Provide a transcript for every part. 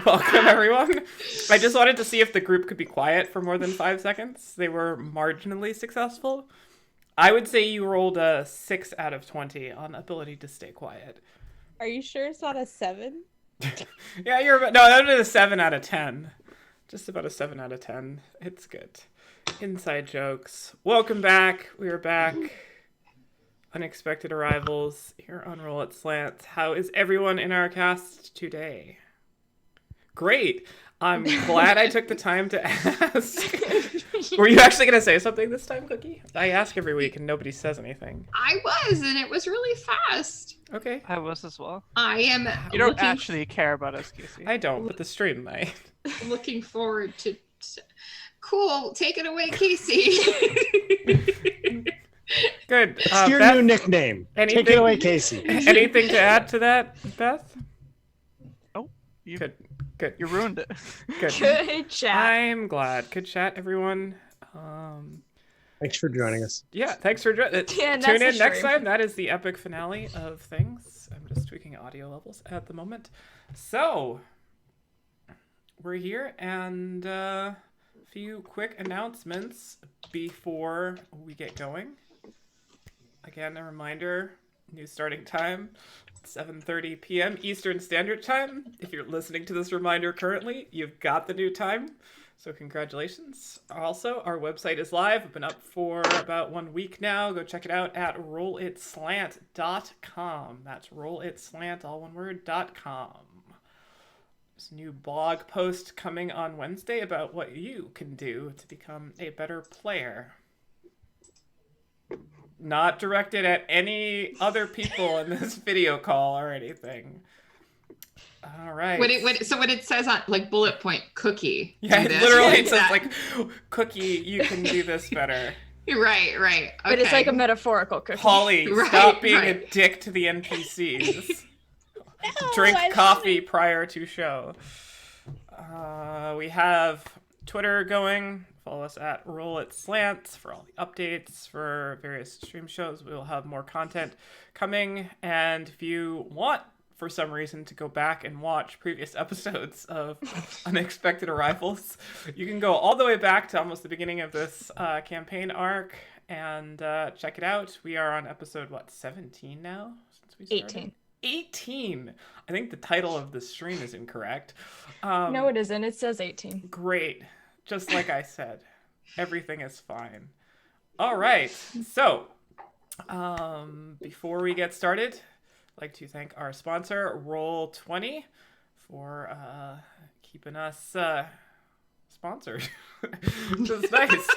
Welcome, everyone. I just wanted to see if the group could be quiet for more than 5 seconds. They were marginally successful. I would say you rolled a 6 out of 20 on ability to stay quiet. Are you sure it's not a 7? Yeah, no, that was a 7 out of 10. Just about a 7 out of 10. It's good. Inside jokes. Welcome back. We are back. Unexpected arrivals here on Roll It Slants. How is everyone in our cast today? Great. I'm glad I took the time to ask. Were you actually going to say something this time, Cookie? I ask every week and nobody says anything. I was, and it was really fast. Okay. I was as well. I am. You don't actually care about us, Casey. I don't, but the stream might. Looking forward to. Cool. Take it away, Casey. Good. It's your Beth, new nickname. anything- Take it away, Casey. Anything to add to that, Beth? Oh, you Good. Good. you ruined it. Good. Good chat. I'm glad. Good chat, everyone. Thanks for joining us. Yeah, thanks for joining. Yeah, Tune in that's the next stream. time. That is the epic finale of things. I'm just tweaking audio levels at the moment. So, we're here, and a few quick announcements before we get going. Again, a reminder, new starting time, 7:30 p.m. Eastern Standard Time. If you're listening to this reminder currently, you've got the new time. So congratulations. Also, our website is live. We've been up for about 1 week now. Go check it out at rollitslant.com. That's rollitslant, all one word, .com. There's a new blog post coming on Wednesday about what you can do to become a better player. Not directed at any other people in this video call or anything. All right. So what it says on like bullet point, Cookie. Yeah, do this. literally it says That- like, Cookie, you can do this better. Right. Okay. But it's like a metaphorical cookie. Holly, Right, stop being a right. dick to the NPCs. No, Drink I coffee prior to show. We have Twitter going. Follow us at Roll It Slants for all the updates for various stream shows. We will have more content coming. And if you want, for some reason, to go back and watch previous episodes of Unexpected Arrivals, you can go all the way back to almost the beginning of this campaign arc and check it out. We are on episode, 17 now? Since we started? 18. 18. I think the title of the stream is incorrect. No, it isn't. It says 18. Great. Just like I said, everything is fine. All right. So, before we get started, I'd like to thank our sponsor, Roll20, for keeping us sponsored. That's nice.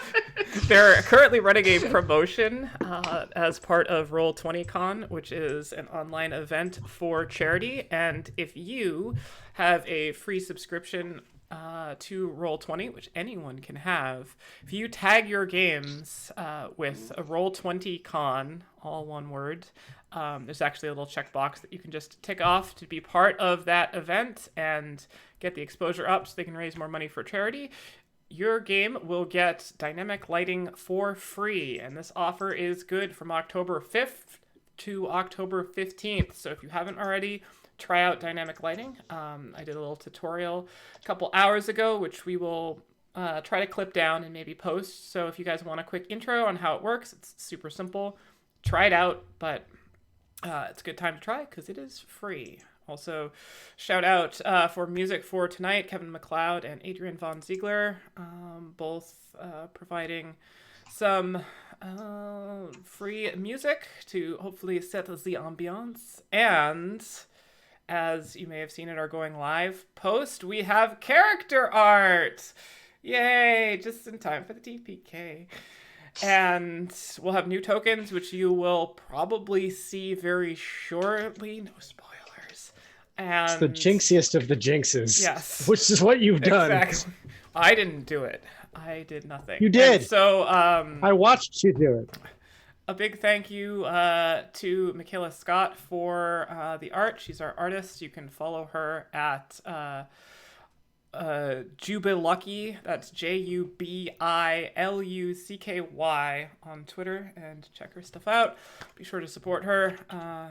They're currently running a promotion as part of Roll20Con, which is an online event for charity. And if you have a free subscription to Roll20, which anyone can have, if you tag your games with a Roll20Con, all one word, there's actually a little checkbox that you can just tick off to be part of that event and get the exposure up so they can raise more money for charity. Your game will get dynamic lighting for free, and this offer is good from October 5th to October 15th. So if you haven't already, try out dynamic lighting. I did a little tutorial a couple hours ago, which we will try to clip down and maybe post. So if you guys want a quick intro on how it works, it's super simple. Try it out, but it's a good time to try because it is free. Also, shout out for music for tonight, Kevin MacLeod and Adrian Von Ziegler, both providing some free music to hopefully set the ambiance. And as you may have seen in our going live post, we have character art. Yay, just in time for the TPK. And we'll have new tokens, which you will probably see very shortly. No spoilers. And It's the jinxiest of the jinxes. Yes. Which is what you've done. Exactly. I didn't do it. I did nothing. You did. And so I watched you do it. a big thank you to Michaela Scott for the art. She's our artist. You can follow her at Jubilucky. That's JUBILUCKY on Twitter, and check her stuff out. Be sure to support her.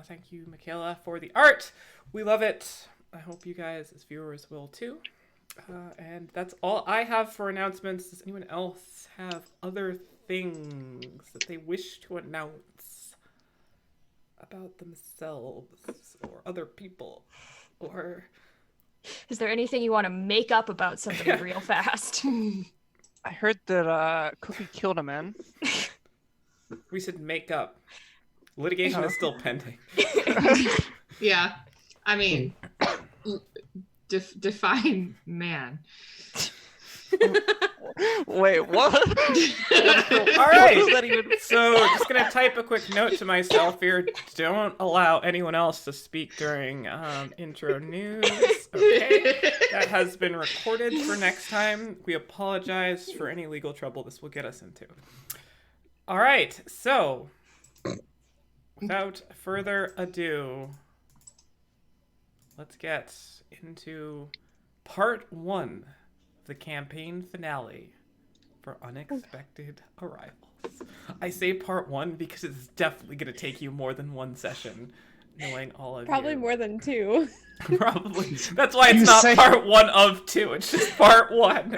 Thank you, Michaela, for the art. We love it. I hope you guys, as viewers, will too. And that's all I have for announcements. Does anyone else have other things that they wish to announce about themselves or other people? Or Is there anything you want to make up about somebody real fast? I heard that Cookie killed a man. we should make up. Litigation is still pending. Yeah. I mean, define man. Wait, what? All right. So just going to type a quick note to myself here. Don't allow anyone else to speak during intro news. Okay. That has been recorded for next time. We apologize for any legal trouble this will get us into. All right. So without further ado, let's get into part 1 of the campaign finale for Unexpected Arrivals. I say part 1 because it's definitely going to take you more than one session, knowing all of Probably you. more than 2. Probably. That's why it's not part 1 of 2. It's just part 1.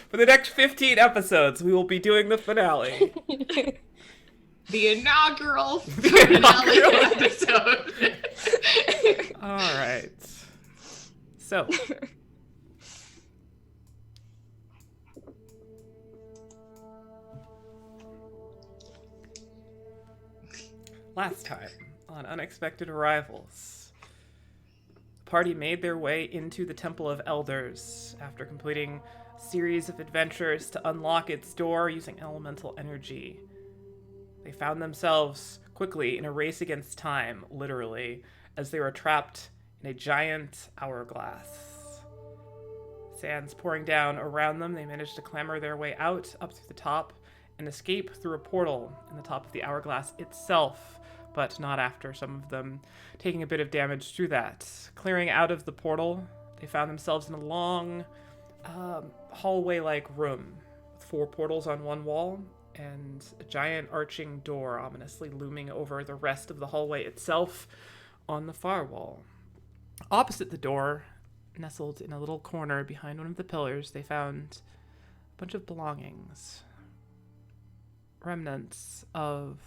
For the next 15 episodes, we will be doing the finale. The inaugural finale episode. All right. So. Last time on Unexpected Arrivals, the party made their way into the Temple of Elders after completing a series of adventures to unlock its door using elemental energy. They found themselves quickly in a race against time, literally, as they were trapped in a giant hourglass. Sands pouring down around them, they managed to clamber their way out, up through the top, and escape through a portal in the top of the hourglass itself, but not after some of them taking a bit of damage through that. Clearing out of the portal, they found themselves in a long hallway-like room with 4 portals on one wall and a giant arching door ominously looming over the rest of the hallway itself on the far wall. Opposite the door, nestled in a little corner behind one of the pillars, they found a bunch of belongings. Remnants of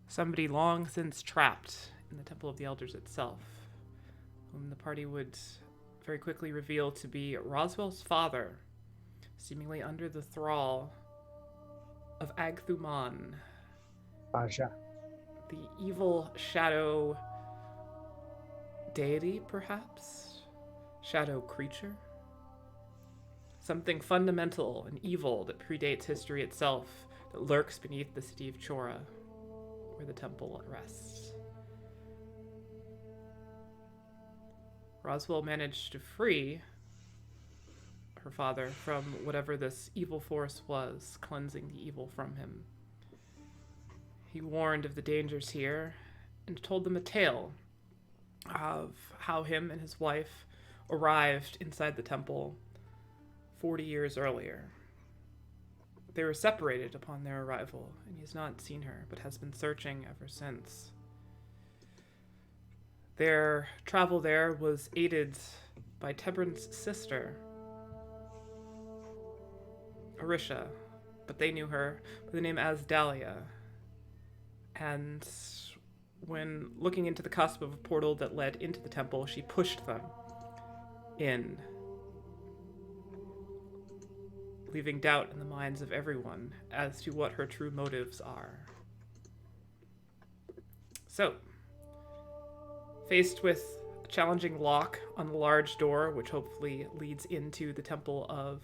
somebody long since trapped in the Temple of the Elders itself, whom the party would very quickly reveal to be Roswell's father, seemingly under the thrall of Agthuman, Aja. the evil shadow deity, perhaps? Shadow creature? Something fundamental and evil that predates history itself, that lurks beneath the city of Chora, where the temple rests. Roswell managed to free her father from whatever this evil force was, cleansing the evil from him. He warned of the dangers here and told them a tale of how him and his wife arrived inside the temple 40 years earlier. They were separated upon their arrival, and he has not seen her, but has been searching ever since. Their travel there was aided by Tebran's sister, Arisha, but they knew her by the name Asdalia. And when looking into the cusp of a portal that led into the temple, she pushed them in, leaving doubt in the minds of everyone as to what her true motives are. So, faced with a challenging lock on the large door, which hopefully leads into the Temple of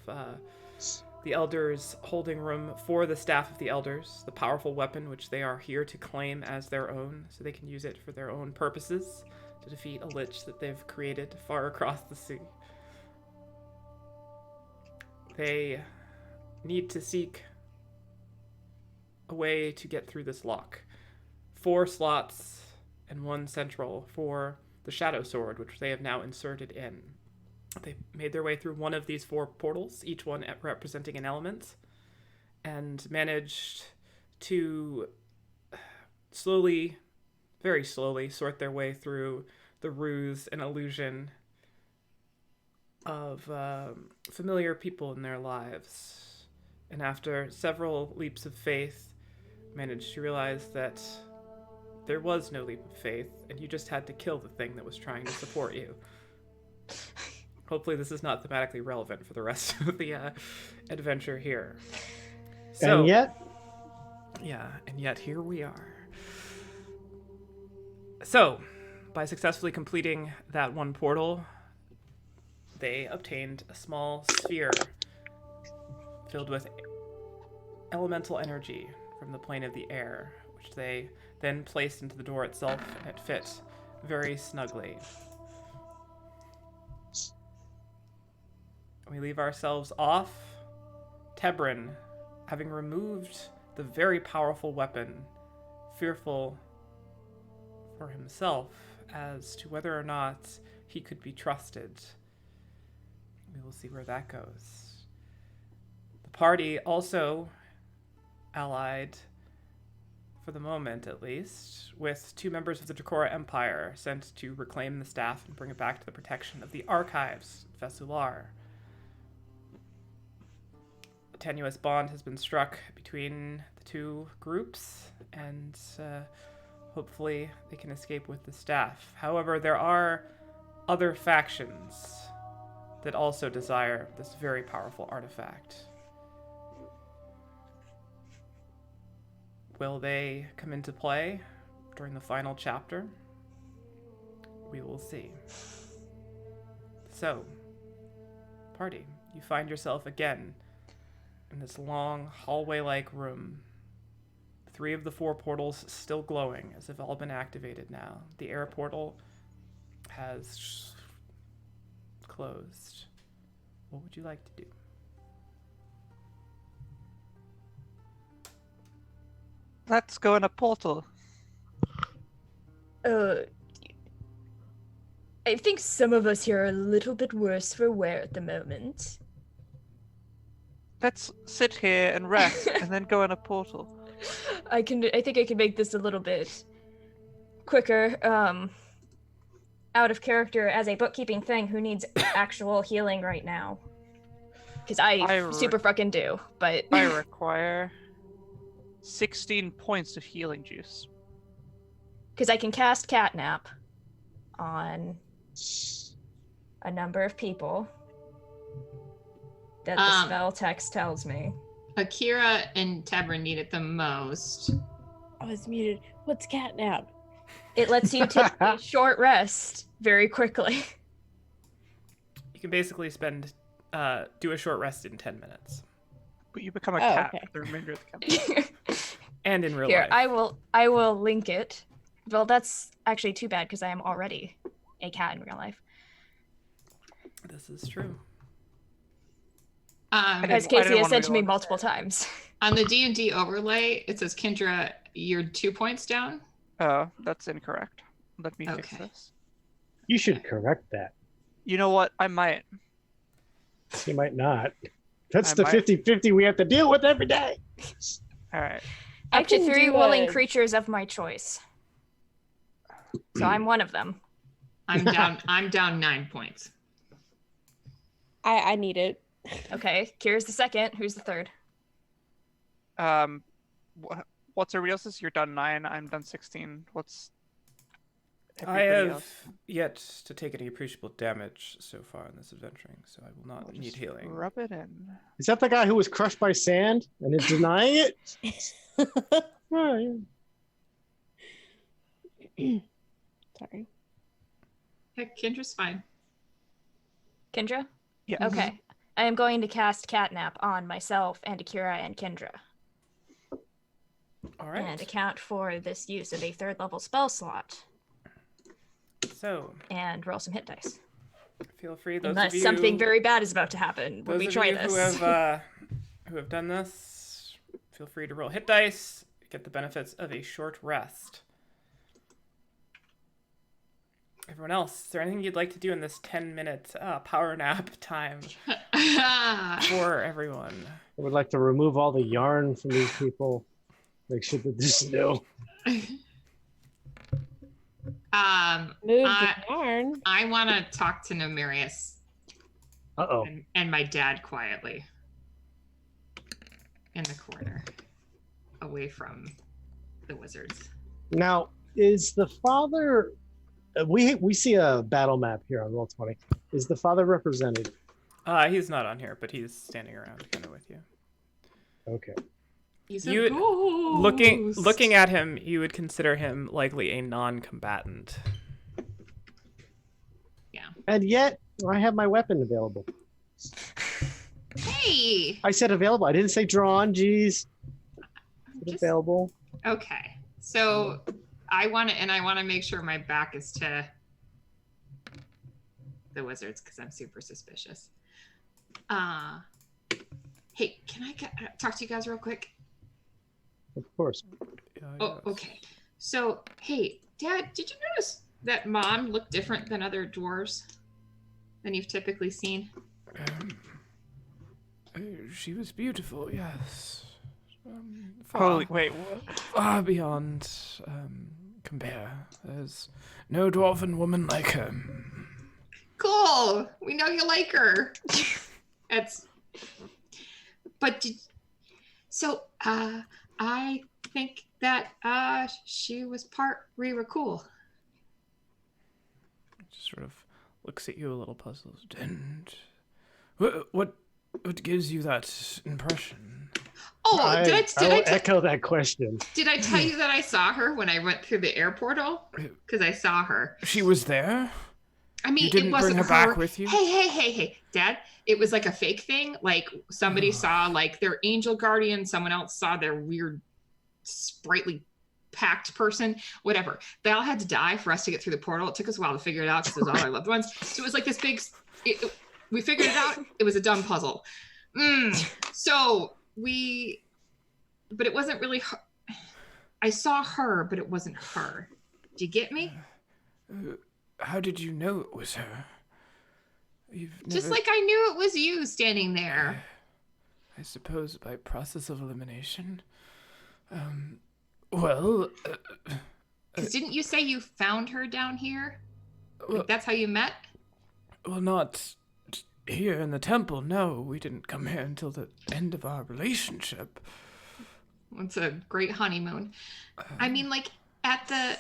the Elders' holding room for the Staff of the Elders, the powerful weapon which they are here to claim as their own, so they can use it for their own purposes, to defeat a lich that they've created far across the sea. They need to seek a way to get through this lock. 4 slots and 1 central for the Shadow Sword, which they have now inserted in. They made their way through one of these 4 portals, each one representing an element, and managed to slowly, very slowly, sort their way through the ruse and illusion of familiar people in their lives. And after several leaps of faith, managed to realize that there was no leap of faith, and you just had to kill the thing that was trying to support you. Hopefully this is not thematically relevant for the rest of the adventure here. So, And yet, yeah, and yet here we are. So, by successfully completing that one portal, they obtained a small sphere filled with elemental energy from the plane of the air, which they then placed into the door itself, and it fit very snugly. We leave ourselves off. Tebrin, having removed the very powerful weapon, fearful for himself as to whether or not he could be trusted. We will see where that goes. The party also allied, for the moment at least, with 2 members of the Dracora Empire sent to reclaim the staff and bring it back to the protection of the archives, Vesular. A tenuous bond has been struck between the 2 groups, and hopefully they can escape with the staff. However, there are other factions that also desire this very powerful artifact. Will they come into play during the final chapter? We will see. So, party, you find yourself again in this long hallway-like room. 3 of the 4 portals still glowing, as if all been activated now. The air portal has closed. What would you like to do? Let's go in a portal. I think some of us here are a little bit worse for wear at the moment. Let's sit here and rest and then go in a portal. I think I can make this a little bit quicker. Out of character as a bookkeeping thing, who needs actual healing right now? Because I super fucking do, but I require 16 points of healing juice. because I can cast Catnap on a number of people that the spell text tells me. Akira and Tebrin need it the most. I was muted. What's catnap? It lets you take a short rest very quickly. You can basically do a short rest in 10 minutes. But you become a cat okay. for the remainder of the campaign. And in real Here, life. I will link it. Well, that's actually too bad because I am already a cat in real life. This is true. As Casey has said to me multiple times. On the D&D overlay, it says, Kendra, you're 2 points down. Oh, that's incorrect. Let me fix Okay. this. you should correct that. You know what? I might. You might not. That's I the might. 50-50 we have to deal with every day. All right. Up to can 3 do willing a- creatures of my choice. So I'm one of them. I'm down. I'm down 9 points. I need it. Okay, Kira's the second. Who's the third? What's Ariel's? You're done 9. I'm done 16. What's I everybody have else? yet to take any appreciable damage so far in this adventuring, so I will not We'll need just healing. Rub it in. Is that the guy who was crushed by sand and is denying it? Oh, yeah. Sorry. Heck, Kendra's fine. Kendra? Yeah. Okay. I am going to cast Catnap on myself and Akira and Kendra. All right. And account for this use of a 3rd level spell slot. So, And roll some hit dice. feel free, those Unless of you, something very bad is about to happen when those we of try you this. who have done this, feel free to roll hit dice, get the benefits of a short rest. Everyone else, is there anything you'd like to do in this 10-minute power nap time for everyone? I would like to remove all the yarn from these people. Make sure that this is new. Move I, the yarn. I want to talk to Nemirius Uh-oh. and my dad quietly in the corner, away from the wizards. Now, is the father... we see a battle map here on Roll20. Is the father represented? He's not on here, but he's standing around kind of with you. Okay. He's You a ghost. Looking at him, you would consider him likely a non-combatant. Yeah. And yet, I have my weapon available. Hey. I said available. I didn't say drawn. Geez. Just- Available. Okay. So I want to make sure my back is to the wizards because I'm super suspicious. Hey, can I talk to you guys real quick? Of course. Oh, okay. So, hey, Dad, did you notice that Mom looked different than other dwarves than you've typically seen? She was beautiful, yes. Holy, wait, what? Far beyond compare. There's no dwarven woman like her. Cool. We know you like her. I think that she was part Rira cool. Just sort of looks at you a little puzzled. And what gives you that impression? Oh, did I echo that question. Did I tell you that I saw her when I went through the air portal? Because I saw her. She was there? I mean, You didn't it wasn't bring her back with you? Hey, Dad. It was like a fake thing. Like somebody saw like their angel guardian, someone else saw their weird, sprightly packed person, whatever. They all had to die for us to get through the portal. It took us a while to figure it out because it was all our loved ones. So it was like this big, we figured it out. It was a dumb puzzle. But it wasn't really her. I saw her, but it wasn't her. Do you get me? How did you know it was her? Just like I knew it was you standing there. I suppose by process of elimination. Well... Because didn't you say you found her down here? Well, Like that's how you met? Well, not here in the temple, no. We didn't come here until the end of our relationship. It's a great honeymoon. I mean, like at the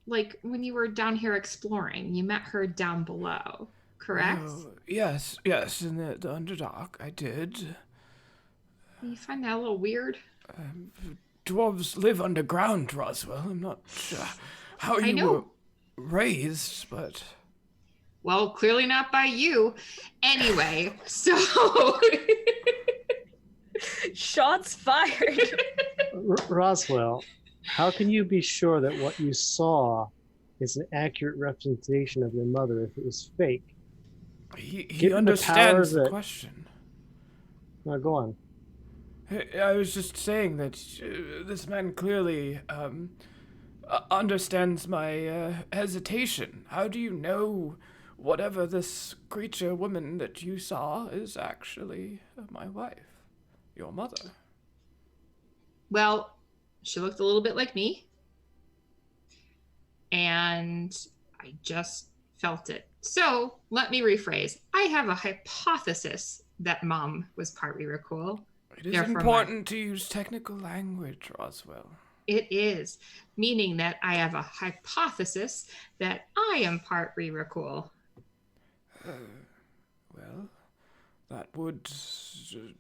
like when you were down here exploring, you met her down below, correct? Oh, yes, in the Underdark, I did. You find that a little weird? Dwarves live underground, Roswell. I'm not sure how I you know. were raised, but... Well, clearly not by you. Anyway, so... Shots fired. Roswell, how can you be sure that what you saw is an accurate representation of your mother if it was fake? He Given the understands powers the that- question. Now go on. I was just saying that this man clearly understands my hesitation. How do you know whatever this creature woman that you saw is actually my wife, your mother? Well, she looked a little bit like me. And I just felt it. So let me rephrase. I have a hypothesis that Mom was part Rira cool. It is Therefore, important to use technical language, Roswell. It is, meaning that I have a hypothesis that I am part Rira cool. Well, that would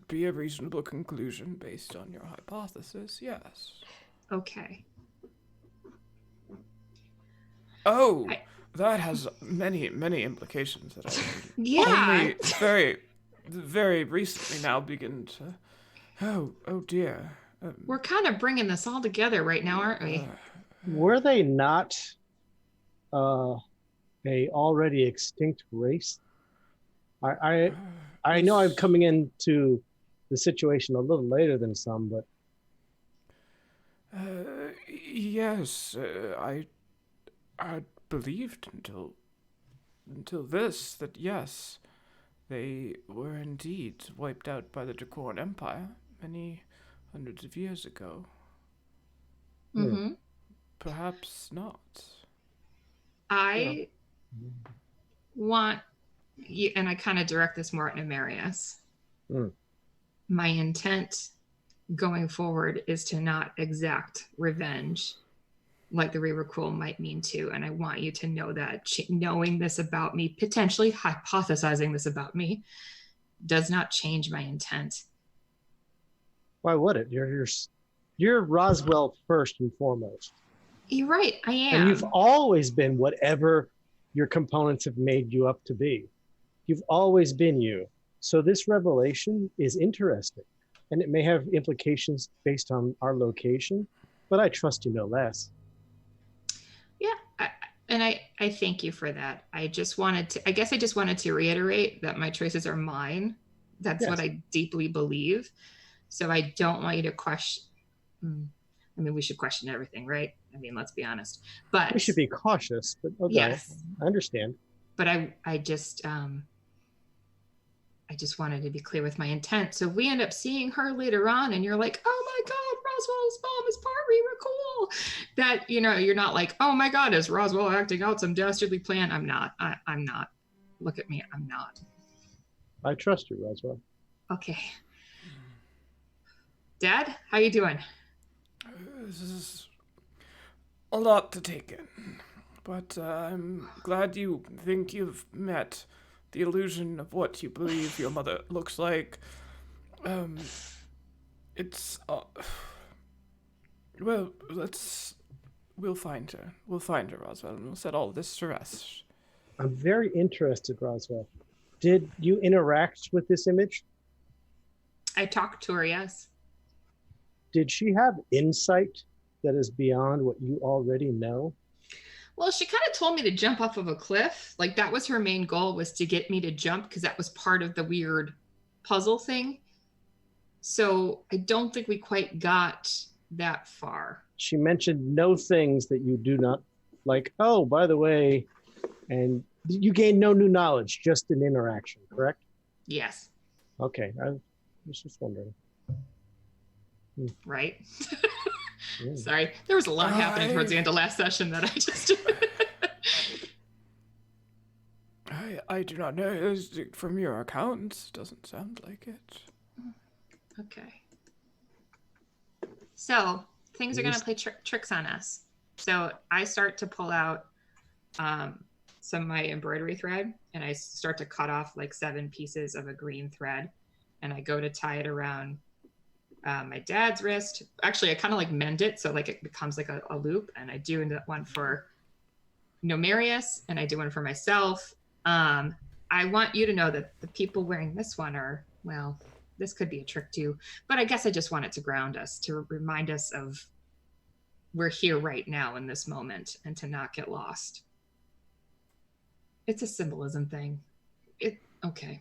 be a reasonable conclusion based on your hypothesis, yes. Okay. Oh, that has many, many implications that I Yeah. only very, very recently now begin to... Oh dear. We're kind of bringing this all together right now, aren't we? Were they not a already extinct race? I know I'm coming into the situation a little later than some, but Yes, I believed until this that yes, they were indeed wiped out by the Dracoran Empire many hundreds of years ago. Mm-hmm. Perhaps not. I want you, and I kind of direct this more at Nemarius. Mm. My intent going forward is to not exact revenge like the re-recruit might mean to. And I want you to know that knowing this about me, potentially hypothesizing this about me, does not change my intent. Why would it? You're Roswell first and foremost. You're right, I am. And you've always been whatever your components have made you up to be. You've always been you. So this revelation is interesting. And it may have implications based on our location, but I trust you no less. Yeah, I thank you for that. I just wanted to reiterate that my choices are mine. That's Yes. what I deeply believe. So I don't want you to question. I mean, we should question everything, right? I mean, let's be honest. But We should be cautious, but okay, yes. I understand. But I just wanted to be clear with my intent. So if we end up seeing her later on and you're like, oh my God, Roswell's mom is part cool. That, you're not like, oh my God, is Roswell acting out some dastardly plan? I'm not. I'm not. Look at me. I'm not. I trust you, Roswell. Okay. Dad, how you doing? This is a lot to take in, but I'm glad you think you've met the illusion of what you believe your mother looks like. It's well, we'll find her. We'll find her, Roswell, and we'll set all this to rest. I'm very interested, Roswell. Did you interact with this image? I talked to her, yes. Did she have insight that is beyond what you already know? Well, she kind of told me to jump off of a cliff. Like that was her main goal, was to get me to jump, because that was part of the weird puzzle thing. So I don't think we quite got that far. She mentioned no things that you do not like. Oh, by the way, and you gained no new knowledge, just an interaction, correct? Yes. Okay, I was just wondering. Right? Sorry, there was a lot happening towards the end of last session that I just... I do not know. From your accounts, doesn't sound like it. Okay. So things are going to play tricks on us. So I start to pull out some of my embroidery thread, and I start to cut off like 7 pieces of a green thread, and I go to tie it around my dad's wrist. Actually, I kind of like mend it so like it becomes like a loop, and I do one for Nemarius, and I do one for myself. I want you to know that the people wearing this one are, well, this could be a trick too, but I guess I just want it to ground us, to remind us of we're here right now in this moment, and to not get lost. It's a symbolism thing. Okay.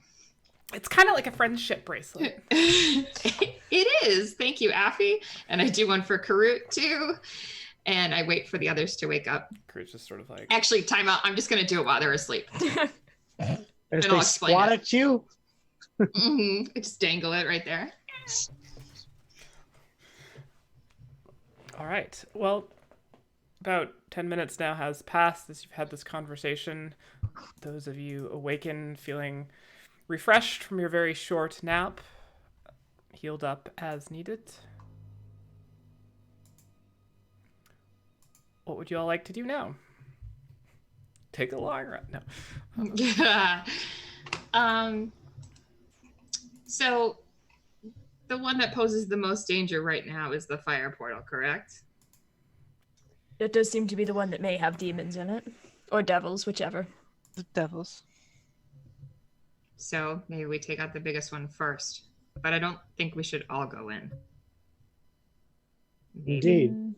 It's kind of like a friendship bracelet. It is. Thank you, Affy. And I do one for Karut too. And I wait for the others to wake up. Karut's just sort of like... Actually, time out. I'm just going to do it while they're asleep. As And they I'll explain squat it. at you? I just dangle it right there. All right. Well, about 10 minutes now has passed as you've had this conversation. Those of you awaken feeling refreshed from your very short nap, healed up as needed. What would you all like to do now? Take a long run. No. Yeah. So the one that poses the most danger right now is the fire portal, correct? It does seem to be the one that may have demons in it. Or devils, whichever. The devils. So maybe we take out the biggest one first. But I don't think we should all go in. Maybe. Indeed.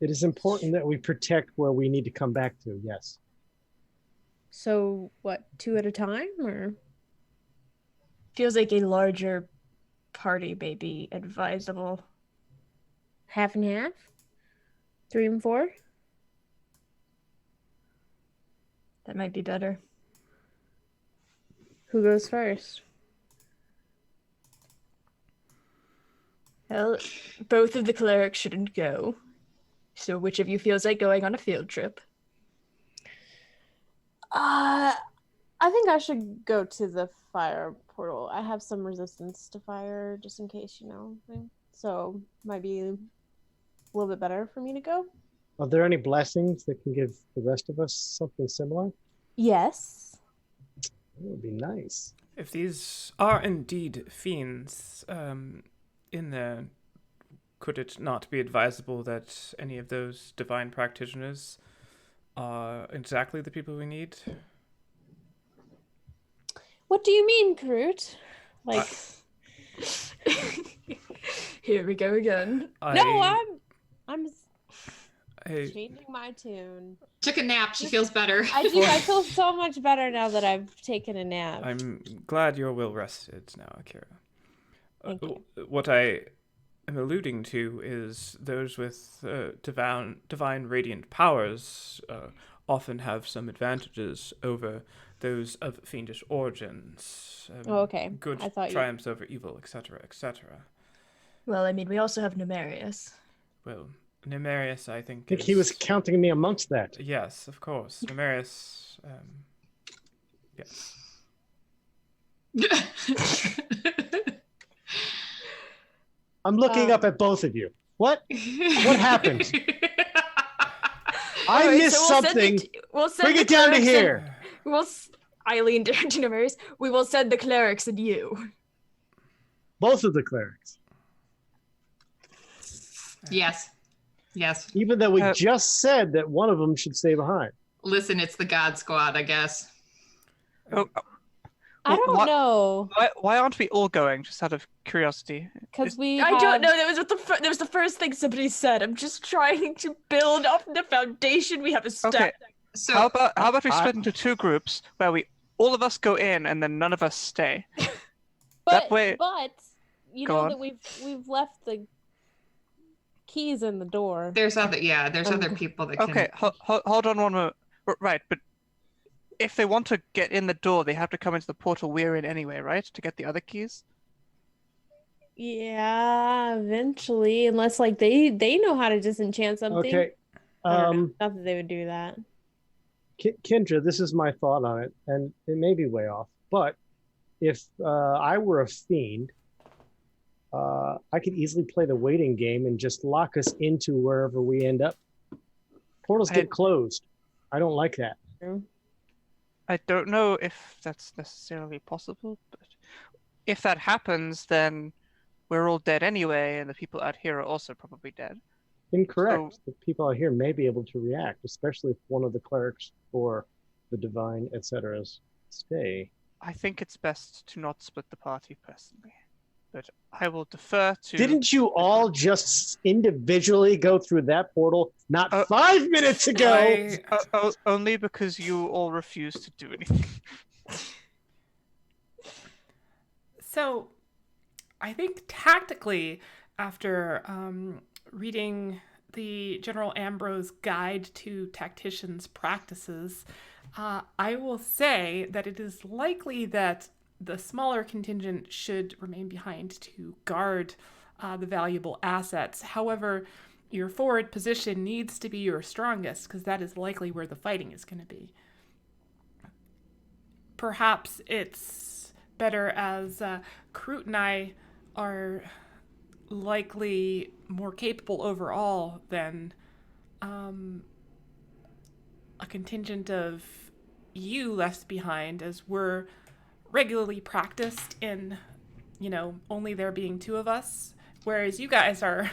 It is important that we protect where we need to come back to, yes. So, what, 2 at a time, or? Feels like a larger party may be advisable. Half and half? 3 and 4? That might be better. Who goes first? Well, both of the clerics shouldn't go. So which of you feels like going on a field trip? I think I should go to the fire portal. I have some resistance to fire, just in case, so might be a little bit better for me to go. Are there any blessings that can give the rest of us something similar? Yes. That would be nice. If these are indeed fiends in there, could it not be advisable that any of those divine practitioners are exactly the people we need? What do you mean, Groot? Like, Here we go again. no, I'm I changing my tune. Took a nap. She feels better. I do. I feel so much better now that I've taken a nap. I'm glad you're well rested now, Akira. Thank you. What I am alluding to is those with divine radiant powers often have some advantages over those of fiendish origins. Okay. Good I thought triumphs over evil, etc., etc. Well, I mean, we also have Numerius. Well, Nemerius, I think. I think he was counting me amongst that. Yes, of course. Nemerius. Yes. I'm looking up at both of you. What? What happened? I Alright, missed so something. We'll send Bring the it down to clerics here. I leaned to Numerius. We will send the clerics and you. Both of the clerics. Yes. Yes. Even though we just said that one of them should stay behind. Listen, it's the God Squad, I guess. Oh, I don't know, why aren't we all going? Just out of curiosity. because we. I don't know. That was the first thing somebody said. I'm just trying to build up the foundation. We have a stack. Okay. So How about we split into two groups where all of us go in and then none of us stay. But way- you Go know on. that we've left the keys in the door. there's other people that can. Okay, hold on one moment. Right, but if they want to get in the door, they have to come into the portal we're in anyway, right? To get the other keys? Yeah, eventually, unless like they know how to disenchant something. Okay. I don't know. Not that they would do that. Kendra, this is my thought on it, and it may be way off, but if I were a fiend, I could easily play the waiting game and just lock us into wherever we end up. Portals get closed. I don't like that. I don't know if that's necessarily possible, but if that happens, then we're all dead anyway, and the people out here are also probably dead. Incorrect. So- The people out here may be able to react, especially if one of the clerics or the divine, etc. stay. I think it's best to not split the party personally, but I will defer to. Didn't you all just individually go through that portal not 5 minutes ago? Only because you all refuse to do anything. So, I think tactically, after reading the General Ambrose Guide to Tacticians' Practices, I will say that it is likely that the smaller contingent should remain behind to guard the valuable assets. However, your forward position needs to be your strongest, because that is likely where the fighting is going to be. Perhaps it's better as Kroot and I are likely more capable overall than a contingent of you left behind, as we're regularly practiced in, only there being two of us, whereas you guys are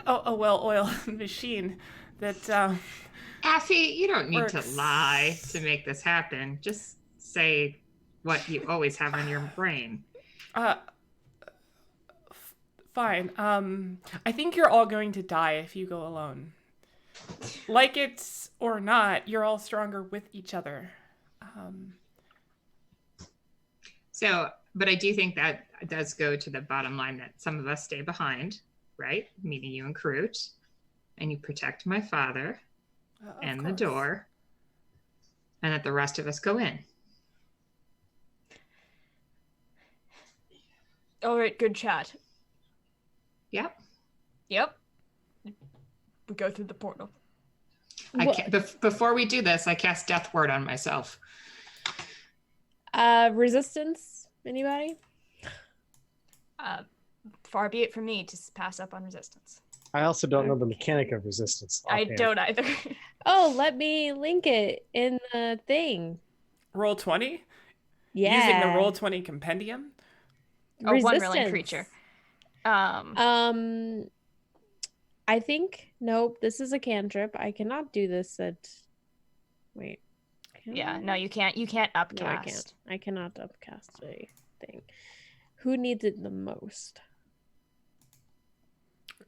a well-oiled machine that Affy, you don't need works. to lie to make this happen. Just say what you always have on your brain. Fine. I think you're all going to die if you go alone. Like it or not, you're all stronger with each other. But I do think that does go to the bottom line that some of us stay behind, right? Meaning you and Kroot, and you protect my father and the door, and that the rest of us go in. All right, good chat. Yep. Yep. we go through the portal. Before we do this, I cast Death Word on myself. Resistance? Anybody? Far be it from me to pass up on resistance. I also don't know the mechanic of resistance. I offhand. don't either. Oh, let me link it in the thing. Roll 20? Yeah. Using the Roll 20 compendium? Oh, one willing Resistance. creature. I think nope. This is a cantrip. I cannot do this at. Wait. Yeah, no, you can't. You can't upcast. No, I can't. I cannot upcast a thing. Who needs it the most?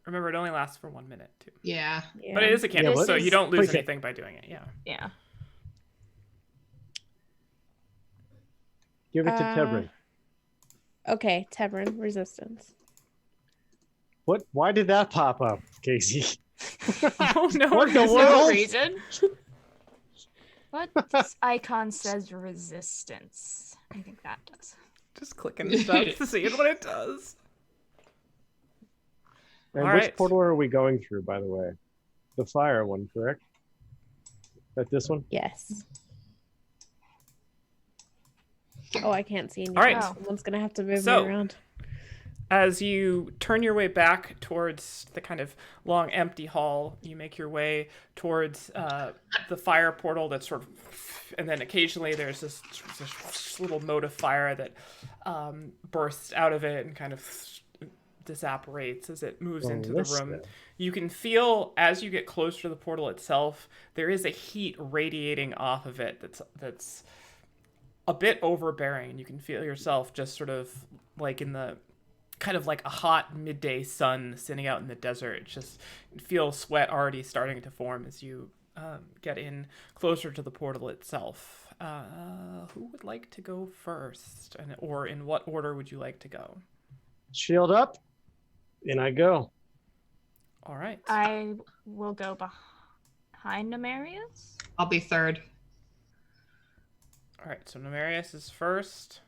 Remember, it only lasts for 1 minute, too. Yeah. Yeah. But it is a cantrip, This so is- you don't lose Please. anything by doing it. Yeah. Yeah. Give it to Tebrin. Okay, Tebrin, resistance. What? Why did that pop up, Casey? Oh, no. What the There's no world? reason. What? This icon says resistance. I think that does. Just clicking stuff to see what it does. And All which right. portal are we going through, by the way? The fire one, correct? That this one? Yes. Oh, I can't see anything. All right. Someone's gonna have to move So- me around. As you turn your way back towards the kind of long, empty hall, you make your way towards the fire portal that's sort of, and then occasionally there's this little mote of fire that bursts out of it and kind of disapparates as it moves into the room. Ballista. You can feel as you get closer to the portal itself, there is a heat radiating off of it that's a bit overbearing. You can feel yourself just sort of like in the kind of like a hot midday sun sitting out in the desert. It's just feel sweat already starting to form as you get in closer to the portal itself. Who would like to go first, or in what order would you like to go? Shield up, and I go. All right. I will go behind Nemarius. I'll be third. All right. So Nemarius is first.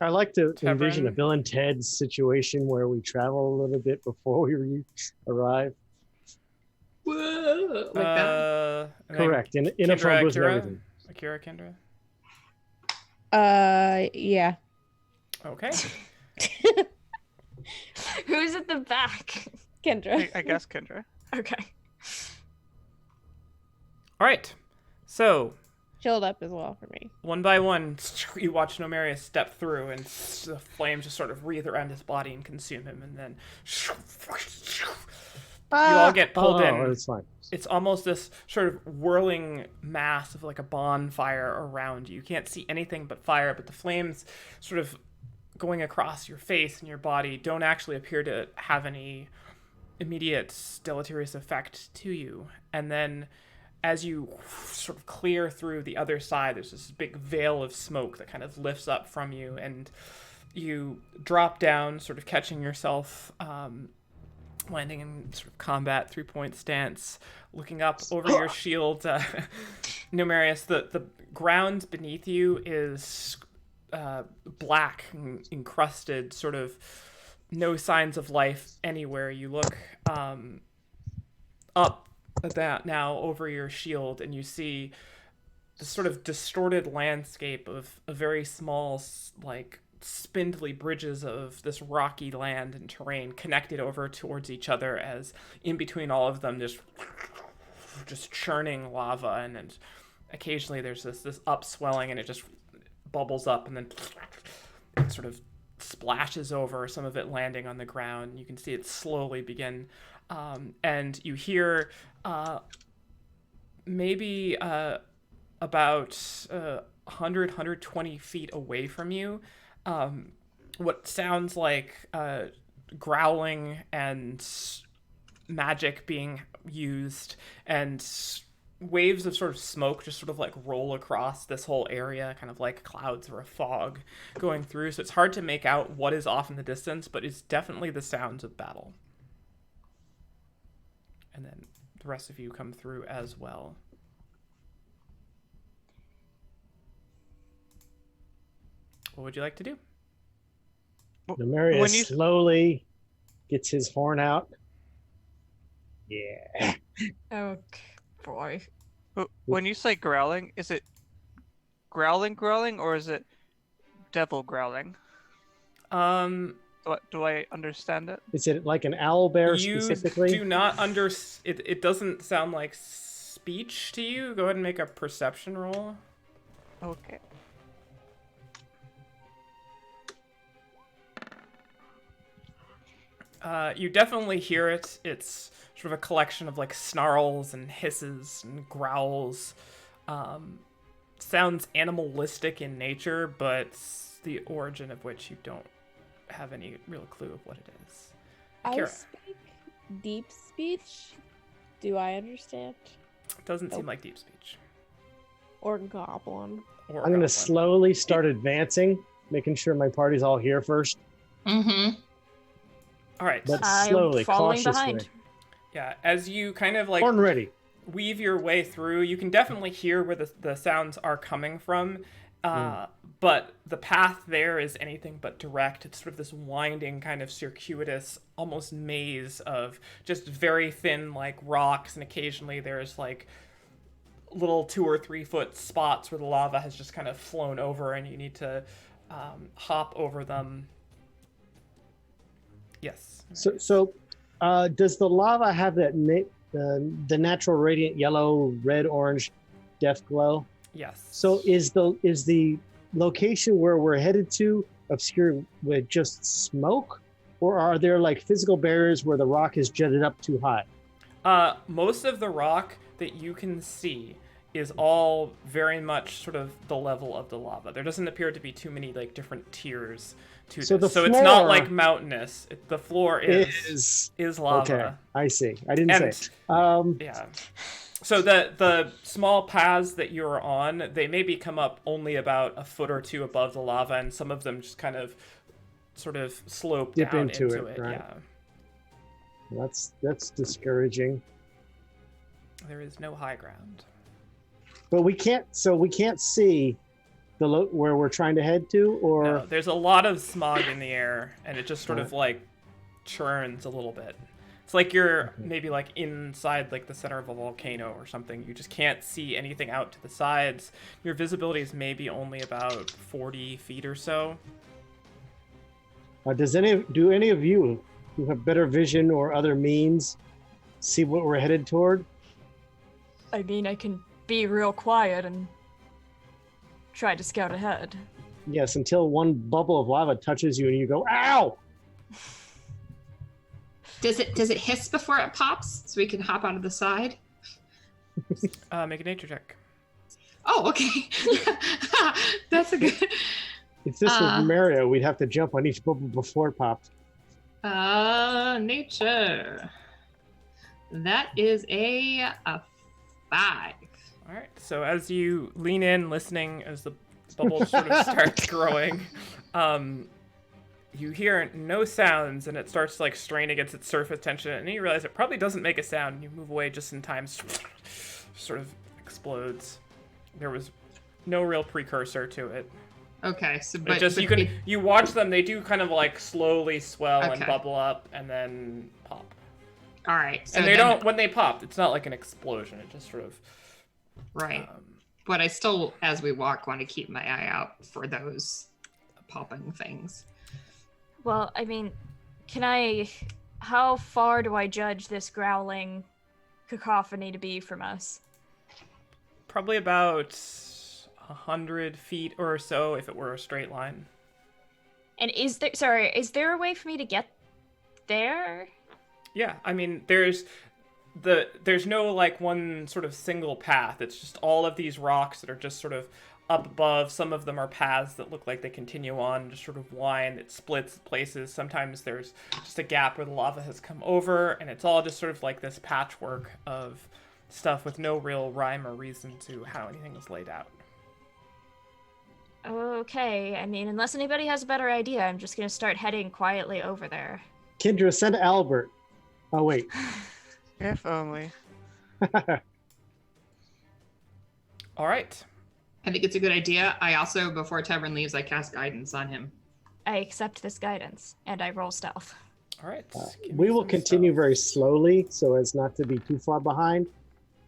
I like to envision a Tebrin. Bill and Ted's situation where we travel a little bit before we arrive. Whoa, like that. And then Correct. In a Kendra, fumbles and Akira? everything. Akira, Kendra. Yeah. Okay. Who's at the back? Kendra. I guess Kendra. Okay. All right. So Shield up as well for me. one by one, you watch Nomarius step through, and the flames just sort of wreathe around his body and consume him, and then you all get pulled in. Oh, it's fine. It's almost this sort of whirling mass of like a bonfire around you. You can't see anything but fire, but the flames sort of going across your face and your body don't actually appear to have any immediate deleterious effect to you. And then as you sort of clear through the other side, there's this big veil of smoke that kind of lifts up from you, and you drop down, sort of catching yourself, landing in sort of combat 3-point stance, looking up over your shield. Numerius, the ground beneath you is black, encrusted, sort of no signs of life anywhere. You look up that now over your shield, and you see this sort of distorted landscape of a very small, like, spindly bridges of this rocky land and terrain connected over towards each other, as in between all of them there's just churning lava, and occasionally there's this upswelling, and it just bubbles up, and then it sort of splashes over, some of it landing on the ground. You can see it slowly begin, and you hear maybe about 100, 120 feet away from you, what sounds like growling and magic being used, and waves of sort of smoke just sort of like roll across this whole area, kind of like clouds or a fog going through. So it's hard to make out what is off in the distance, but it's definitely the sounds of battle. And then the rest of you come through as well. What would you like to do? Nemarius you- slowly gets his horn out. Yeah. Oh boy. When you say growling, is it growling, or is it devil growling? Um, Do I understand it? Is it like an owl bear you specifically? do not it doesn't sound like speech to you. Go ahead and make a perception roll. Okay. You definitely hear it. It's sort of a collection of like snarls and hisses and growls. Sounds animalistic in nature, but the origin of which you don't have any real clue of what it is. I Akira. speak deep speech. Do I understand? Doesn't seem like deep speech. Or goblin? Or I'm going goblin. to slowly start advancing, making sure my party's all here first. Mm-hmm. All right. But I'm slowly, following cautiously. behind. Yeah, as you kind of like Horn ready. weave your way through, you can definitely hear where the sounds are coming from. But the path there is anything but direct. It's sort of this winding, kind of circuitous, almost maze of just very thin, like, rocks, and occasionally there's, like, little 2 or 3 foot spots where the lava has just kind of flown over and you need to hop over them. Yes. So, does the lava have that the natural radiant yellow, red, orange, death glow? Yes. So is the location where we're headed to obscured with just smoke, or are there like physical barriers where the rock is jutted up too high? Most of the rock that you can see is all very much sort of the level of the lava. There doesn't appear to be too many like different tiers to So this. the So it's not floor like mountainous. The floor is lava. Okay, I see. I didn't And- say. Yeah. So the small paths that you're on, they maybe come up only about a foot or two above the lava, and some of them just kind of sort of slope Dip down into into it, it. right. Yeah. That's discouraging. There is no high ground. But we can't see the where we're trying to head to, or No, there's a lot of smog in the air, and it just sort of Right. like churns a little bit. It's like you're maybe like inside like the center of a volcano or something. You just can't see anything out to the sides. Your visibility is maybe only about 40 feet or so. do any of you who have better vision or other means see what we're headed toward? I mean, I can be real quiet and try to scout ahead. Yes, until one bubble of lava touches you and you go, "Ow!" Does it hiss before it pops so we can hop onto the side? Make a nature check. Oh, okay. That's a good. If this was Mario, we'd have to jump on each bubble before it popped. Nature. That is a 5. All right. So as you lean in, listening as the bubbles sort of start growing, you hear no sounds, and it starts to like strain against its surface tension, and then you realize it probably doesn't make a sound. You move away just in time, sort of explodes. There was no real precursor to it. Okay, so But just you watch them; they do kind of like slowly swell and Okay. bubble up, and then pop. all right. So And they then- don't when they pop. It's not like an explosion. It just sort of right. But I still, as we walk, want to keep my eye out for those popping things. Well, I mean, how far do I judge this growling cacophony to be from us? probably about 100 feet or so if it were a straight line. And is there a way for me to get there? Yeah, I mean, there's no like one sort of single path. It's just all of these rocks that are just sort of up above. Some of them are paths that look like they continue on, just sort of wind. It splits places. Sometimes there's just a gap where the lava has come over, and it's all just sort of like this patchwork of stuff with no real rhyme or reason to how anything is laid out. Okay, I mean, unless anybody has a better idea, I'm just gonna start heading quietly over there. Kendra, send Albert. Oh, wait. If only. All right. I think it's a good idea. I also, before Tavern leaves, I cast guidance on him. I accept this guidance, and I roll stealth. All right. give me We will some continue stuff. very slowly so as not to be too far behind,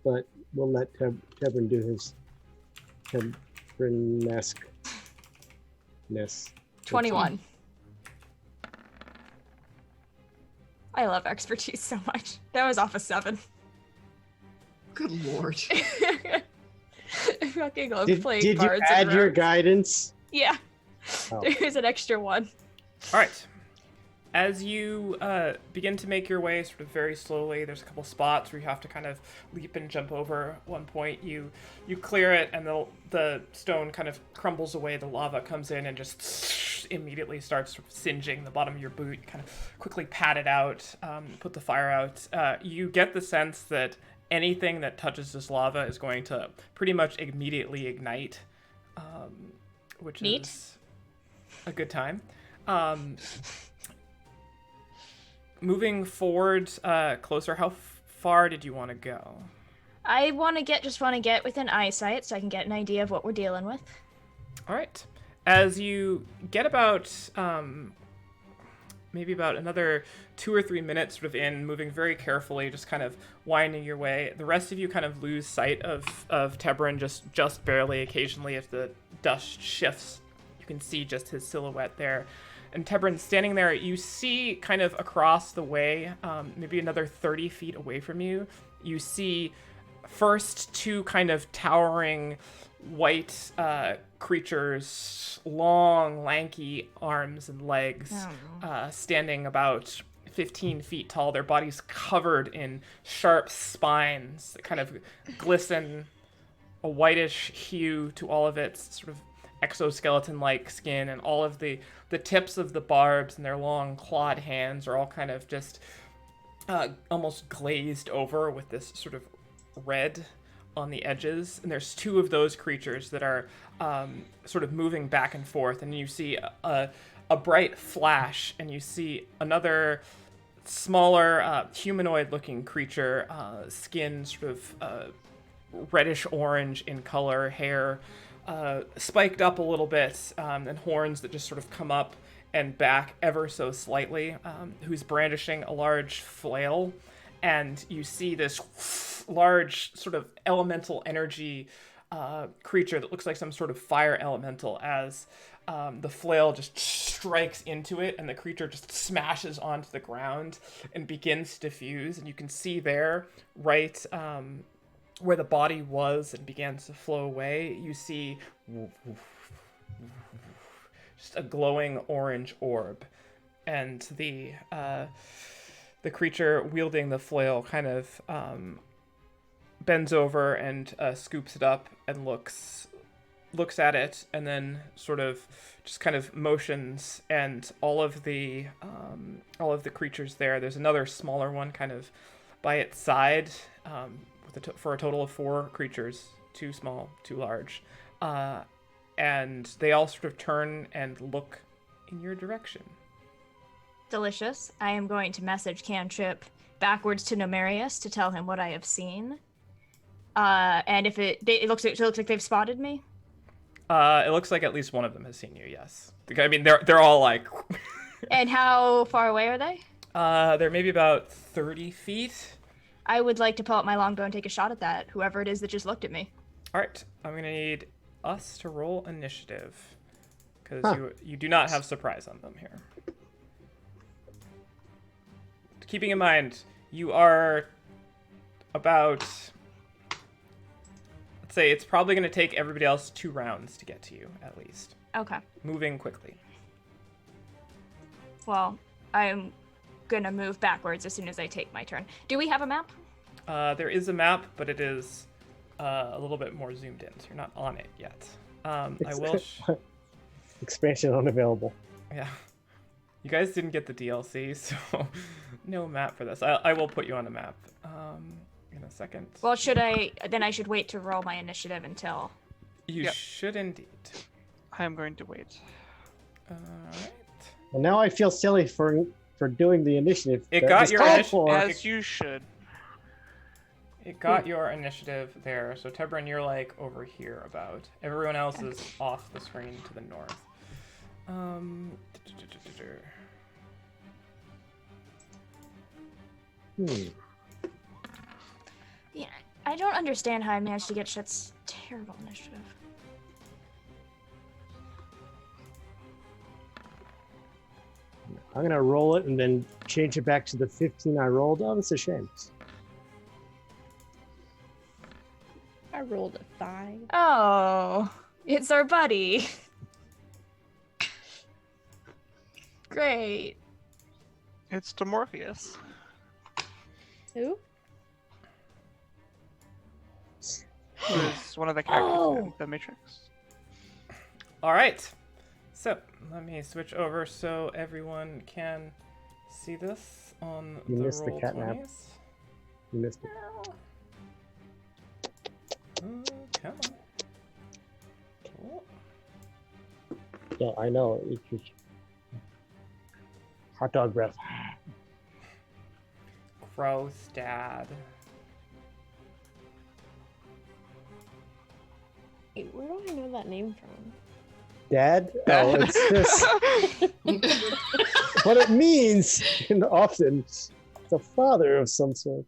but we'll let Tebrin do his Tebrin-esque-ness. 21. I love expertise so much. That was off a 7. Good lord. I fucking love playing Did you bards and add your rogues. guidance? Yeah. Oh. There's an extra 1. All right. As you begin to make your way sort of very slowly, there's a couple spots where you have to kind of leap and jump over. At one point, you clear it, and the stone kind of crumbles away. The lava comes in and just immediately starts sort of singeing the bottom of your boot. You kind of quickly pat it out, put the fire out. You get the sense that anything that touches this lava is going to pretty much immediately ignite, which Neat. is a good time. Moving forward, closer, how far did you want to go? I want to get within eyesight so I can get an idea of what we're dealing with. All right. As you get about, maybe about another 2 or 3 minutes sort of in, moving very carefully, just kind of winding your way, the rest of you kind of lose sight of Tebrin just barely. Occasionally, if the dust shifts, you can see just his silhouette there. And Tebrin standing there, you see kind of across the way, maybe another 30 feet away from you, you see first 2 kind of towering white creatures, long, lanky arms and legs, standing about 15 feet tall, their bodies covered in sharp spines that kind of glisten a whitish hue to all of its sort of exoskeleton-like skin, and all of the tips of the barbs and their long clawed hands are all kind of just almost glazed over with this sort of red on the edges. And there's 2 of those creatures that are sort of moving back and forth, and you see a bright flash, and you see another smaller humanoid-looking creature, skin sort of reddish orange in color, hair spiked up a little bit, and horns that just sort of come up and back ever so slightly, who's brandishing a large flail. And you see this large sort of elemental energy creature that looks like some sort of fire elemental as the flail just strikes into it, and the creature just smashes onto the ground and begins to fuse. And you can see there, right where the body was and began to flow away, you see just a glowing orange orb, and the creature wielding the flail kind of bends over and scoops it up and looks at it, and then sort of just kind of motions, and all of the creatures there's another smaller one kind of by its side, for a total of 4 creatures, 2 small, 2 large, and they all sort of turn and look in your direction. Delicious. I am going to message Cantrip backwards to Nomarius to tell him what I have seen. And if it looks like they've spotted me. It looks like at least one of them has seen you. Yes. I mean, they're all like. And how far away are they? They're maybe about 30 feet. I would like to pull out my longbow and take a shot at that, whoever it is that just looked at me. All right, I'm gonna need us to roll initiative, because you do not have surprise on them here. Keeping in mind, you are about, let's say it's probably gonna take everybody else 2 rounds to get to you, at least. Okay. Moving quickly. Well, I'm gonna move backwards as soon as I take my turn. Do we have a map? There is a map, but it is a little bit more zoomed in, so you're not on it yet. I will. Expansion unavailable. Yeah. You guys didn't get the DLC, so no map for this. I will put you on a map in a second. Well, I should wait to roll my initiative until... You should indeed. I am going to wait. Alright. Well, now I feel silly for doing the initiative. It that got was your called initiative. for. As you should. It got your initiative there, so Tebrin, you're like over here about. Everyone else is off the screen to the north. Yeah, I don't understand how I managed to get Shet's terrible initiative. I'm gonna roll it and then change it back to the 15 I rolled. Oh, that's a shame. I rolled a 5. Oh, it's our buddy. Great. It's Demorpheus. Who? Who is one of the characters in Oh. The Matrix. All right. So let me switch over so everyone can see this on You the missed the roll catnap. 20s. You missed it. Come on. Cool. Yeah, I know. It's just hot dog breath. Gross, Dad. Wait, where do I know that name from? Dad? Oh, it's this. What it means, and often, the father of some sort.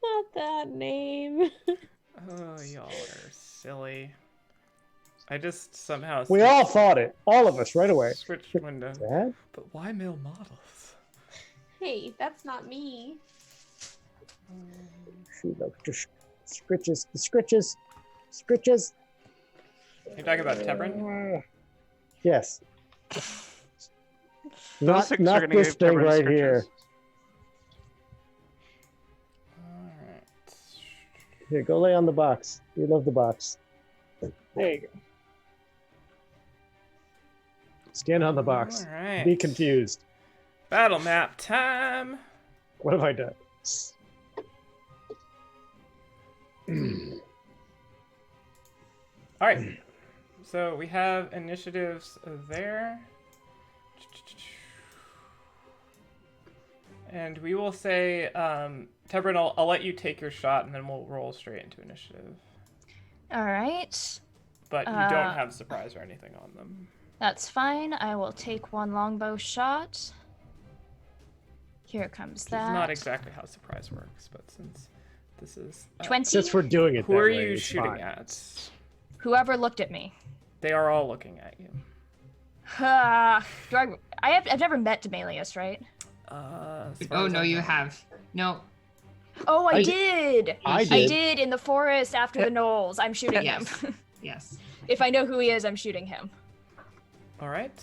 Not that name. Oh, y'all are silly. I just somehow We all thought it. All of us, right away. switched window. Dad? But why male models? Hey, that's not me. Shoot, look, just scritches, the scritches, scritches. You're talking about Tebrin? Yes. Those six are Not gonna this give thing Tebrin right scritches. here. Alright. Here, go lay on the box. You love the box. There you go. Stand on the box. Alright. Be confused. Battle map time. What have I done? Alright. So we have initiatives there. And we will say, Tebrin, I'll let you take your shot and then we'll roll straight into initiative. All right. But you don't have surprise or anything on them. That's fine. I will take one longbow shot. Here comes It's that. not exactly how surprise works, but since this is... 20. Since we're doing it Who that are way, you it's shooting fine. at? Whoever looked at me. They are all looking at you. I've never met Demalius, right? As far Oh as no, I you know. have. No. Oh, I I- did. I I did. did in the forest after the knolls. I'm shooting Yes. him. Yes. If I know who he is, I'm shooting him. All right.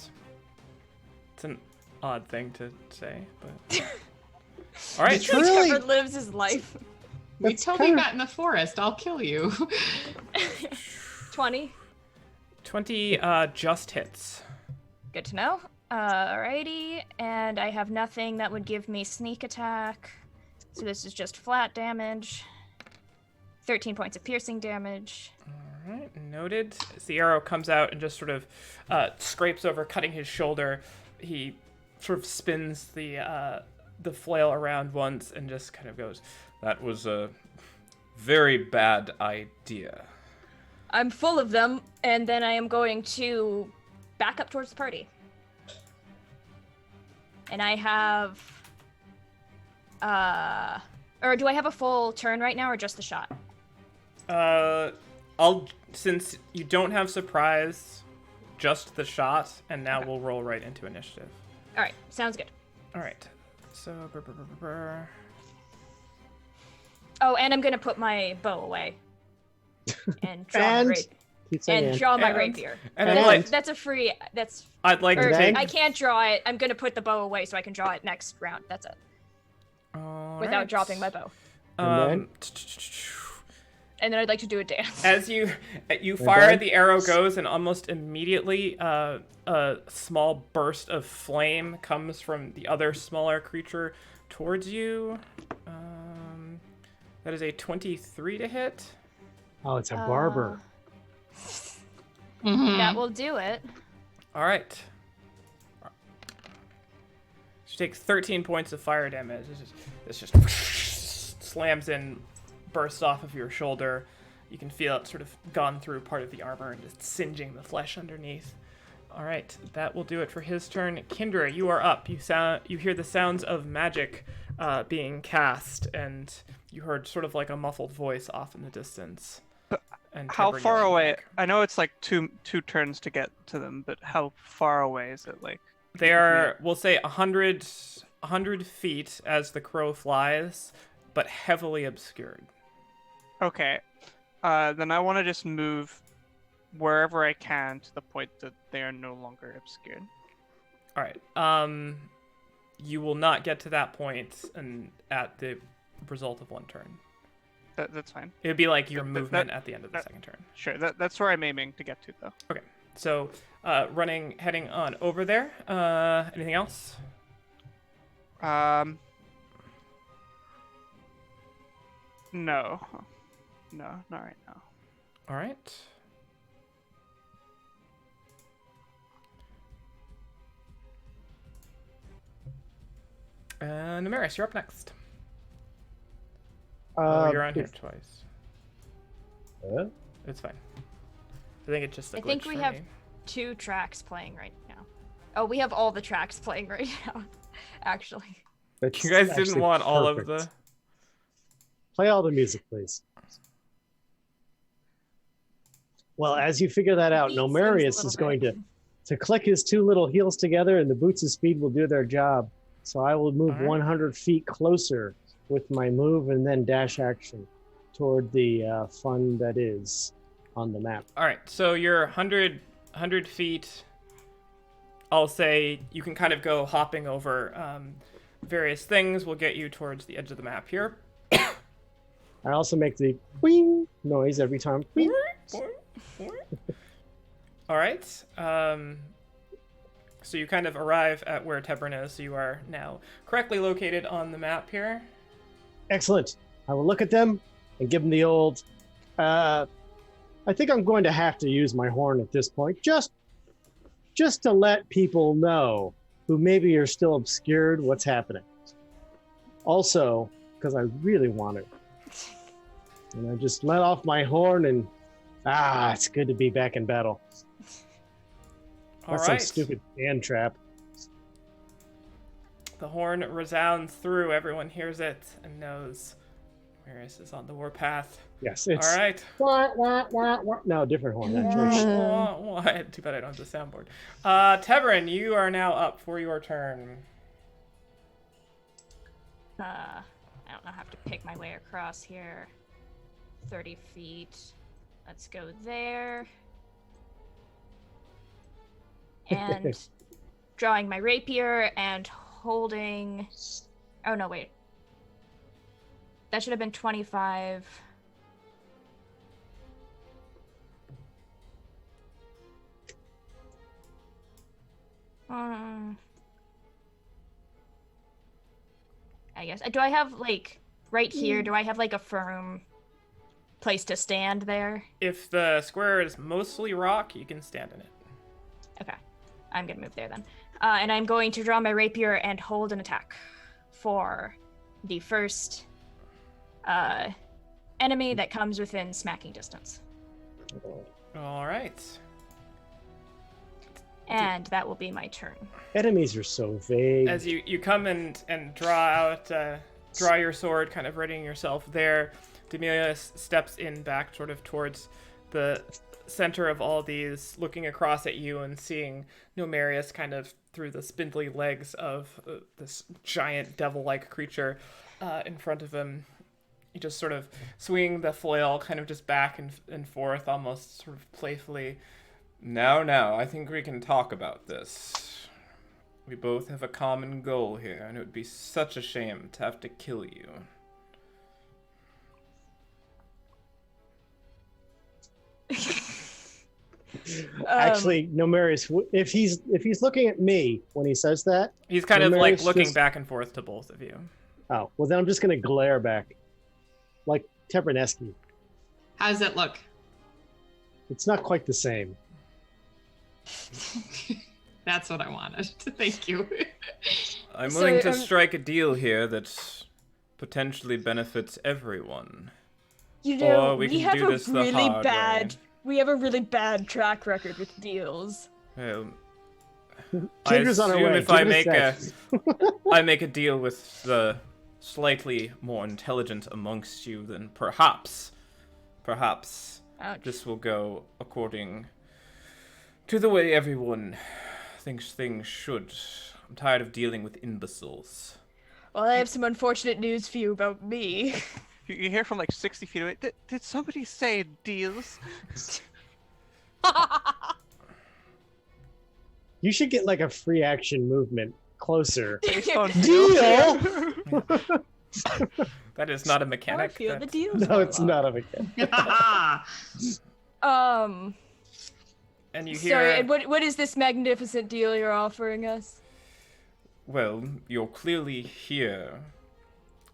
It's an odd thing to say, but... All right. It's really- Trevor lives his life. We That's totally kinda- met in the forest. I'll kill you. 20. 20 just hits. Good to know. Alrighty, and I have nothing that would give me sneak attack. So this is just flat damage. 13 points of piercing damage. All right, noted. As the arrow comes out and just sort of scrapes over, cutting his shoulder, he sort of spins the flail around once and just kind of goes, "That was a very bad idea." I'm full of them, and then I am going to back up towards the party. And I have... or do I have a full turn right now, or just the shot? Since you don't have surprise, just the shot, and now we'll roll right into initiative. Alright, sounds good. All right. So, Oh, and I'm gonna put my bow away. And draw my And- rapier. Keep saying And and. draw my And- rapier. and That's, like- that's a free... That's... I'd like Or to take... I can't draw it. I'm gonna put the bow away so I can draw it next round. That's it. All Without right. dropping my bow. And And then I'd like to do a dance. As you fire, Okay. the arrow goes, and almost immediately a small burst of flame comes from the other smaller creature towards you. That is a 23 to hit. Oh, it's a barber. Mhm. That will do it. All right. She takes 13 points of fire damage. This just slams in, bursts off of your shoulder. You can feel it sort of gone through part of the armor and just singeing the flesh underneath. All right, that will do it for his turn. Kindra, you are up. You hear the sounds of magic being cast, and you heard sort of like a muffled voice off in the distance. And How Tevra far yelling away? back. I know it's like two turns to get to them, but how far away is it? Like They are, we'll say, 100 feet as the crow flies, but heavily obscured. okay. Then I want to just move wherever I can to the point that they are no longer obscured. All right. You will not get to that point and at the result of one turn. That's fine. It would be like your That- movement at the end of the that- second turn. Sure, that's where I'm aiming to get to, though. Okay. So, heading on over there. Anything else? No, not right now. All right. Namaris, you're up next. You're on here twice. It's fine. I think it's just a glitch I think we for have me. 2 tracks playing right now. Oh, we have all the tracks playing right now, actually. That's You guys didn't actually want all of perfect. the... Play all the music, please. Well, as you figure that out, Beat seems a Nomarius little is going bit- to click his 2 little heels together, and the boots of speed will do their job. So I will move All right. 100 feet closer with my move and then dash action toward the fun that is on the map. All right, so you're 100 feet. I'll say you can kind of go hopping over various things. Will get you towards the edge of the map here. I also make the wing noise every time. Wing. All right. So you kind of arrive at where Tebran is. So you are now correctly located on the map here. Excellent. I will look at them and give them the old. I think I'm going to have to use my horn at this point, just to let people know who maybe are still obscured what's happening. Also, because I really want to. And I just let off my horn and it's good to be back in battle. All That's right. some stupid hand trap. The horn resounds through. Everyone hears it and knows Marius is on the warpath. Yes, it's All right. wah, wah, wah, wah. No, different horn actually. Too bad I don't have the soundboard. Tebran, you are now up for your turn. I don't know, have to pick my way across here. 30 feet. Let's go there. And drawing my rapier and holding... Oh, no, wait. That should have been 25. I guess. Do I have, like, right here, do I have, like, a firm place to stand there? If the square is mostly rock, you can stand in it. Okay. I'm gonna move there then. And I'm going to draw my rapier and hold an attack for the first enemy that comes within smacking distance. All right. And that will be my turn. Enemies are so vague. As you come and draw your sword, kind of readying yourself there, Demilius steps in back sort of towards the center of all these, looking across at you and seeing Nomarius kind of through the spindly legs of this giant devil-like creature in front of him. You just sort of swing the flail kind of just back and forth, almost sort of playfully. Now, I think we can talk about this. We both have a common goal here, and it would be such a shame to have to kill you. Actually, Nomarius, if he's looking at me when he says that, He's kind of like Nomarius looking just- back and forth to both of you. oh, well then I'm just going to glare back. Like Tebranesky. How does it look? It's not quite the same. That's what I wanted. Thank you. I'm So, willing to strike a deal here that potentially benefits everyone. You Or we can do this the hard way. we have a really bad track record with deals. Well, I Kindra's on her assume way. if Give I it a make sec. I make a deal with the slightly more intelligent amongst you, then perhaps Ouch. this will go according to the way everyone thinks things should. I'm tired of dealing with imbeciles. Well, I have some unfortunate news for you about me. You hear from like 60 feet away. Did somebody say deals? You should get like a free action movement closer. Based on Deal? That is not a I mechanic. feel the that- deal. No, it's not a mechanic. And you hear, Sorry, and what is this magnificent deal you're offering us? well, you're clearly here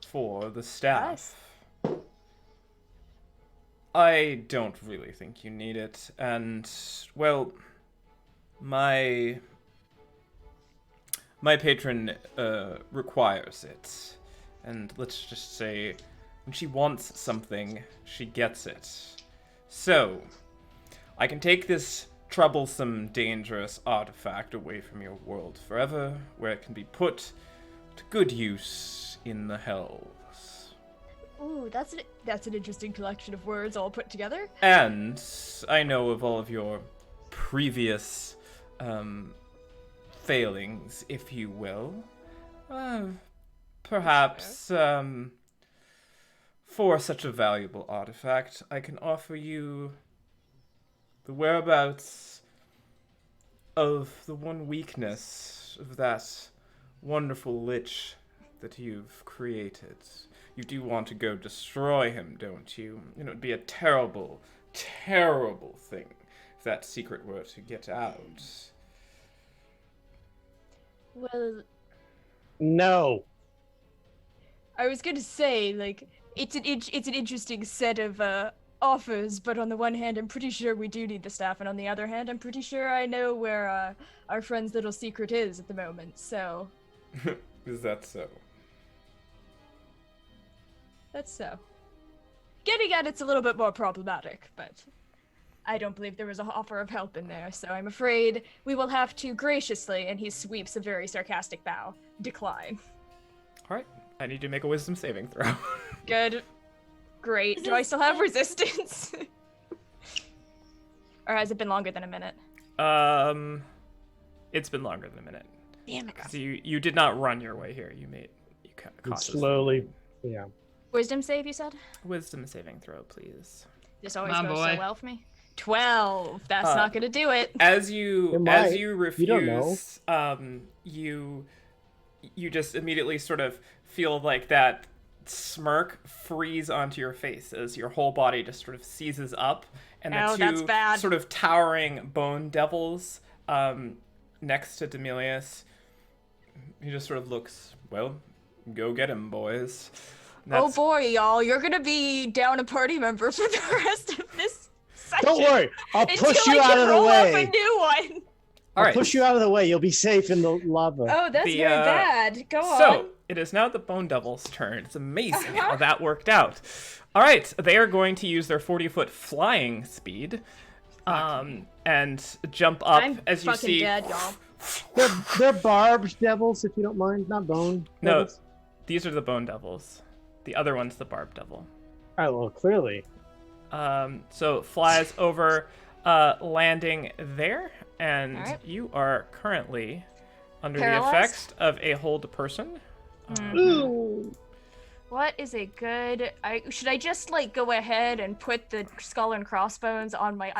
for the staff. I don't really think you need it, and, well, my patron requires it. And let's just say, when she wants something, she gets it. So, I can take this troublesome, dangerous artifact away from your world forever, where it can be put to good use in the hells. Ooh, that's an interesting collection of words all put together. And I know of all of your previous failings, if you will. Perhaps for such a valuable artifact, I can offer you the whereabouts of the one weakness of that wonderful lich that you've created. You do want to go destroy him, don't you? It would be a terrible, terrible thing if that secret were to get out. Well, No. I was gonna say, like, it's an interesting set of offers, but on the one hand, I'm pretty sure we do need the staff, and on the other hand, I'm pretty sure I know where our friend's little secret is at the moment. So Is that so? that's so. Getting at it's a little bit more problematic, but I don't believe there was an offer of help in there, so I'm afraid we will have to graciously, and he sweeps a very sarcastic bow, decline. Alright, I need you to make a wisdom saving throw. Good. Great. Do I still have resistance? Or has it been longer than a minute? It's been longer than a minute. Damn it. 'Cause you did not run your way here. You It's cautiously. slowly. Yeah. Wisdom save, you said? Wisdom saving throw, please. This always Come on, goes boy. so well for me. 12. That's not gonna do it. As It you might. refuse, You don't know. You just immediately sort of feel like that smirk freeze onto your face as your whole body just sort of seizes up, and Oh, the that's two bad. sort of towering bone devils next to Demilius. He just sort of looks, well, go get him, boys. And Oh that's- boy, y'all, you're gonna be down a party member for the rest of this session. Don't worry. I'll Until push I you out can of the roll up a way. new one. All I'll right. push you out of the way. You'll be safe in the lava. Oh, that's The, very bad. Go on. So, it is now the Bone Devil's turn. It's amazing how that worked out. All right, they are going to use their 40-foot flying speed and jump up I'm as you fucking see. dead, y'all. They're barbed devils, if you don't mind. Not bone. No, devils. these are the Bone Devils. The other one's the Barb Devil. Oh, well, clearly. So it flies over, landing there, and All right. you are currently under Paralyzed? the effects of a hold person. Ooh. What is a good? Should I just like go ahead and put the skull and crossbones on my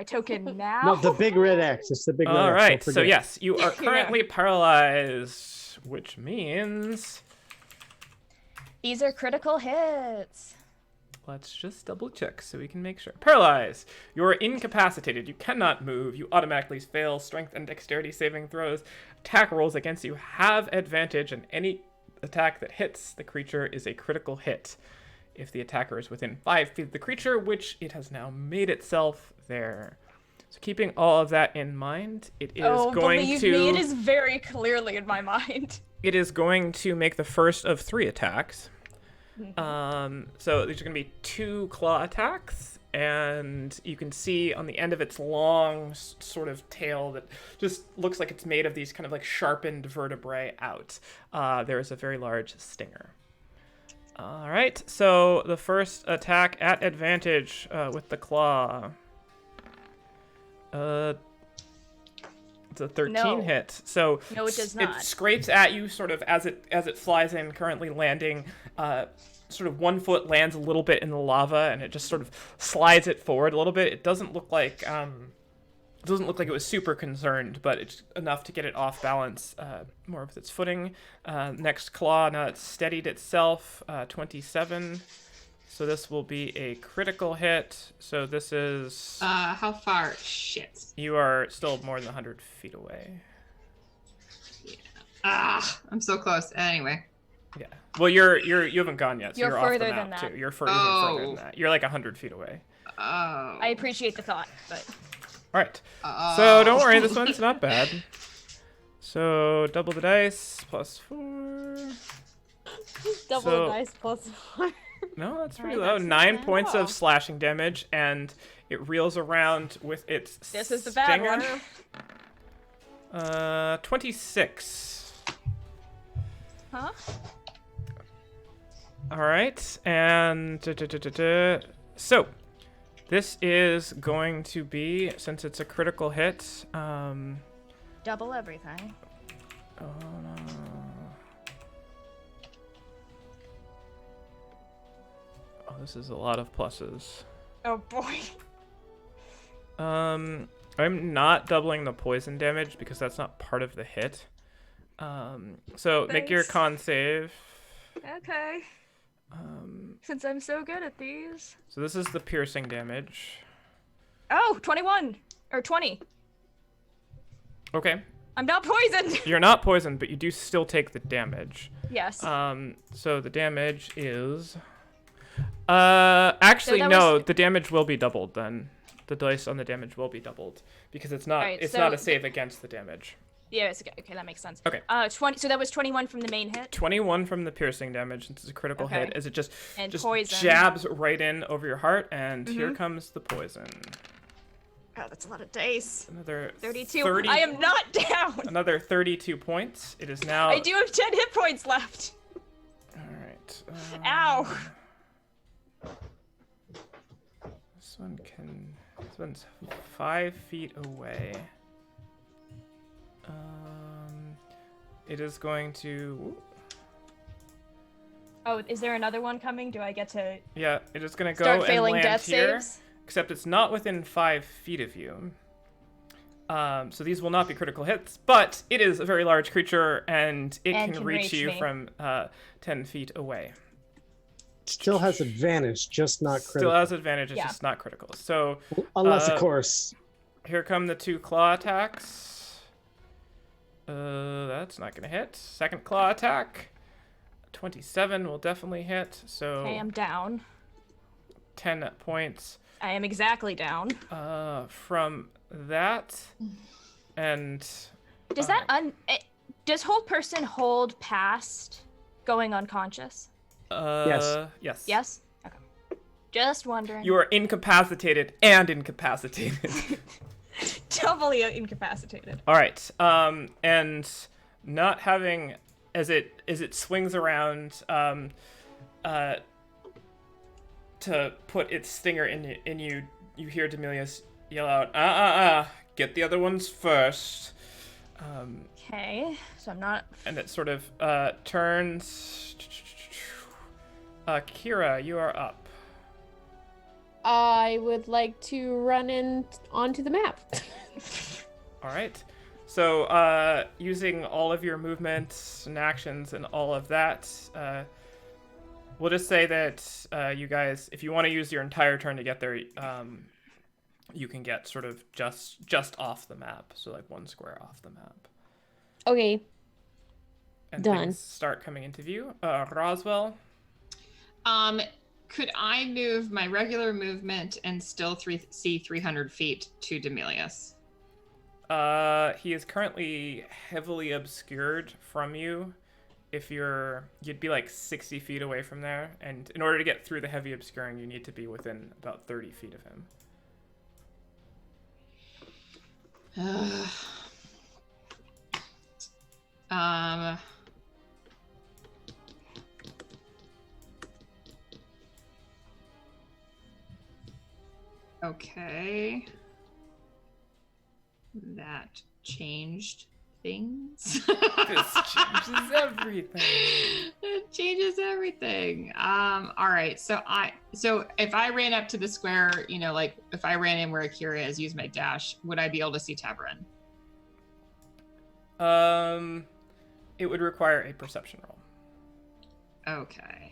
token now? No, the big red X. It's the big red X. All don't right, so forget. yes, you are currently paralyzed, which means These are critical hits. let's just double check so we can make sure. Paralyzed. You're incapacitated. You cannot move. You automatically fail strength and dexterity saving throws. Attack rolls against you have advantage, and any attack that hits the creature is a critical hit. If the attacker is within 5 feet of the creature, which it has now made itself there. So keeping all of that in mind, it is going believe to me, it is very clearly in my mind. it is going to make the first of 3 attacks. So these are going to be 2 claw attacks, and you can see on the end of its long sort of tail that just looks like it's made of these kind of like sharpened vertebrae out. There is a very large stinger. All right, so the first attack at advantage with the claw. It's a 13 No. hit. So No, it does not. It scrapes at you sort of as it flies in, currently landing. Sort of 1 foot lands a little bit in the lava, and it just sort of slides it forward a little bit. It doesn't look like it was super concerned, but it's enough to get it off balance more with its footing. Next claw, now it's steadied itself, 27. So this will be a critical hit. So this is... how far? Shit. You are still more than 100 feet away. Yeah. I'm so close. Anyway. Yeah. Well, you haven't gone yet, so You're you're off the further map than too. that. You're further than that. You're like 100 feet away. Oh. I appreciate the thought, but All right. So don't worry, this one's not bad. So double the dice, +4. Double So- the dice plus 4. No, that's pretty Alright, low. that's 9 not points bad. of slashing damage, and it reels around with its this is the bad stinger. one. 26. Huh? All right, and so this is going to be, since it's a critical hit. Double everything. Oh no. Oh, this is a lot of pluses. Oh boy. I'm not doubling the poison damage because that's not part of the hit. So make your Thanks. con save. Okay. Since I'm so good at these. So this is the piercing damage. Oh, 21 or 20. Okay. I'm not poisoned. You're not poisoned, but you do still take the damage. Yes. So the damage is... actually, that no, was- the damage will be doubled then. The dice on the damage will be doubled because it's not Alright, it's so not a save against the damage. Yeah, it's okay. Okay, that makes sense. Okay. 20. So that was 21 from the main hit. 21 from the piercing damage, since it's a critical Okay. hit, as it just And just poison. jabs right in over your heart, and here comes the poison. Oh, that's a lot of dice. Another 32. 30 I am not down. Another 32 points. It is now. I do have 10 hit points left. All right. Ow. This one's 5 feet away. It is going to. Oh, is there another one coming? Do I get to Yeah, it is going to go start and failing land death here. saves? Except it's not within 5 feet of you. So these will not be critical hits, but it is a very large creature, and it And can can reach reach you me. from 10 feet away. Still has advantage, just not critical. Still has advantage, it's Yeah. just not critical. So Unless, uh, of course, here come the 2 claw attacks. That's not going to hit. Second claw attack. 27 will definitely hit, so Okay, I'm down. 10 points. I am exactly down. From that, and Does does hold person hold past going unconscious? Yes. yes. Yes? Okay. Just wondering. You are incapacitated and incapacitated. doubly incapacitated. All right. And not having as it swings around to put its stinger in you, you hear Demilius yell out, get the other ones first. Okay, so I'm not. And it sort of turns. Kira, you are up. I would like to run in onto the map. All right. So, using all of your movements and actions and all of that, we'll just say that you guys, if you want to use your entire turn to get there, you can get sort of just off the map, so like 1 square off the map. Okay. And Done. things start coming into view. Roswell. Could I move my regular movement and still see 300 feet to Demilius? He is currently heavily obscured from you, you'd be like 60 feet away from there, and in order to get through the heavy obscuring, you need to be within about 30 feet of him. Okay. That changed things. This changes everything. It changes everything. All right. So if I ran up to the square, you know, like if I ran in where Akira is, use my dash, would I be able to see Tabrin? It would require a perception roll. Okay.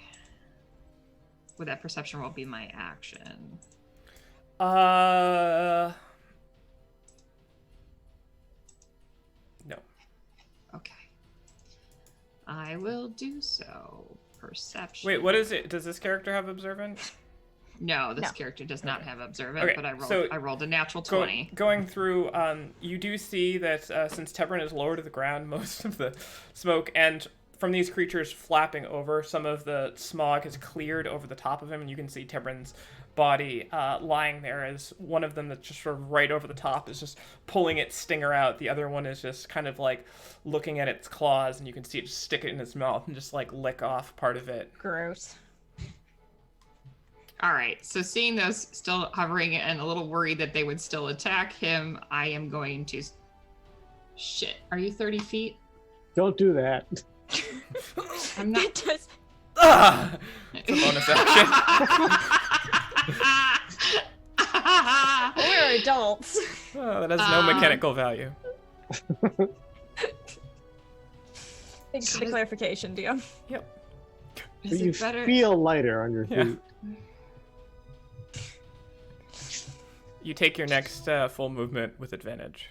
Would that perception roll be my action? No. Okay. I will do so. Perception. Wait, what is it? Does this character have observant? No, this No. character does not have observant, Okay, but I so rolled a natural 20. Going through, you do see that since Tebrin is lower to the ground, most of the smoke and from these creatures flapping over, some of the smog has cleared over the top of him, and you can see Tebrin's body lying there as one of them that's just sort of right over the top is just pulling its stinger out. The other one is just kind of like looking at its claws, and you can see it just stick it in its mouth and just like lick off part of it. Gross. All right, so seeing those still hovering and a little worried that they would still attack him, I am going to... Shit, are you 30 feet? Don't do that. I'm not... It does. Ah! It's a bonus action. We're adults. Oh, that has no mechanical value. Thanks for the clarification, DM. Yep. But Is you it better? feel lighter on your Yeah. feet. You take your next full movement with advantage.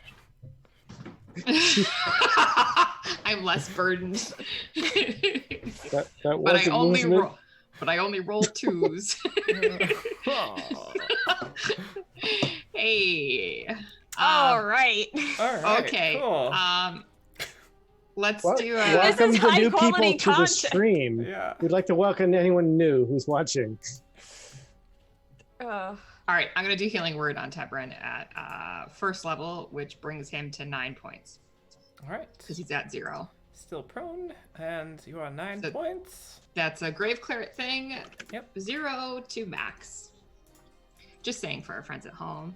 I'm less burdened. That but was I a only movement. roll. But I only roll twos. Hey. All right. All right. Okay. Cool. Let's Well, do welcome is the high new people quality to the content. stream. Yeah. We'd like to welcome anyone new who's watching. All right, I'm gonna do healing word on Tebrin at first level, which brings him to 9 points All right. because he's at 0. Still prone, and you are 9 So- points. That's a grave cleric thing. Yep. 0 to max. Just saying for our friends at home.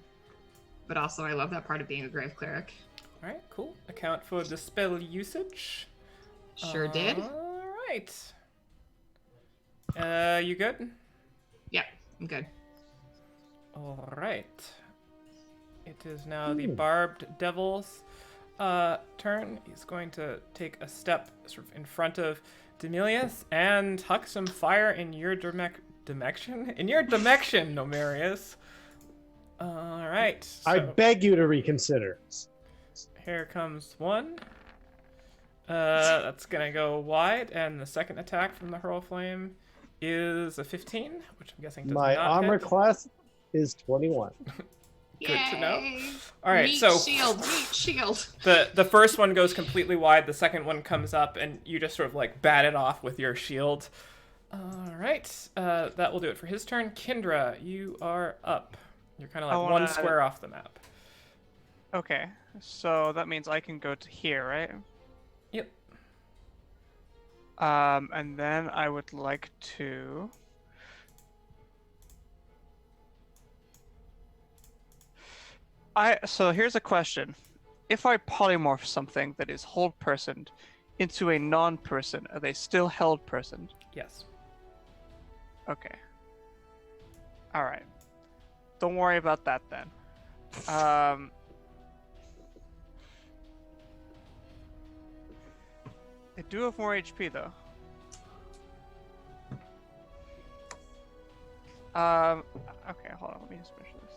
But also, I love that part of being a grave cleric. All right, cool. Account for the spell usage. Sure did. All right. You good? Yeah, I'm good. All right. It is now the barbed devil's turn. He's going to take a step sort of in front of Demilius and huck some fire in your direction. In your direction, Nomarius. All right. I so beg you to reconsider. here comes one. That's gonna go wide, and the second attack from the hurl flame is a 15, which I'm guessing does My not armor hit. class is 21. Good to know. Yay. All right, Meat so shield, meat shield. the first one goes completely wide. The second one comes up, and you just sort of like bat it off with your shield. All right, that will do it for his turn. Kindra, you are up. You're kind of like I one wanna- square off the map. Okay, so that means I can go to here, right? Yep. And then I would like to... So here's a question. If I polymorph something that is hold personed into a non-person, are they still held personed? Yes. Okay. Alright. Don't worry about that then. They do have more HP though. Okay, hold on, let me just finish this.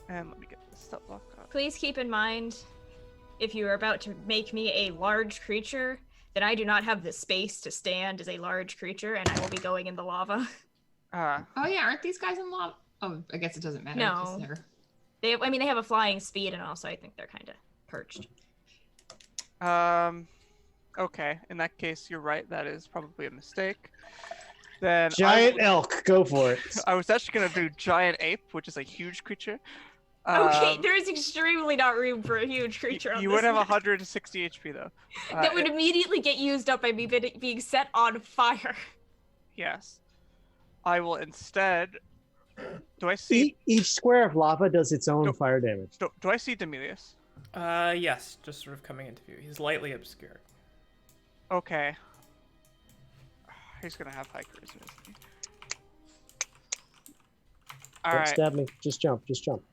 And let me get this stuff locked up. Please keep in mind, if you are about to make me a large creature, that I do not have the space to stand as a large creature, and I will be going in the lava. Ah, Oh yeah, aren't these guys in lava? Oh, I guess it doesn't matter. No. 'cause they're- They have a flying speed, and also I think they're kind of perched. Okay, in that case, you're right. That is probably a mistake. Then Giant elk, go for it. I was actually gonna do giant ape, which is a huge creature. Okay, Um, there is extremely not room for a huge creature on you this would have map. 160 HP though. That would immediately get used up by me being set on fire. Yes. I will instead. Do I see? Each square of lava does its own No. fire damage. Do I see Demilius? Yes, just sort of coming into view. He's lightly obscured. Okay. He's gonna have high charisma, isn't he? Don't Alright. stab me. Just jump. Just jump.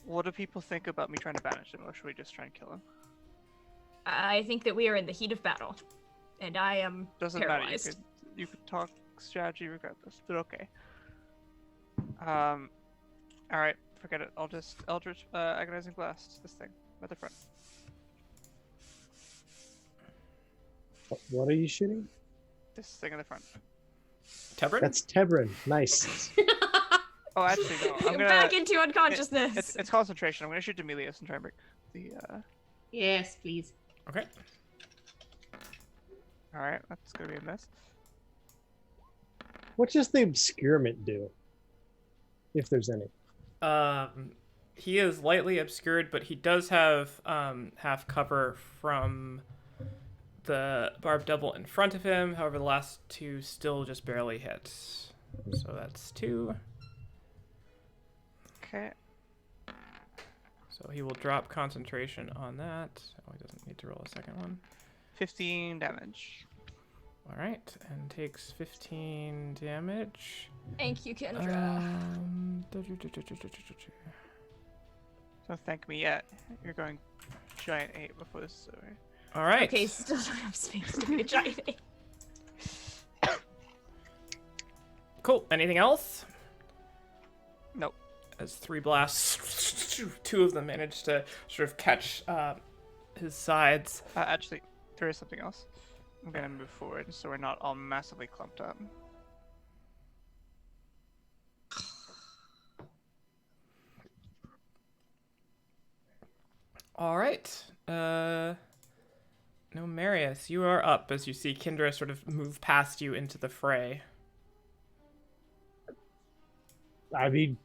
What do people think about me trying to banish him, or should we just try and kill him? I think that we are in the heat of battle, and I am Doesn't paralyzed. matter. You could talk strategy regardless, but okay. Alright, forget it. I'll just Eldritch Agonizing Blast this thing at the front. What are you shooting? This thing in the front. Tebrin? That's Tebrin. Nice. Oh, actually no. I'm gonna. Back into unconsciousness. It's concentration. I'm gonna shoot Demilius and try and break the. Yes, please. Okay. All right, that's gonna be a miss. What does the obscurement do? If there's any. He is lightly obscured, but he does have half cover from the barbed devil in front of him. However, the last two still just barely hit. So that's 2. Okay. So he will drop concentration on that. Oh, he doesn't need to roll a second one. 15 damage. All right, and takes 15 damage. Thank you, Kendra. Don't thank me yet. You're going giant 8 before this is over. All right. Okay, still don't have space to be a giant ape. Cool. Anything else? Nope. As 3 blasts, 2 of them manage to sort of catch his sides. Actually, there is something else. I'm gonna move forward so we're not all massively clumped up. All right. No, Marius, you are up as you see Kendra sort of move past you into the fray. I mean,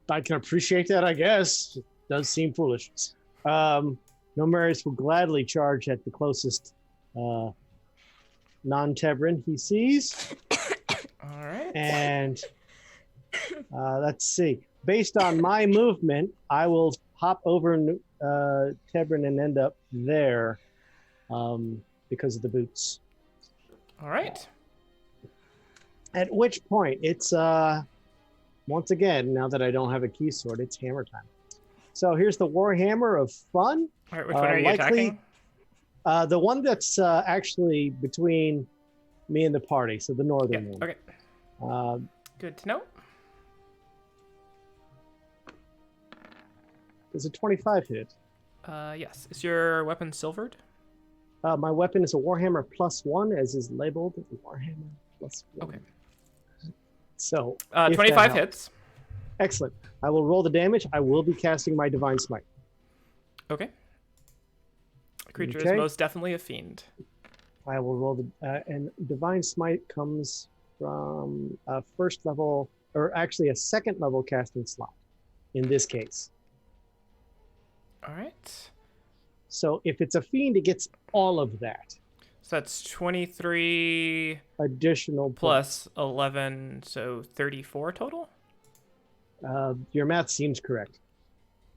I can appreciate that, I guess. It does seem foolish. Nomarius will gladly charge at the closest non-Tebrin he sees. All right. And let's see. Based on my movement, I will hop over Tebrin and end up there because of the boots. All right. At which point, it's once again, now that I don't have a key sword, it's hammer time. So here's the Warhammer of Fun. All right, which one are you likely, attacking? the one that's actually between me and the party, so the northern one. Okay. Good to know. Does a 25 hit? Yes. Is your weapon silvered? My weapon is a Warhammer +1, as is labeled Warhammer +1. Okay. So 25 hits. Excellent. I will roll the damage. I will be casting my Divine Smite. Okay. The creature is Okay. most definitely a fiend. I will roll and Divine Smite comes from a first level, or actually a second level casting slot in this case. All right. So if it's a fiend, it gets all of that. So that's 23 Additional plus 11, so 34 total? Your math seems correct.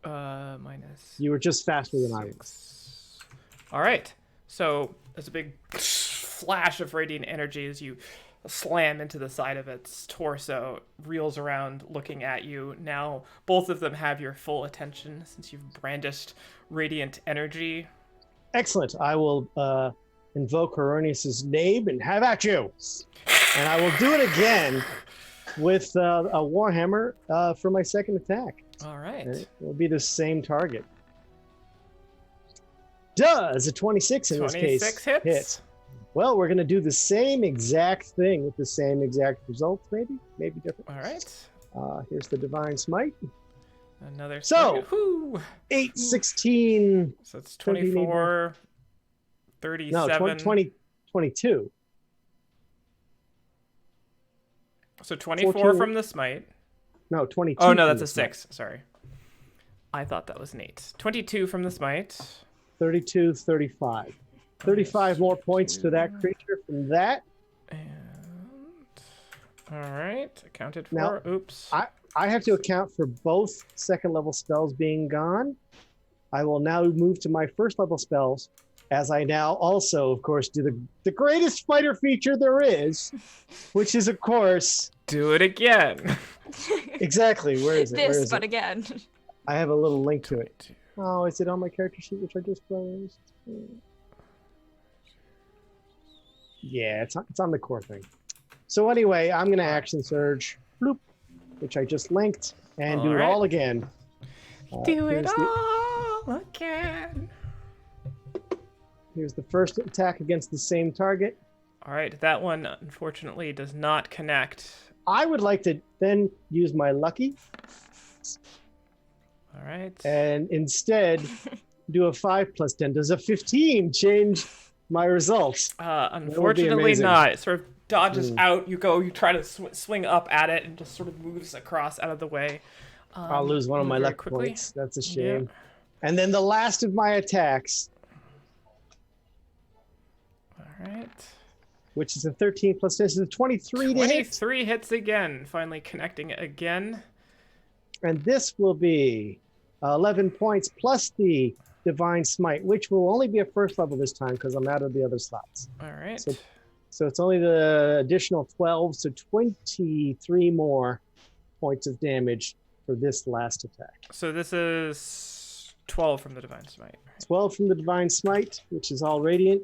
Minus You were just faster than I was. 6. All right. So there's a big flash of radiant energy as you slam into the side of its torso, reels around looking at you. Now both of them have your full attention since you've brandished radiant energy. Excellent. I will invoke Heronius' name and have at you. And I will do it again with a Warhammer for my second attack. All right. And it will be the same target. Does a 26 in this case 26 hits. hit? Well, we're going to do the same exact thing with the same exact results, maybe different. All right. Here's the Divine Smite. Another So, second. Whoo! 8, 16. So it's Don't you need 24 37. No, 22. So 24 14. from the smite. No, 22. Oh, no, from that's the a smite. 6. Sorry. I thought that was an 8. 22 from the smite. 32, 35. 35 more points to that creature from that. And... all right. Accounted for. Now, Oops. I have to account for both second level spells being gone. I will now move to my first level spells, as I now also, of course, do the greatest fighter feature there is, which is, of course... Do it again. Exactly. Where is it? Where This, is but it? again. I have a little link to it. Oh, is it on my character sheet, which I just closed? Yeah, it's on the core thing. So anyway, I'm going to action surge, bloop, which I just linked, and do it Alright. all again. Do it here's all again. Here's the first attack against the same target. All right, that one unfortunately does not connect. I would like to then use my lucky All right. and instead do a 5 plus 10. Does a 15 change my results? Unfortunately amazing. not. It sort of dodges out. You try to swing up at it and just sort of moves across out of the way. I'll lose one of my very luck quickly. points. That's a shame. Yeah. And then the last of my attacks, All right. which is a 13 plus 10, is a 23 to hit. 23 hits again, finally connecting again. And this will be 11 points plus the Divine Smite, which will only be a first level this time because I'm out of the other slots. All right. So it's only the additional 12, so 23 more points of damage for this last attack. So this is 12 from the Divine Smite. 12 from the Divine Smite, which is all radiant,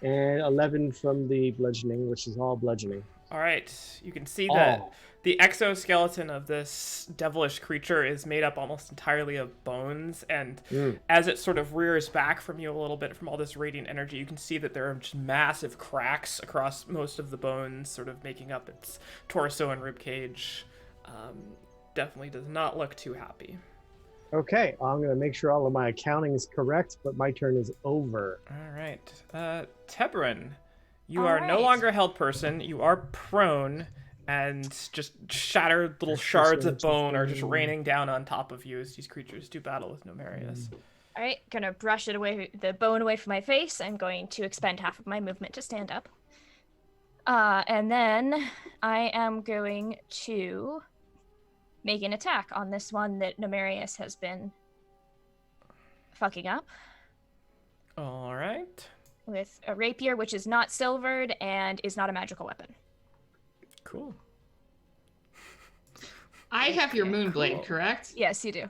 and 11 from the bludgeoning, which is all bludgeoning. All right. You can see that the exoskeleton of this devilish creature is made up almost entirely of bones, and as it sort of rears back from you a little bit from all this radiant energy, you can see that there are just massive cracks across most of the bones, sort of making up its torso and ribcage. Definitely does not look too happy. Okay, I'm going to make sure all of my accounting is correct, but my turn is over. All right. Tebrin, you All are no right. longer held person. You are prone, and just shattered little shards of bone are just raining down on top of you as these creatures do battle with Numerius. All right, gonna brush it away, the bone away from my face. I'm going to expend half of my movement to stand up. And then I am going to make an attack on this one that Numerius has been fucking up. All right. With a rapier, which is not silvered and is not a magical weapon. Cool. I have your Moonblade, Cool. correct? Yes, you do.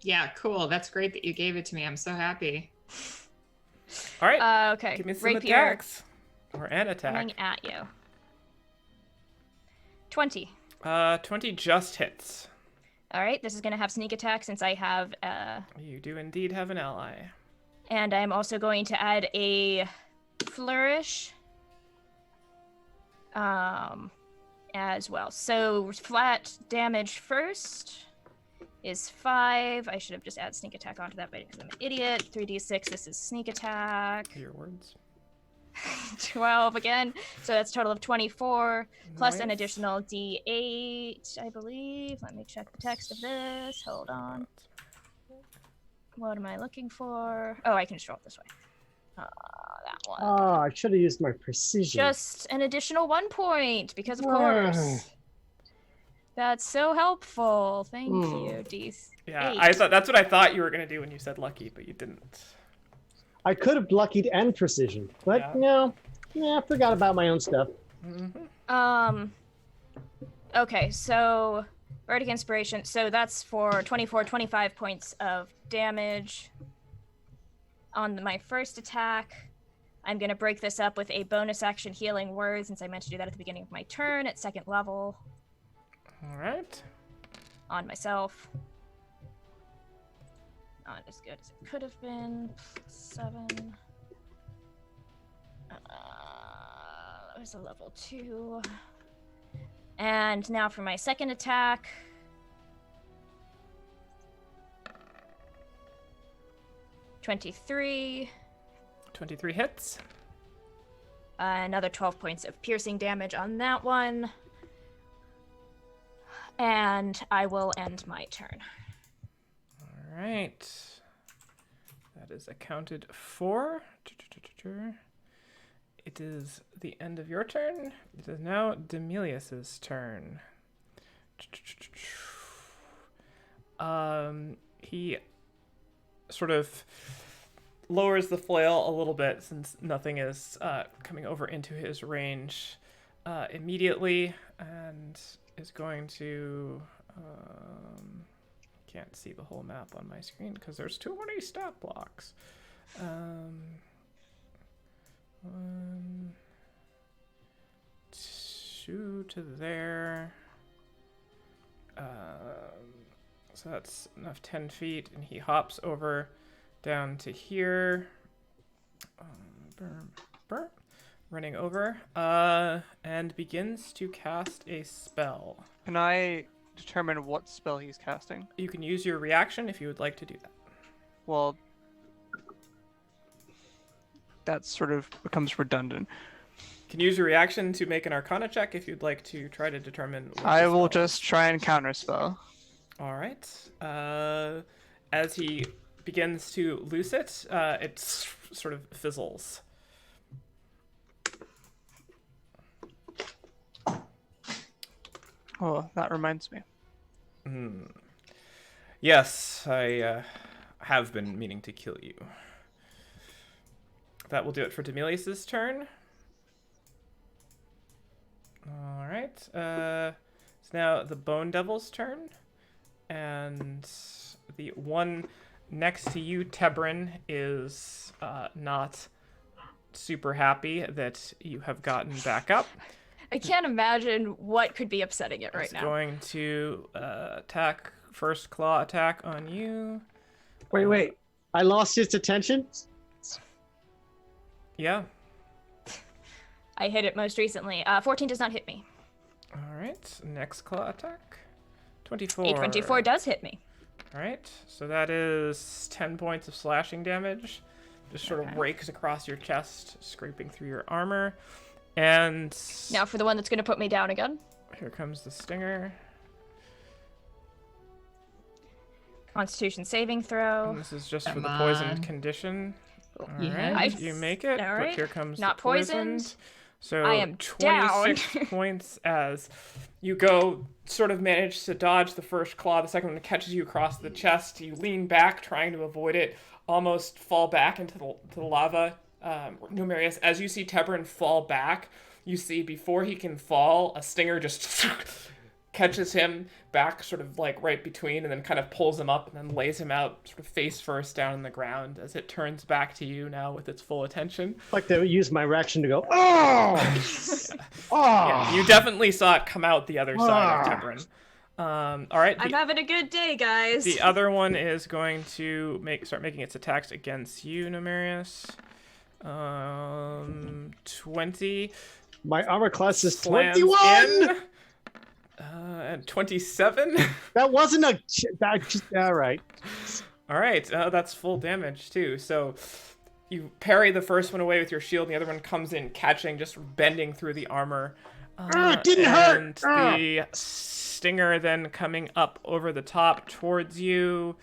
Yeah, cool. That's great that you gave it to me. I'm so happy. All right. Okay. Give me some rapier attacks. Or an attack. coming at you. 20. 20 just hits. All right, this is going to have sneak attack since I have, You do indeed have an ally. and I'm also going to add a flourish, as well. So flat damage first is 5. I should have just added sneak attack onto that, but because I'm an idiot. 3d6. This is sneak attack. Your words. 12 again. So that's a total of 24 plus an Nice. additional d8, I believe. Let me check the text of this. Hold on. What am I looking for? Oh, I can just roll it this way. That one. Oh, I should have used my precision. Just an additional 1 point because of Ah. course. That's so helpful. Thank you, D. Yeah, 8. I thought that's what I thought you were gonna do when you said lucky, but you didn't. I could have luckied and precision, but Yeah. I forgot about my own stuff. Okay, so Bardic Inspiration. So that's for 24, 25 points of damage on my first attack. I'm going to break this up with a bonus action healing word since I meant to do that at the beginning of my turn at 2nd level All right. on myself. Not as good as it could have been. 7. That was a level 2. And now for my second attack. 23. 23 hits. Another 12 points of piercing damage on that one. And I will end my turn. All right. That is accounted for. It is the end of your turn. It is now Demilius's turn. He sort of lowers the flail a little bit since nothing is coming over into his range immediately, and is going to can't see the whole map on my screen because there's too many stat blocks. 1, 2 to there. So that's enough 10 feet, and he hops over down to here. Running over, and begins to cast a spell. Can I determine what spell he's casting? You can use your reaction if you would like to do that. Well, that sort of becomes redundant. You can use your reaction to make an Arcana check if you'd like to try to determine what I the will spell is. just try and counterspell. All right. As he begins to loose it, it sort of fizzles. Oh, that reminds me. Yes, I have been meaning to kill you. That will do it for Demilius's turn. All right. It's now the Bone Devil's turn. And the one next to you, Tebrin, is not super happy that you have gotten back up. I can't imagine what could be upsetting it right It's now. going to attack, first claw attack on you. Wait. I lost his attention? Yeah. I hit it most recently. 14 does not hit me. All right. Next claw attack. 24. A 24 does hit me. All right. So that is 10 points of slashing damage. Just sort of rakes across your chest, scraping through your armor. And Now for the one that's going to put me down again. here comes the stinger. Constitution saving throw. And this is just for Come the poisoned on. condition. All Yeah. right, you make it. All But right. here comes Not the poisoned. poisoned. So I am 26 down. points as you go, sort of manage to dodge the first claw. The second one catches you across the chest. You lean back, trying to avoid it, almost fall back into the lava. Numerius, as you see Tebrin fall back, you see before he can fall, a stinger just catches him back sort of like right between, and then kind of pulls him up and then lays him out sort of face first down on the ground as it turns back to you now with its full attention. Like to use my reaction to go, oh! Yeah, you definitely saw it come out the other side of Tebrin. All right. I'm having a good day, guys. The other one is going to start making its attacks against you, Numerius. 20. My armor class is Slams 21! in. And 27. That wasn't a... all right. All right. That's full damage, too. So you parry the first one away with your shield, and the other one comes in, catching, just bending through the armor. It didn't hurt! And the stinger then coming up over the top towards you.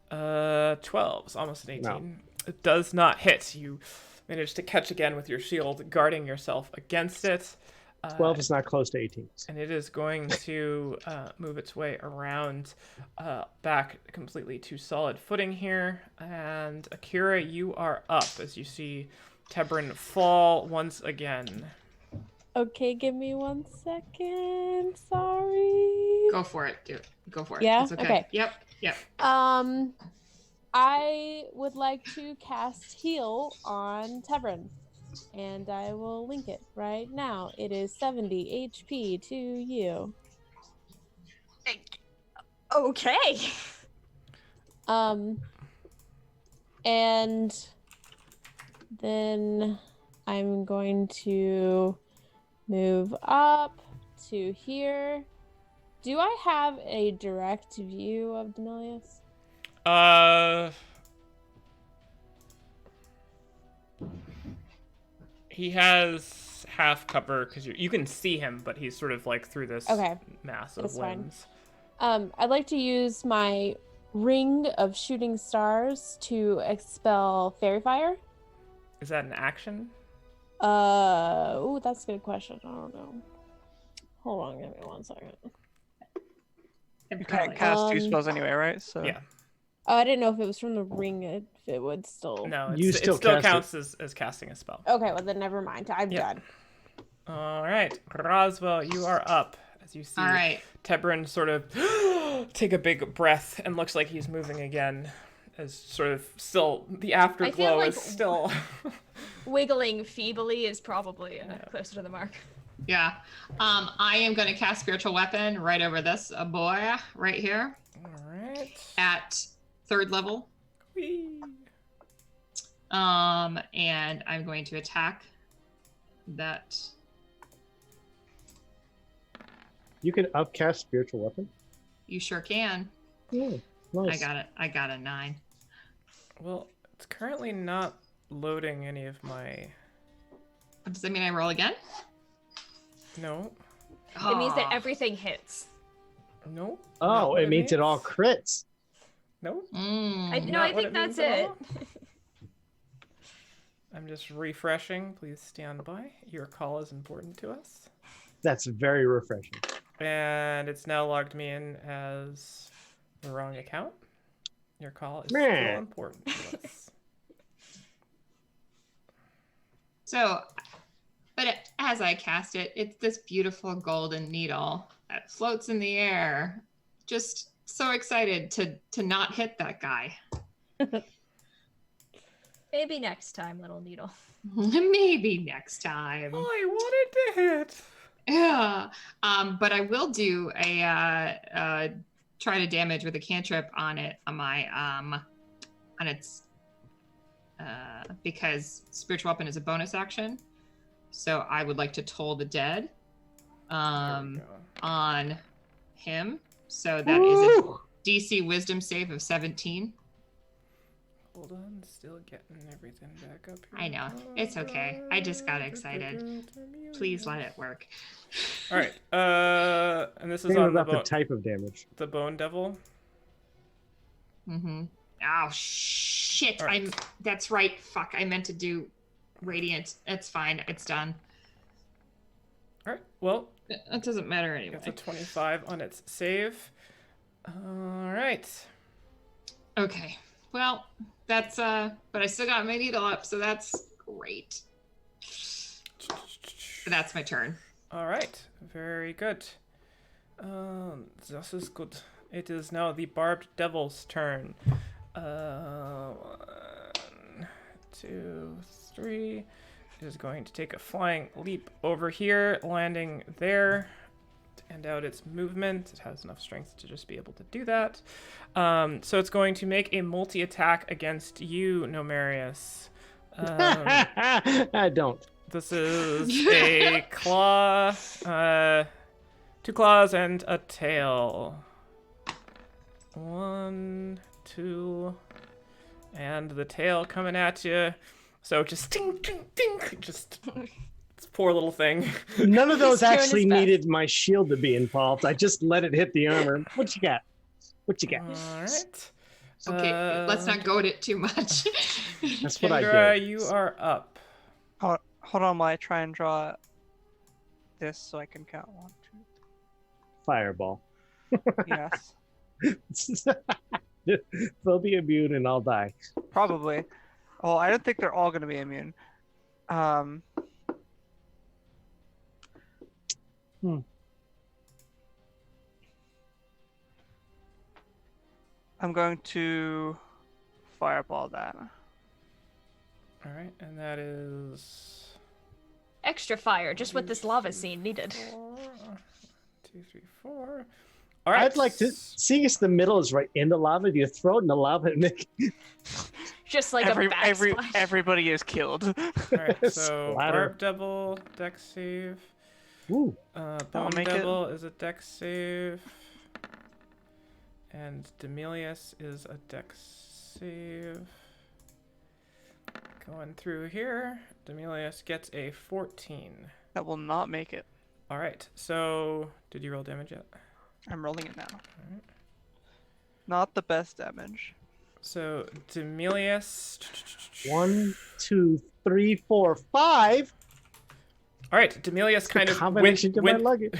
12 is almost an 18. No. It does not hit. You manage to catch again with your shield, guarding yourself against it. 12 is not close to 18. And it is going to move its way around back completely to solid footing here. And Akira, you are up as you see Tebrin fall once again. Okay, give me 1 second. Sorry. Go for it. Do it. Go for it. Yeah? It's okay. Okay. Yep. I would like to cast heal on Tebrin, and I will link it right now. It is 70 HP to you. Okay. And then I'm going to move up to here. Do I have a direct view of Demilius? He has half cover because you can see him, but he's sort of like through this Okay, mass of that's fine. limbs. I'd like to use my ring of shooting stars to expel fairy fire. Is that an action? Oh, that's a good question. I don't know. Hold on, give me 1 second. You can't cast two spells anyway, right? So Yeah. Oh, I didn't know if it was from the ring, if it would still. No, You it still still cast counts as casting a spell. Okay, well then never mind. I'm Yeah. done. All right, Roswell, you are up. As you see All right. Tebrin sort of take a big breath and looks like he's moving again. As sort of still, the afterglow like is still... Wiggling feebly is probably closer to the mark. Yeah. I am going to cast Spiritual Weapon right over this boy right here All right. at 3rd level. Whee. And I'm going to attack that. You can upcast spiritual weapon. You sure can. Yeah, nice. I got it. I got a 9. Well, it's currently not loading any of my... Does that mean I roll again? No. It means that Aw. everything hits. No. Oh, not what it means it all means. crits. No. Mm. I Not what think that's means at it. all. I'm just refreshing. Please stand by. Your call is important to us. That's very refreshing. And it's now logged me in as the wrong account. Your call is Man. still important to us. So, but as I cast it, it's this beautiful golden needle that floats in the air. Just so excited to not hit that guy. Maybe next time, little needle. Maybe next time. I wanted to hit. Yeah. But I will do a try to damage with a cantrip on it on my on its because spiritual weapon is a bonus action. So I would like to toll the dead There we go. on him. So that is a DC wisdom save of 17. Hold on, still getting everything back up here. I know. It's okay. I just got excited. Please let it work. All right. And this is Think on about the type of damage. the Bone Devil. Mm-hmm. Oh shit! All right. That's right. Fuck! I meant to do radiant. It's fine. It's done. All right. Well, It doesn't matter anyway. it's a 25 on its save. All right. Okay. Well, that's but I still got my needle up, so that's great. That's my turn. All right. Very good. This is good. It is now the Barbed Devil's turn. 1, 2, 3. It is going to take a flying leap over here, landing there. And out its movement. It has enough strength to just be able to do that. So it's going to make a multi-attack against you, Nomarius. I don't. This is a claw, 2 claws and a tail. 1, 2, and the tail coming at you. So just ding, ding, ding, just this poor little thing. None of those He's doing actually his best. needed my shield to be involved. I just let it hit the armor. What you got? What you got? All right. Okay, let's not goad it too much. That's what I Kendra, did. you are up. Hold on while I try and draw this so I can count 1, Fireball. 2. Yes, They'll be immune and I'll die. probably. Oh, I don't think they're all going to be immune. I'm going to fireball that. All right, and that is Extra fire, just what this lava scene needed. 4, 2, 3, 4. All right. I'd like to, seeing as the middle is right in the lava, do you throw it in the lava and make Just like a backsplash. Everybody is killed. All right, so Splatter. Barb Devil, Dex save. Ooh, Bone make it. Devil is a Dex save. And Demelius is a Dex save. Going through here, Demilius gets a 14. That will not make it. All right. So, did you roll damage yet? I'm rolling it now. Not the best damage. So, Demilius. 1, 2, 3, 4, 5. All right, Demilius kind of combination to my luggage.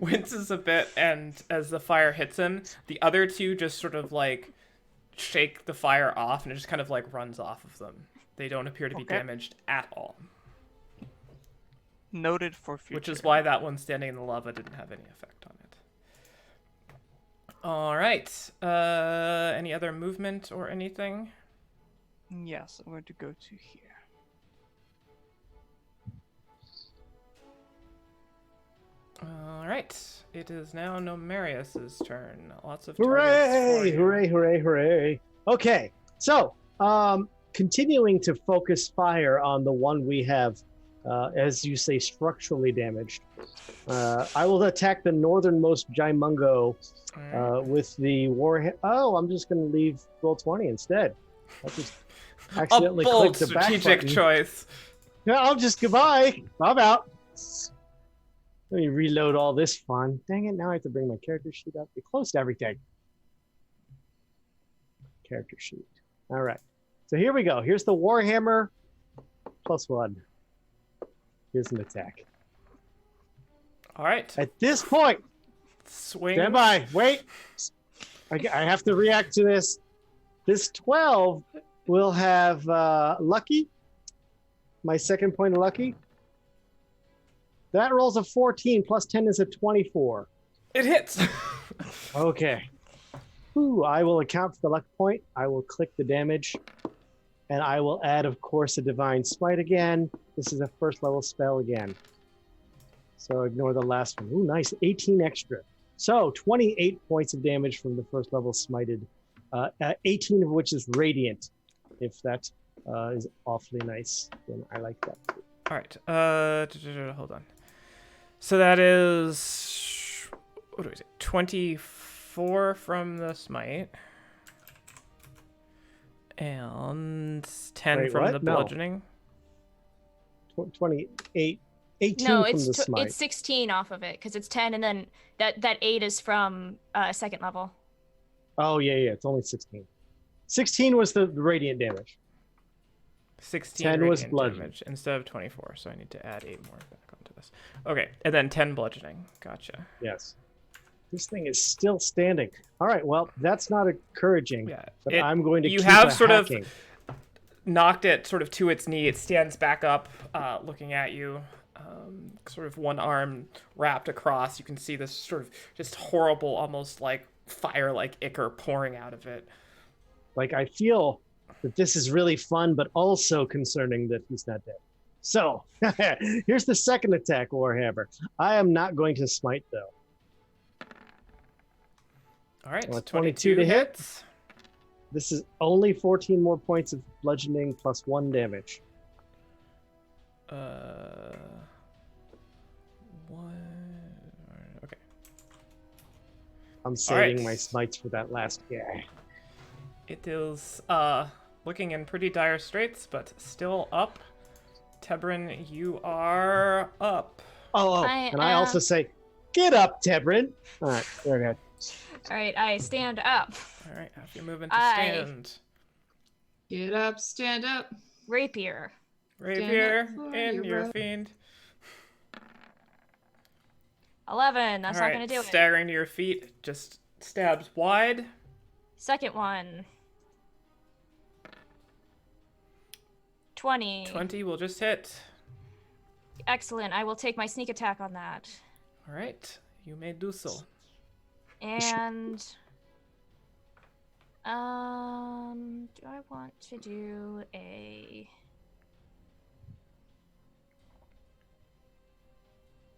winces a bit, and as the fire hits him, the other two just sort of like shake the fire off, and it just kind of like runs off of them. They don't appear to be damaged at all. Noted for future. Which is why that one standing in the lava didn't have any effect on it. All right. Any other movement or anything? Yes, I'm going to go to here. All right. It is now Nomarius's turn. Lots of Hooray! targets for you. Hooray! Hooray! Hooray! Okay, so continuing to focus fire on the one we have, as you say, structurally damaged. I will attack the northernmost Jaimungo with the war. Oh, I'm just going to leave roll 20 instead. I just accidentally A bold clicked the back strategic button. choice. Yeah, I'll just goodbye. I'm out. Let me reload all this fun. Dang it! Now I have to bring my character sheet up. We closed everything. Character sheet. All right. So here we go. Here's the Warhammer +1. Here's an attack. All right. At this point, Swing. stand by. Wait. I have to react to this. This 12 will have lucky. My second point of lucky. That rolls a 14 plus 10 is a 24. It hits. Okay. Ooh, I will account for the luck point. I will click the damage. And I will add, of course, a Divine Smite again. This is a first level spell again. So ignore the last one. Ooh, nice. 18 extra. So 28 points of damage from the first level smited. 18 of which is radiant. If that is awfully nice, then I like that too. All right. Hold on. So that is, what is it? 24 from the smite, and 10 Wait, from what? the No. bludgeoning. 28, 18 No, from it's the smite. it's 16 off of it because it's 10, and then that 8 is from second level. Oh, yeah, it's only 16. 16 was the radiant damage. 16 10 was radiant bludgeoning. damage instead of 24, so I need to add 8 more back onto this. Okay, and then 10 bludgeoning. Gotcha. Yes. This thing is still standing. All right, well, that's not encouraging. Yeah, But I'm going to you keep have sort of hacking. knocked it sort of to its knee. It stands back up, looking at you. Sort of one arm wrapped across. You can see this sort of just horrible, almost like fire-like ichor pouring out of it. Like, I feel that this is really fun, but also concerning that he's not dead. So, here's the second attack, Warhammer. I am not going to smite, though. All right, 22 to hit. hits. This is only 14 more points of bludgeoning plus 1 damage. One. Okay. I'm saving right. my smites for that last guy. It is looking in pretty dire straits, but still up. Tebrin, you are up. Oh, I I also say, get up, Tebrin. All right, there we go. All right, I stand up. All right, after you move into I- stand. Get up, stand up. Rapier. Rapier for in your your rope. fiend. 11. That's All not right, gonna do it. staggering to your feet, just stabs wide. Second one. 20. 20 will just hit. Excellent. I will take my sneak attack on that. All right, you may do so. And do I want to do a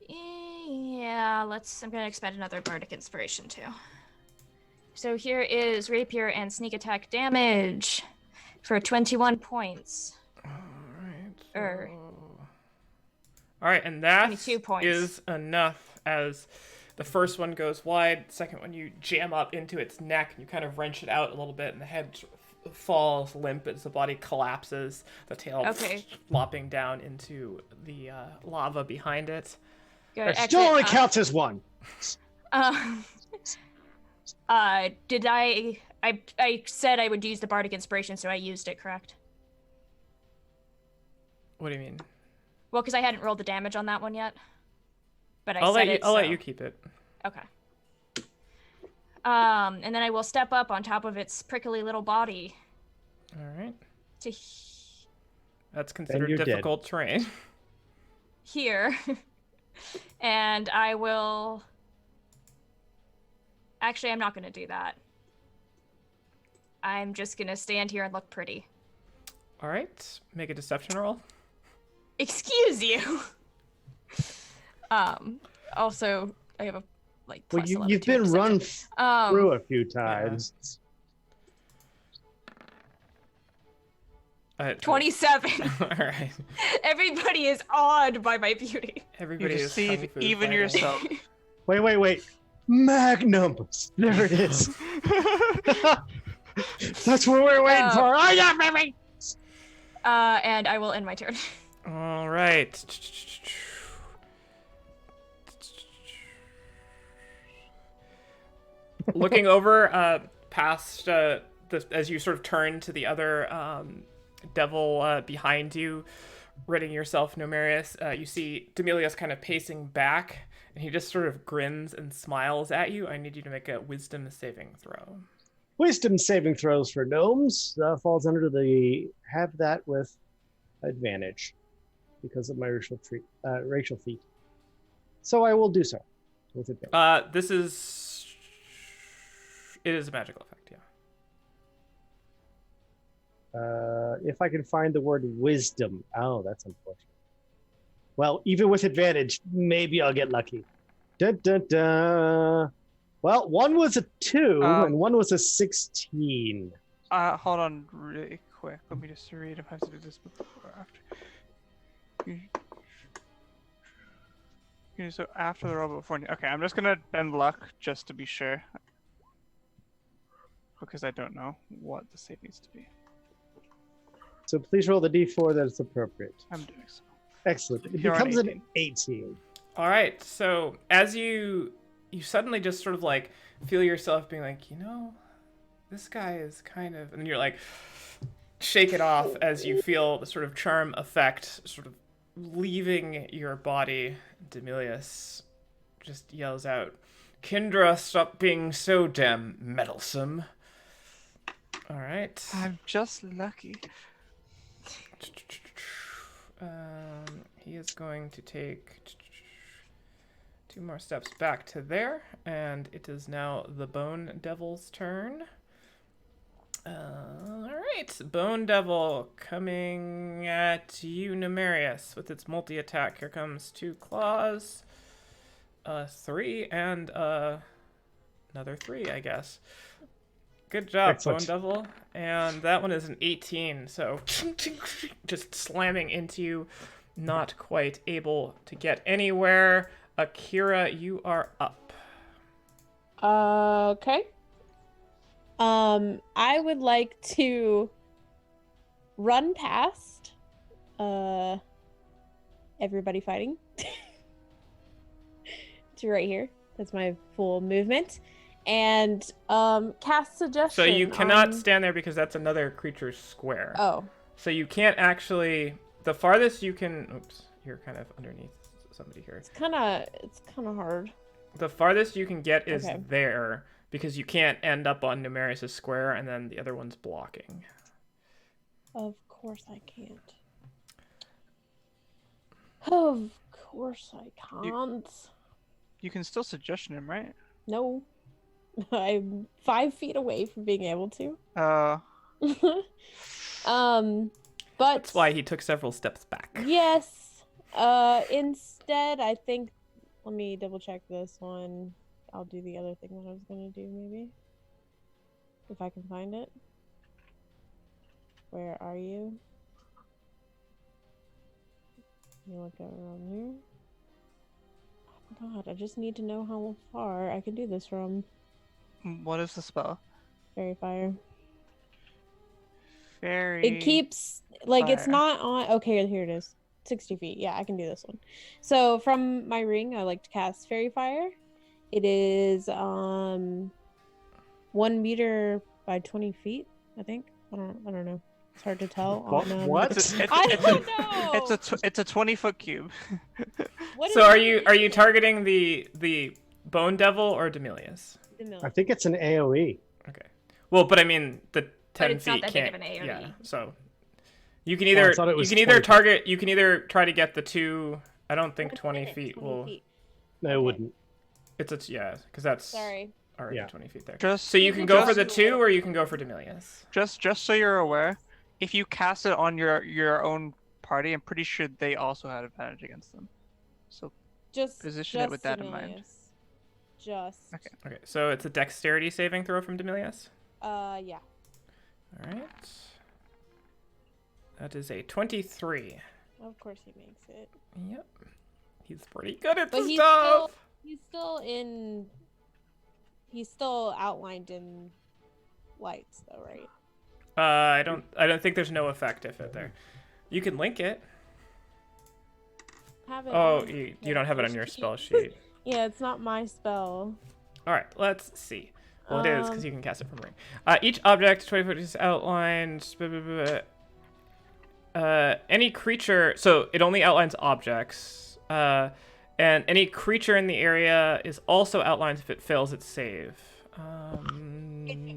yeah, I'm gonna expend another bardic inspiration too. So here is rapier and sneak attack damage for 21 points. All right, and that 22 points. is enough. As the first one goes wide, second one you jam up into its neck, and you kind of wrench it out a little bit, and the head sort of falls limp as the body collapses, the tail Okay. flopping down into the lava behind it. Good. That still only Excellent. counts as one. Did I said I would use the bardic inspiration, so I used it, correct? What do you mean? Well, because I hadn't rolled the damage on that one yet. But I'll let so... you keep it. Okay. And then I will step up on top of its prickly little body. All right. To That's considered you're difficult terrain. here. And I will... Actually, I'm not going to do that. I'm just going to stand here and look pretty. All right. Make a deception roll. Excuse you. Also, I have a Well, plus 11 you've to been run perception. through a few times. 27. All right. Everybody is awed by my beauty. Everybody You is deceive kung fu even fighting. yourself. Wait. Magnums. There it is. That's what we're waiting for. Oh yeah, baby. And I will end my turn. All right. Looking over past as you sort of turn to the other devil behind you, ridding yourself, Numerius, you see Demilius kind of pacing back, and he just sort of grins and smiles at you. I need you to make a wisdom saving throw. Wisdom saving throws for gnomes falls under the have that with advantage because of my racial feat. So I will do so with advantage. It is a magical effect, yeah. If I can find the word wisdom. Oh, that's unfortunate. Well, even with advantage, maybe I'll get lucky. Dun, dun, dun. Well, one was a 2 and one was a 16. Hold on really quick. Let me just read if I have to do this before or after. So after the roll before... Okay, I'm just gonna bend luck just to be sure. Because I don't know what the save needs to be. So please roll the d4 that is appropriate. I'm doing so. Excellent. It You're on becomes 18. an 18. All right. So as you suddenly just sort of like feel yourself being like, this guy is kind of, and you're like, shake it off as you feel the sort of charm effect sort of leaving your body. Demilius just yells out, "Kindra, stop being so damn meddlesome." All right. I'm just lucky. He is going to take 2 more steps back to there, and it is now the Bone Devil's turn. All right, Bone Devil coming at you, Numerius, with its multi-attack. Here comes 2 claws, 3, and another 3, I guess. Good job, Excellent. Bone Devil. And that one is an 18, so just slamming into you, not quite able to get anywhere. Akira, you are up. Okay. I would like to run past everybody fighting to right here. That's my full movement. And cast suggestion. So you cannot stand there because that's another creature's square. Oh. So you can't actually... The farthest you can... Oops, you're kind of underneath somebody here. It's kind of hard. The farthest you can get is Okay. there, because you can't end up on Numerius' square, and then the other one's blocking. Of course I can't. Of course I can't. You can still suggestion him, right? No. I'm 5 feet away from being able to. But That's why he took several steps back. yes. Instead, I think. Let me double check this one. I'll do the other thing that I was gonna do, maybe. If I can find it. Where are you? You look around here. Oh my god, I just need to know how far I can do this from. What is the spell? Fairy fire. Very. It keeps like it's fire. not on. Okay, here it is. 60 feet. Yeah, I can do this one. So from my ring, I like to cast Fairy Fire. It is 1 meter by 20 feet. I think. I don't know. It's hard to tell. What? I don't know. It's a 20-foot cube. What So is are it? you targeting the Bone Devil or Demilius? I think it's an AOE. Okay. Well, but I mean the 10 it's feet not that big can't. of an AoE. Yeah. So you can I either thought it was you can either 20 feet. target you can either try to get the two. I don't think 1 20 minute, feet 20 will. feet. No, it wouldn't. It's because that's Sorry. already Yeah. 20 feet there. Just So you can go for the Just- 2 or you can go for Demilius. just so you're aware, if you cast it on your own party, I'm pretty sure they also had advantage against them. So Just Position it with that in mind. Demilius. Just. Okay. Okay. So it's a dexterity saving throw from Demilius. Yeah. All right. That is a 23. Of course he makes it. Yep. He's pretty good at But this he's stuff. He's still outlined in lights though, right? I don't think there's no effect if it there. You can link it. Have it Oh, on you don't have it on your spell sheet. Yeah, it's not my spell. All right, let's see. Well, it is because you can cast it from ring. Each object 20 foot is outlined. Blah, blah, blah. Any creature, so it only outlines objects. And any creature in the area is also outlined if it fails its save.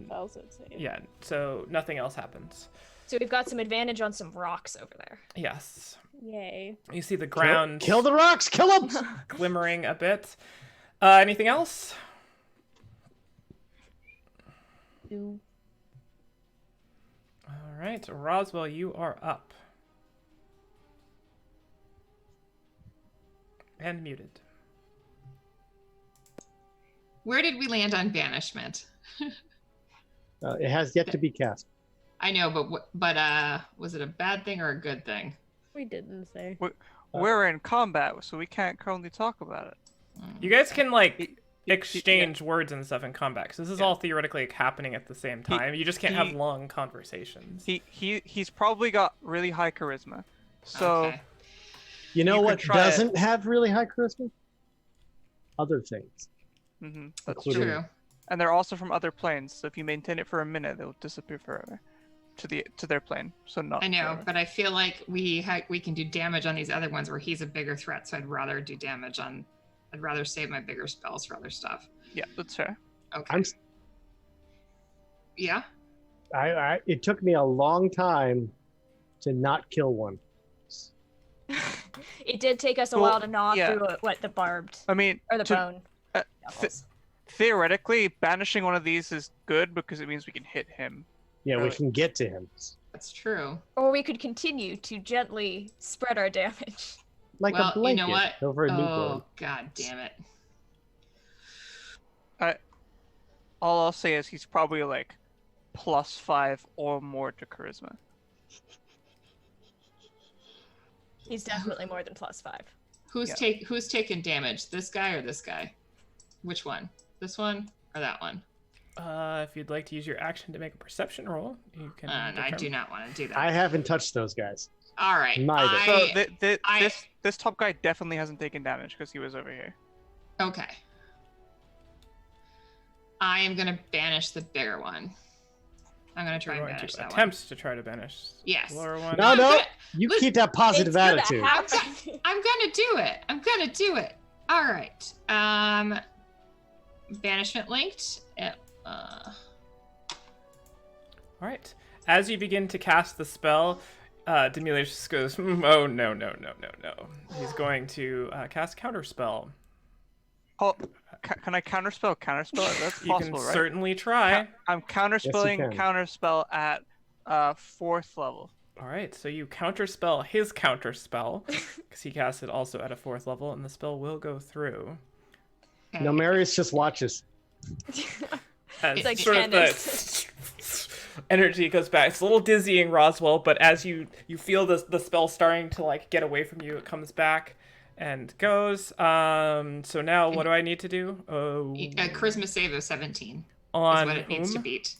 Fails it save. Yeah, so nothing else happens. So we've got some advantage on some rocks over there. Yes. Yay. You see the ground Kill the rocks. Kill them. glimmering a bit. Anything else? Ooh. All right, Roswell, you are up. And muted. Where did we land on banishment? It has yet to be cast. I know, but was it a bad thing or a good thing? We didn't say. we're in combat, so we can't currently talk about it. You guys can like He- exchange words and stuff in combat because this is all theoretically like, happening at the same time. You just can't have he- long conversations. He's probably got really high charisma. So Okay. You know You what could try it. doesn't have really high charisma? Other things. that's Including- true. True. And they're also from other planes. So if you maintain it for a minute, they'll disappear forever to their plane. So not. I know, forever. but I feel like we can do damage on these other ones where he's a bigger threat. So I'd rather do damage on. I'd rather save my bigger spells for other stuff. Yeah, that's fair. Okay. Yeah. It took me a long time to not kill one. It did take us a Well, while to gnaw yeah. through the barbed I mean, or the bone. uh, knuckles. theoretically, banishing one of these is good because it means we can hit him. Yeah, we Really? can get to him. That's true. Or we could continue to gently spread our damage. Like Well, a blanket you know what? over a newborn. Oh, god damn it. All I'll say is he's probably like +5 or more to charisma. He's definitely more than +5. Who's taking damage? This guy or this guy? Which one? This one or that one? If you'd like to use your action to make a perception roll, you can. I determine. do not want to do that. I haven't touched those guys. All right. Neither. So I- this top guy definitely hasn't taken damage because he was over here. Okay. I am gonna banish the bigger one. I'm gonna try You're and going banish to that one. attempt to try to banish. Yes. The lower one. No, no. gonna- You listen, keep that positive It's gonna attitude. happen. I'm gonna do it. I'm gonna do it. All right. Banishment linked. All right. As you begin to cast the spell, Demilius just goes, "Oh no, no, no, no, no!" He's going to cast counterspell. Oh, can I counterspell? That's You possible, can right? certainly try. I'm counterspelling can. counterspell at 4th level. All right, so you counterspell his counterspell because he cast it also at a 4th level, and the spell will go through. No, Marius just watches. As It's like sort of the energy goes back. It's a little dizzying, Roswell, but as you feel the spell starting to like get away from you, it comes back and goes. So now what do I need to do? Oh, A charisma save of 17 is on what it needs to whom? beat.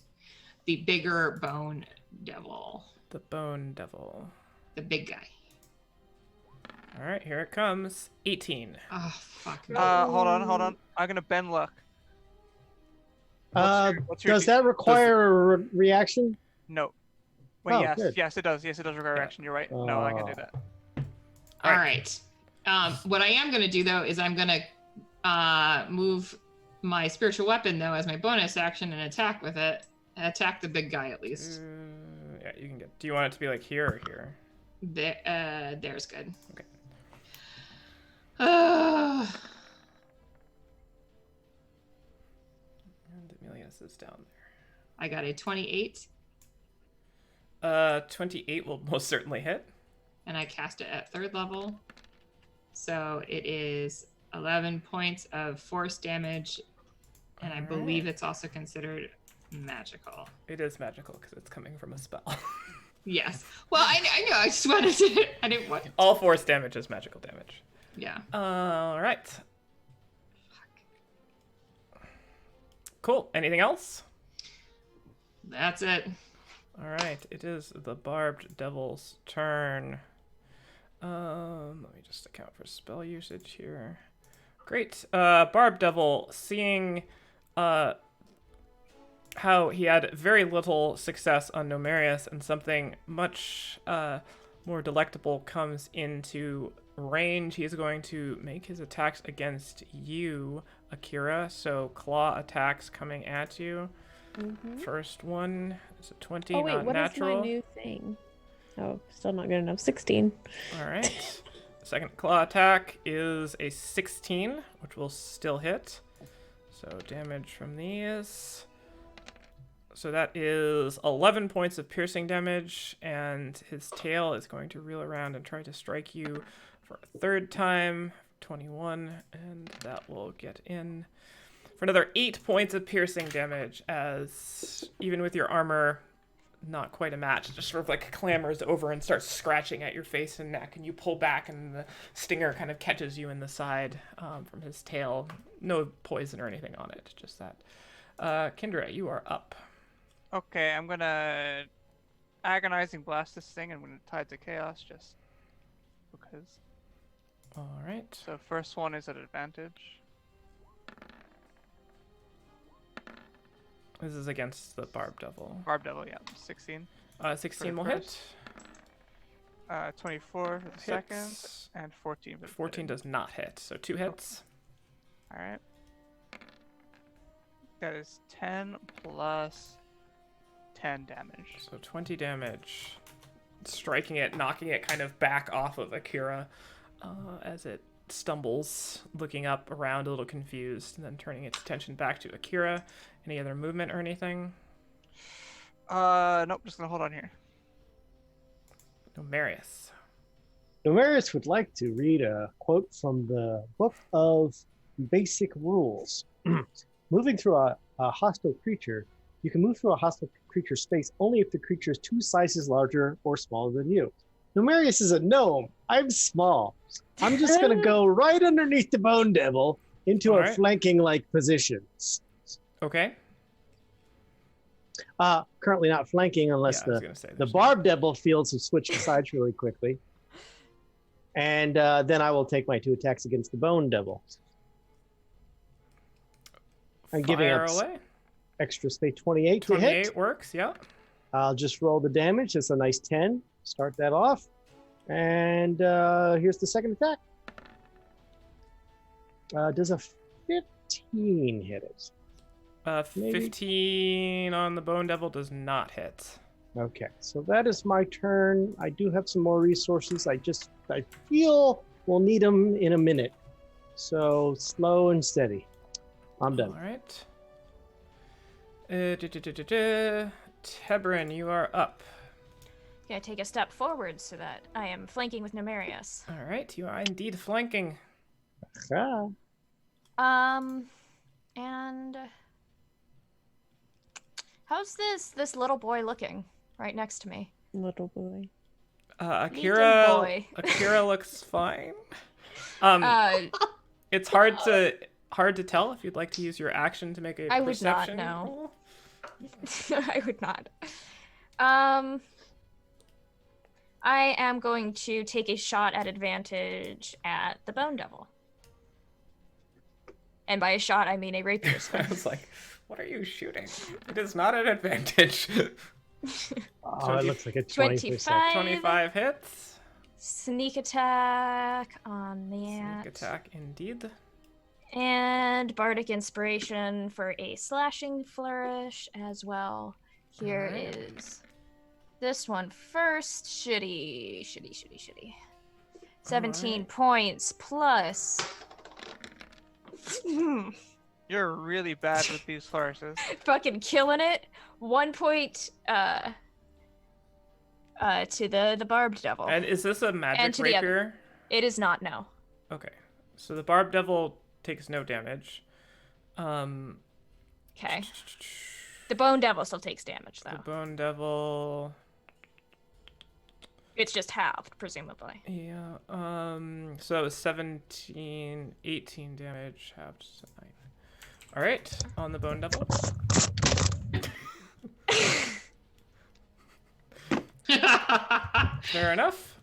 The bigger bone devil. the bone devil. The big guy. All right, here it comes. 18. Oh, fuck me. Hold on. I'm gonna bend luck. What's your Does that require a reaction? No. Wait, Oh, yes, good. yes, it does. Yes, it does require action. You're right. No, I can do that. All right. What I am going to do, though, is I'm going to move my spiritual weapon, though, as my bonus action and attack with it. Attack the big guy, at least. Yeah, you can get. Do you want it to be like here or here? There's good. Okay. Uh, And Emilius is down I got a 28, there. 28 will most certainly hit. and I cast it at 3rd level. So it is 11 points of force damage, and I believe it's also considered magical. It is magical because it's coming from a spell. Yes. Well, I know. I just wanted to. I didn't want. All force damage is magical damage. Yeah. All right. Cool. Anything else? That's it. All right. It is the barbed devil's turn. Let me just account for spell usage here. Great. Barbed devil, seeing how he had very little success on Nomarius and something much more delectable comes into range, he is going to make his attacks against you, Akira. So claw attacks coming at you. Mm-hmm. First one is a 20, Oh wait, not what natural. is my new thing? Oh, still not good enough. 16. All right. Second claw attack is a 16, which will still hit. So damage from these. So that is 11 points of piercing damage, and his tail is going to reel around and try to strike you for a 3rd time. 21, and that will get in for another 8 points of piercing damage, as even with your armor not quite a match, just sort of like clambers over and starts scratching at your face and neck, and you pull back and the stinger kind of catches you in the side from his tail. No poison or anything on it, just that. Kendra, you are up. Okay, I'm gonna agonizing blast this thing. I'm gonna tie it to chaos just because. All right. So first one is at advantage. This is against the Barb Devil. Barb devil, yeah, 16. 16 For will the hit. 24 for the second, Hits. and 14 for the 14 third. does not hit, so 2 hits. All right. That is 10 plus 10 damage. So 20 damage. Striking it, knocking it kind of back off of Akira as it stumbles, looking up around a little confused, and then turning its attention back to Akira. Any other movement or anything? Nope, just gonna hold on here. No, Marius. Nomarius would like to read a quote from the Book of Basic Rules. Moving through a hostile creature, you can move through a hostile creature space only if the creature is 2 sizes larger or smaller than you. Nomarius is a gnome. I'm small. I'm just going to go right underneath the Bone Devil into All a right. flanking-like position. Okay. Currently not flanking unless Yeah, I was gonna say the there's Barb Devil fields have switched sides really quickly. And then I will take my 2 attacks against the Bone Devil. I'm giving Fire up away. extra space 28 to 28 hit. works, yeah. I'll just roll the damage. It's a nice 10. Start that off. And here's the second attack. Does a 15 hit it? Maybe. 15 on the Bone Devil does not hit. Okay, so that is my turn. I do have some more resources. I feel we'll need them in a minute. So slow and steady. I'm done. All right. Tebrin, you are up. Yeah, take a step forward so that I am flanking with Nomarius. All right, you are indeed flanking. Ah. And how's this little boy looking right next to me? Little boy. Akira. Little boy. Akira looks fine. It's hard to tell if you'd like to use your action to make a I would not, perception no. roll. I would not. I am going to take a shot at advantage at the Bone Devil. And by a shot, I mean a rapier I swing. was like, what are you shooting? It is not an advantage. Oh, it looks like a 20%. 25. 25 hits. Sneak attack on that. Sneak attack, indeed. And Bardic Inspiration for a slashing flourish as well. Here Alright. is this one first. Shitty. 17 Alright. points plus. You're really bad with these flourishes. Fucking killing it. 1 point to the Barbed Devil. And is this a And magic to the other. rapier? It is not, no. Okay. So the Barbed Devil takes no damage. Okay. The Bone Devil still takes damage, The though. Bone Devil. It's just halved, presumably. Yeah. So 17, 18 damage, halved to 9. All right, on the Bone Devil. Fair enough.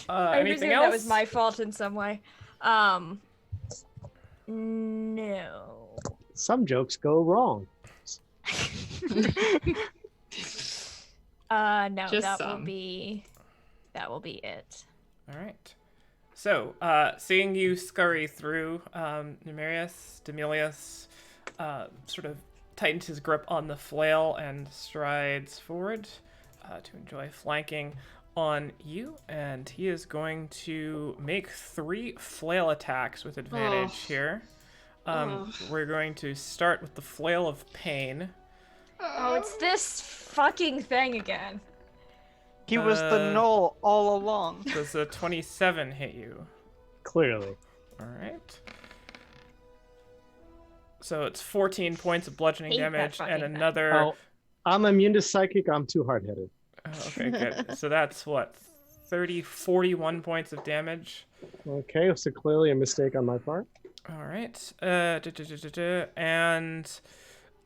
I Anything presume else? that was my fault in some way. No. Some jokes go wrong. No, Just that some. will be it. All right. So, seeing you scurry through, Demilius sort of tightens his grip on the flail and strides forward to enjoy flanking on you, and he is going to make 3 flail attacks with advantage here. We're going to start with the Flail of Pain. Oh, it's this fucking thing again. He was the knoll all along. Does a 27 hit you? Clearly. All right. So it's 14 points of bludgeoning Hate that damage fucking and thing. another. Oh, I'm immune to psychic. I'm too hard-headed. Okay, good. So that's what, 41 points of damage. Okay, so clearly a mistake on my part. All right. And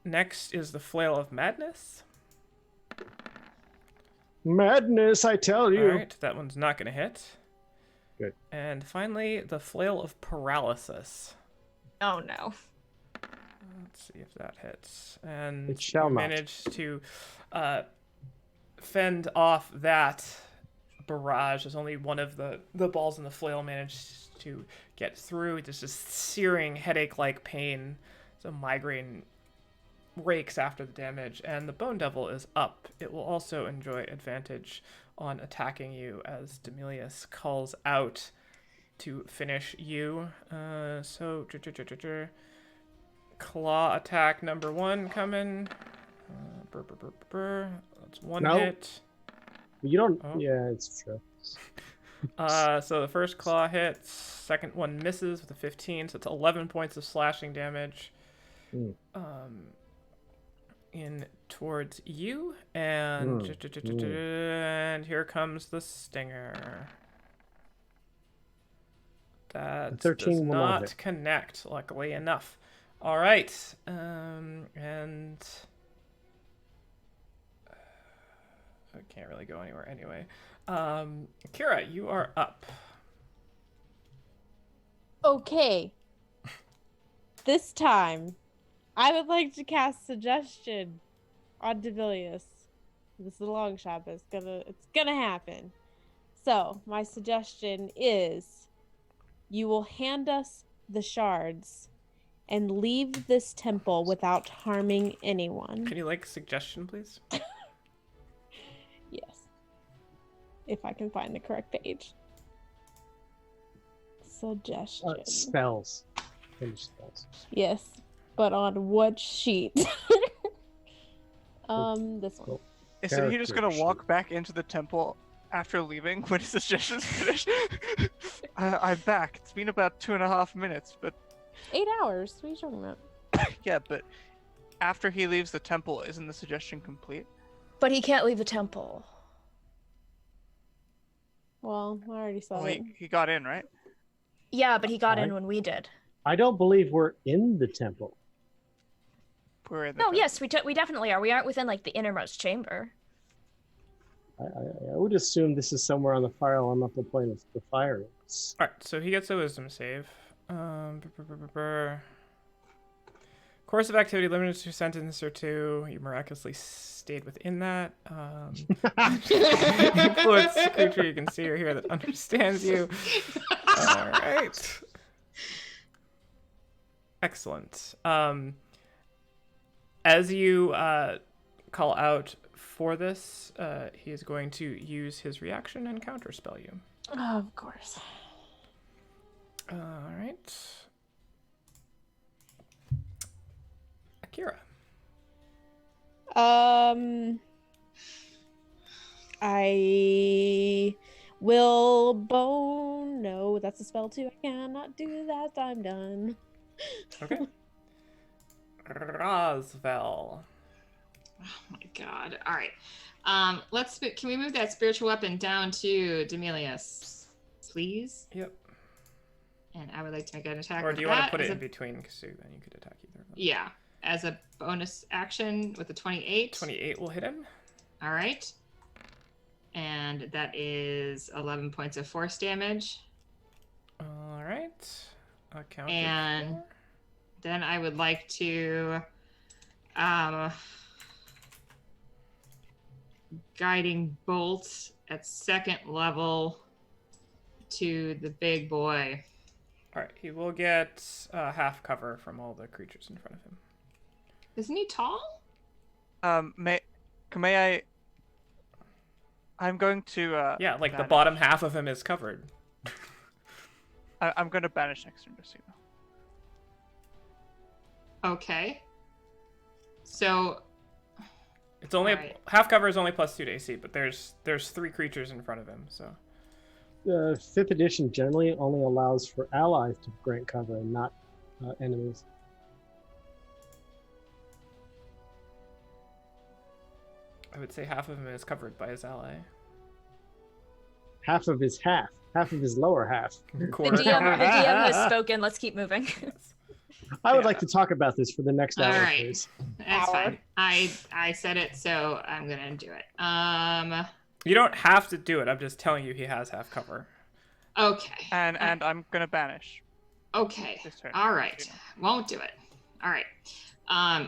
next is the Flail of Madness. Madness, I tell All you. right, that one's not going to hit. Good. And finally, the Flail of Paralysis. Oh no. Let's see if that hits. And It shall you not. manage to fend off that barrage as only one of the balls in the flail managed to get through. It's just searing headache-like pain. So migraine rakes after the damage, and the Bone Devil is up. It will also enjoy advantage on attacking you as Demilius calls out to finish you. So claw attack number 1 coming. That's 1 No. hit. You don't. Oh. Yeah, it's true. So the first claw hits, second one misses with a 15, so it's 11 points of slashing damage. Mm. In towards you, and and here comes the stinger. That 13 does will not not hit. connect, luckily enough. All right, and I can't really go anywhere anyway. Kira, you are up. Okay. This time, I would like to cast suggestion on Devilius. This is a long shot, but it's gonna happen. So my suggestion is, you will hand us the shards, and leave this temple without harming anyone. Can you like suggestion, please? Yes. If I can find the correct page. Suggestion. Spells. Finish spells. Yes. But on what sheet? This one. Cool. Isn't he just gonna Character walk back into the temple after leaving when his suggestion's finished? I'm back. It's been about 2.5 minutes, but 8 hours. What are you talking about? yeah, but after he leaves the temple, isn't the suggestion complete? But he can't leave the temple. Well, I already saw Well, it. he got in, right? Yeah, but he got in Alright. when we did. I don't believe we're in the temple. We're in the No, temple. yes, we definitely are. We aren't within like the innermost chamber. I would assume this is somewhere on the fire elemental plane of the fire is. All right, so he gets a wisdom save. Course of activity limited to a sentence or two. You miraculously stayed within that. Influence a creature you can see or hear that understands you. All right. Excellent. As you call out for this, he is going to use his reaction and counterspell you. Oh, of course. All right. Akira. I will bone. No, that's a spell too. I cannot do that. I'm done. Okay. Rosvel. Oh my god. All right. Can we move that spiritual weapon down to Demilius, please? Yep. And I would like to make an attack. Or with do you want to that put it as in a- between, because then you could attack either of them? Yeah, as a bonus action with a 28. 28 will hit him. All right. And that is 11 points of force damage. All right. Accounted And for. then I would like to guiding bolt at second level to the big boy. All right. He will get half cover from all the creatures in front of him. Isn't he tall? May I? I'm going to. Yeah, like the banish. bottom half of him is covered. I'm going to banish next turn, just so you know. Okay. So It's only Alright. half cover is only +2 to AC, but there's 3 creatures in front of him, so. 5th edition generally only allows for allies to grant cover and not enemies. I would say half of him is covered by his ally. Half of his lower half. The DM has spoken. Let's keep moving. I would like to talk about this for the next hour, All right. please. that's fine. I said it, so I'm gonna do it. You don't have to do it. I'm just telling you he has half cover. Okay. And I'm going to banish. Okay. This turn. All right. Won't do it. All right.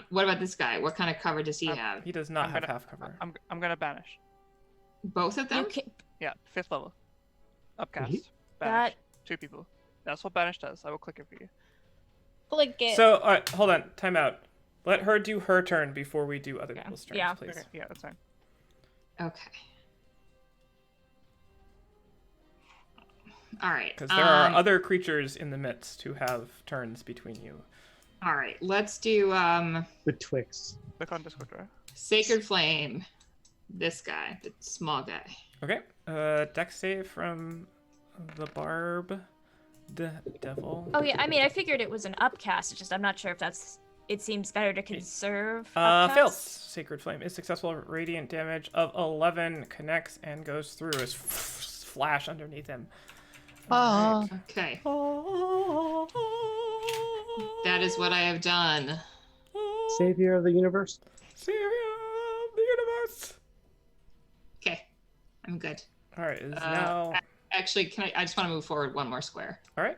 What about this guy? What kind of cover does he have? He does not I'm have gonna- half cover. I'm going to banish. Both of them? Okay, Yeah, 5th level. Upcast. Mhm. Banish. 2 people. That's what banish does. I will click it for you. Click it. So, all right, hold on. Time out. Let her do her turn before we do other Yeah. people's turns, Yeah. please. Okay, yeah, that's fine. Okay. All right. Because there are other creatures in the midst who have turns between you. All right. Let's do Betwixt. Click on Discord, right? Sacred Flame. This guy, the small guy. Okay. Dex save from the Barb. Devil. Oh yeah, I mean, I figured it was an upcast. It's just I'm not sure if that's. It seems better to conserve. Fails. upcasts. Sacred Flame is successful. Radiant damage of 11 connects and goes through as flash underneath him. Alright. Okay. That is what I have done. Savior of the universe. Savior of the universe. Okay. I'm good. All right. Is now. Actually, I just want to move forward one more square. All right.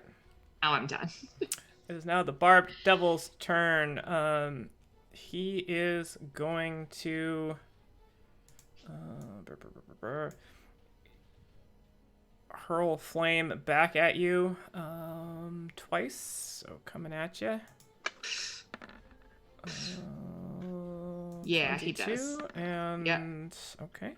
Now I'm done. It is now the Barbed Devil's turn. He is going to hurl flame back at you twice. So coming at you. Yeah, he does. 22, and okay.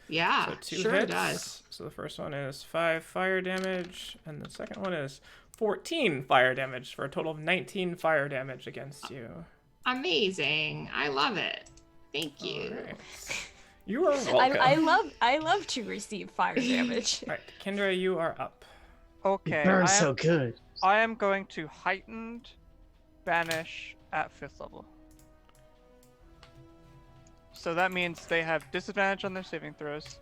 Yeah, So 2 sure hits. it does. So the first one is 5 fire damage, and the second one is 14 fire damage for a total of 19 fire damage against you. Amazing. I love it. Thank you. All right. You are welcome. I love to receive fire damage. All right, Kendra, you are up. Okay. It burns I am, so good. I am going to heightened banish at 5th level. So that means they have disadvantage on their saving throws,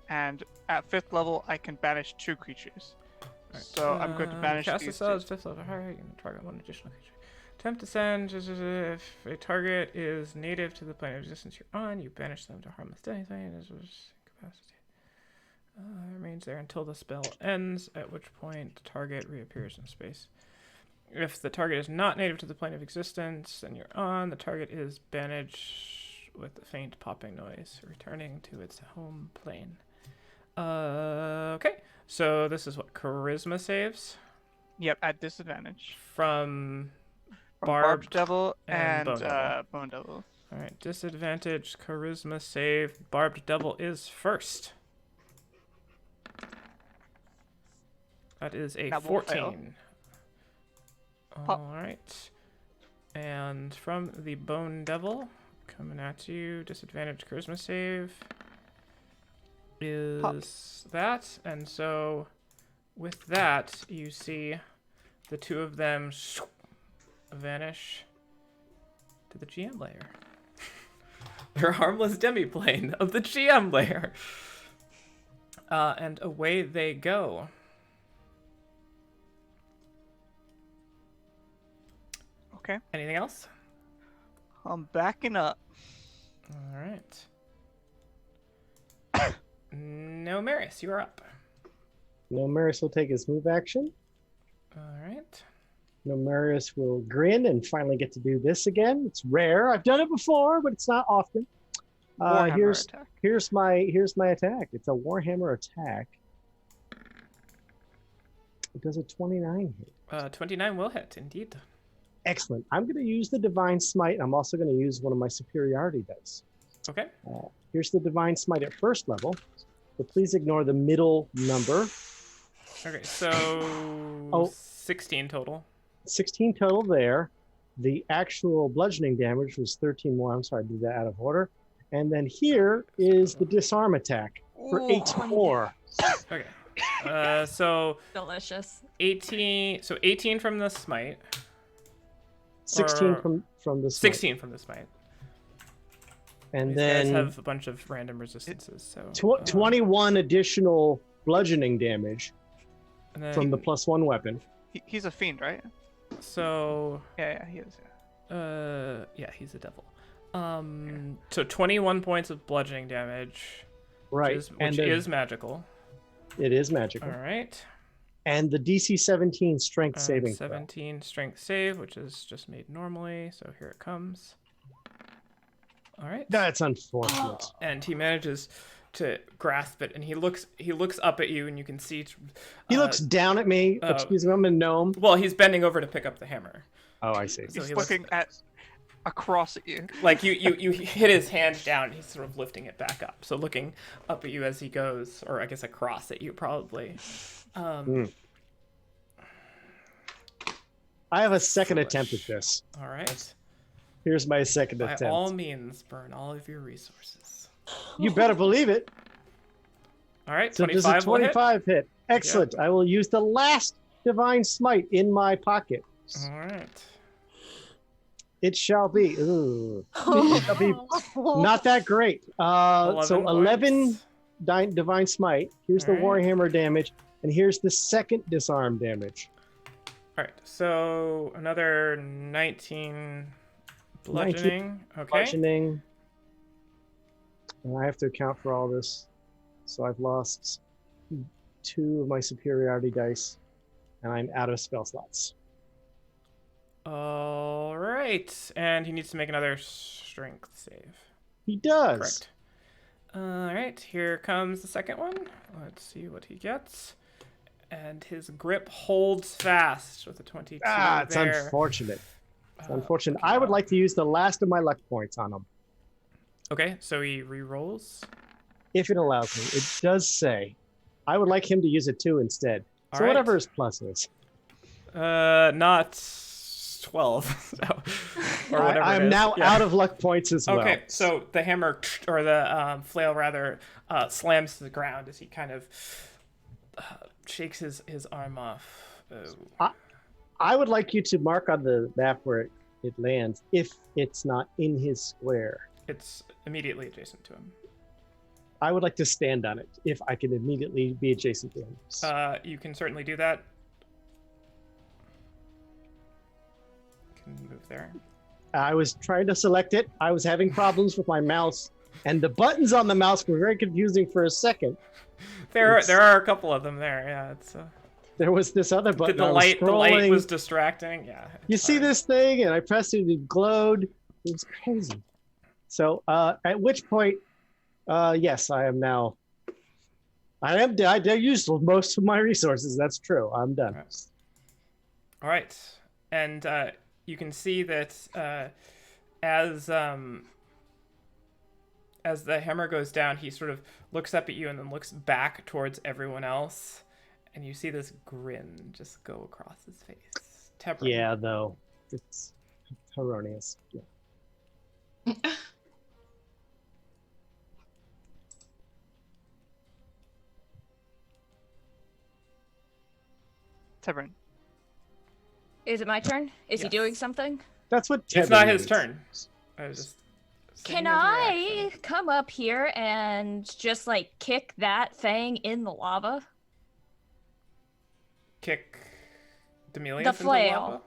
and at 5th level I can banish 2 creatures. So I'm going to banish cast a these spell two. as 5th level. Hare, you can target one additional creature. Attempt to send if a target is native to the plane of existence you're on, you banish them to harmless anything. Remains there until the spell ends, at which point the target reappears in space. If the target is not native to the plane of existence, then you're on. The target is banished with a faint popping noise, returning to its home plane. Okay, so this is what, charisma saves? Yep, at disadvantage. From Barbed Devil and and Bone Devil. Bone Devil. Alright, disadvantage, charisma save. Barbed Devil is first. That is a That will fail. 14. Pop. Alright. And from the Bone Devil, coming at you, disadvantage charisma save is Pop. that. And so with that, you see the two of them vanish to the GM layer. They're harmless demiplane of the GM layer. And away they go. Okay. Anything else? I'm backing up. All right. No, Marius, you are up. No, Marius will take his move action. All right. No, Marius will grin and finally get to do this again. It's rare. I've done it before, but it's not often. Warhammer attack. Here's my attack. It's a Warhammer attack. It does a 29 hit. 29 will hit, indeed. Excellent. I'm going to use the Divine Smite. I'm also going to use one of my superiority dice. Okay. Here's the Divine Smite at first level. But please ignore the middle number. Okay, so 16 total. 16 total there. The actual bludgeoning damage was 13 more. I'm sorry, I did that out of order. And then here is the disarm attack for 8 more. Okay. So Delicious. 18. So 18 from the smite. 16 Or- from the smite. 16 from the smite. And These then guys have a bunch of random resistances. So 21 additional bludgeoning damage and then, from the +1 weapon. He's a fiend, right? So Yeah, he is. yeah, he's a devil. So 21 points of bludgeoning damage. Right. Which is magical. It is magical. All right. And the DC 17 strength saving throw. 17 strength save, which is just made normally. So here it comes. All right. That's unfortunate. And he manages to grasp it, and he looks up at you, and you can see. He looks down at me. Excuse me, I'm a gnome. Well, he's bending over to pick up the hammer. Oh, I see. So He's he looking across at you. Like you hit his hand down, and he's sort of lifting it back up. So looking up at you as he goes, or I guess across at you probably. I have a second attempt at this. All right. Here's my second By attempt. all means, burn all of your resources. You better believe it. All right. So there's 25 a will hit. 25 hit. Excellent. I will use the last divine smite in my pocket. All right. It shall be. Ooh. It shall be not that great. 11 points. divine smite. Here's the Alright. warhammer damage, and here's the second disarm damage. All right. So another 19 bludgeoning. Okay. Bludgeoning. And I have to account for all this, so I've lost 2 of my superiority dice, and I'm out of spell slots. All right. And he needs to make another strength save. He does. Correct. All right. Here comes the second one. Let's see what he gets. And his grip holds fast with a 22 It's there. unfortunate. It's unfortunate. okay. I would like to use the last of my luck points on him, Okay, so he re-rolls. if it allows me. It does say. I would like him to use it too instead. All So right. whatever his plus is. Not 12. So, or whatever I it am is. now Yeah. out of luck points as well. Okay, so the hammer, or the flail rather, slams to the ground as he kind of shakes his arm off. I would like you to mark on the map where it lands if it's not in his square. It's immediately adjacent to him. I would like to stand on it if I can immediately be adjacent to him. You can certainly do that. Can move there. I was trying to select it. I was having problems with my mouse And the buttons on the mouse were very confusing for a second. There are a couple of them there. Yeah, it's There was this other button. the I was light scrolling. was distracting. Yeah. You it's see hard. this thing, and I pressed it, it glowed. It was crazy. So, at which point, yes, I am now. I used most of my resources. That's true. I'm done. All right, and you can see that as the hammer goes down, he sort of looks up at you and then looks back towards everyone else, and you see this grin just go across his face. Tebran. Yeah, though it's erroneous. Yeah. Tebran. Is it my turn? Is he Yes. doing something? That's what. It's Tebran not his means. turn. I was just. saying Can his I reaction. come up here and just like kick that thing in the lava? Kick Demelius The into flail. lava?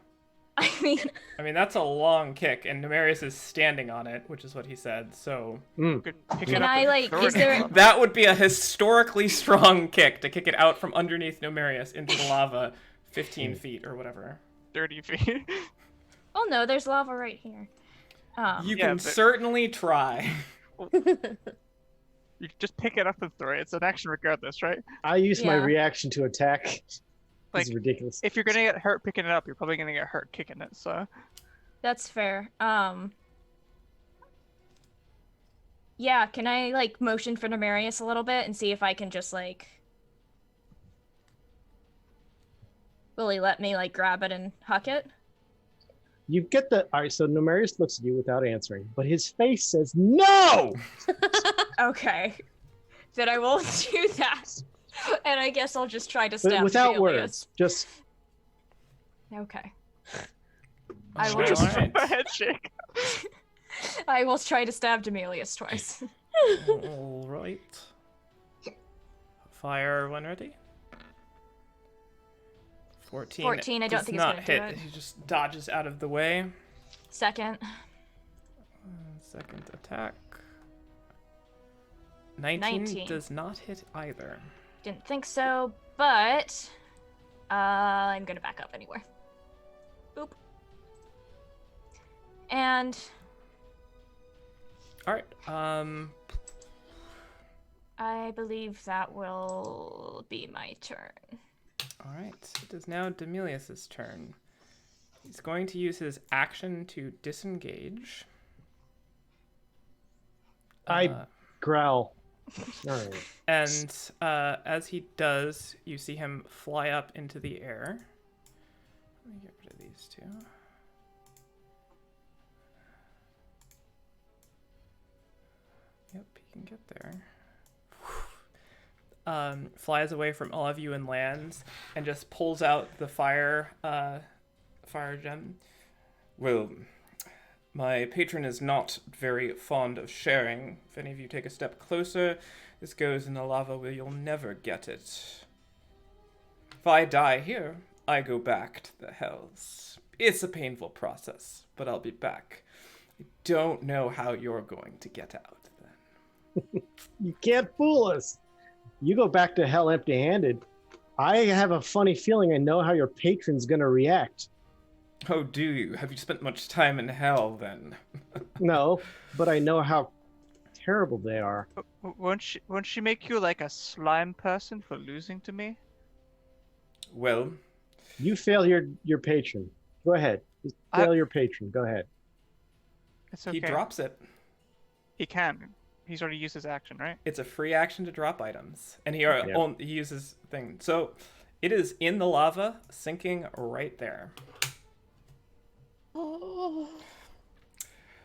I mean, That's a long kick, and Nemerius is standing on it, which is what he said. So You could pick Can it up I, and like, throw is it in there- the lava. that would be a historically strong kick to kick it out from underneath Nemerius into the lava, 15 feet or whatever. 30 feet? oh no, there's lava right here. You Yeah, can but- certainly try. You just pick it up and throw it. It's an action regardless, right? I used my Yeah. reaction to attack. Like, This is ridiculous. If you're gonna get hurt picking it up, you're probably gonna get hurt kicking it. So That's fair. Yeah, can I like motion for Nemerius a little bit and see if I can just like will he let me like grab it and huck it? You get the. All right, so Nemerius looks at you without answering, but his face says no. Okay. Then I won't do that. And I guess I'll just try to stab But without Demelius. words, just Okay. I will Alright, just alright. head shake. I will try to stab Demelius twice. All right. Fire when ready. 14. 14, I don't does think it's not gonna do hit. it. He just dodges out of the way. Second. Second attack. 19 19. does not hit either. Didn't think so, but I'm gonna back up anyway. Boop. And All right. I believe that will be my turn. All right. It is now Demelius's turn. He's going to use his action to disengage. I Uh, growl. All right. And as he does, you see him fly up into the air. Let me get rid of these two. Yep, he can get there. Flies away from all of you and lands, and just pulls out the fire gem. Well, my patron is not very fond of sharing. If any of you take a step closer, this goes in the lava where you'll never get it. If I die here, I go back to the hells. It's a painful process, but I'll be back. I don't know how you're going to get out then. You can't fool us. You go back to hell empty-handed. I have a funny feeling I know how your patron's gonna react. Oh, do you? Have you spent much time in hell then? No, but I know how terrible they are. Won't she make you like a slime person for losing to me? Well, You fail your patron. Go ahead. Just fail your patron. Go ahead. It's okay. he drops it. He can. He's already used his action, right? It's a free action to drop items, and he he uses thing. So it is in the lava, sinking right there.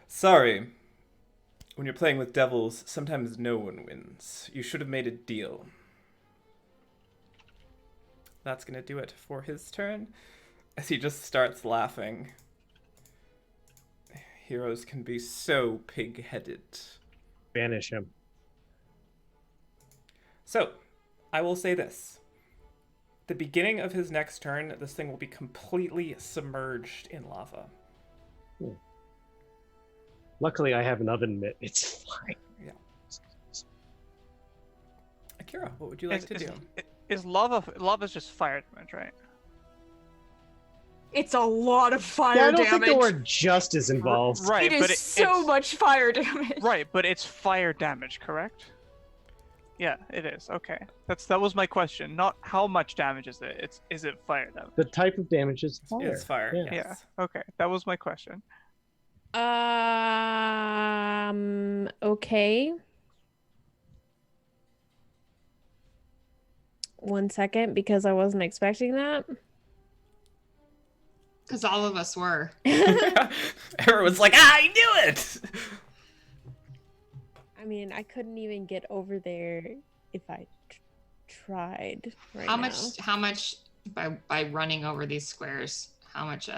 Sorry. When you're playing with devils, sometimes no one wins. You should have made a deal. That's gonna do it for his turn, as he just starts laughing. Heroes can be so pig-headed. Banish him. So, I will say this. The beginning of his next turn, this thing will be completely submerged in lava. Luckily, I have an oven mitt. It's fine. Yeah. Kira, what would you like to do? Is lava's just fire damage, right? It's a lot of fire Yeah, I don't damage. think the word just is involved. Right, It but is so much fire damage. Right, but it's fire damage, correct? Yeah, it is. Okay, that was my question. Not how much damage is it. Is it fire damage? The type of damage is fire. It's fire. Yeah. Yes. Yeah. Okay, that was my question. Okay. 1 second, because I wasn't expecting that. Because all of us were. Everyone's like, I knew it. I mean, I couldn't even get over there if I tried. Right How now. much? How much by running over these squares? How much?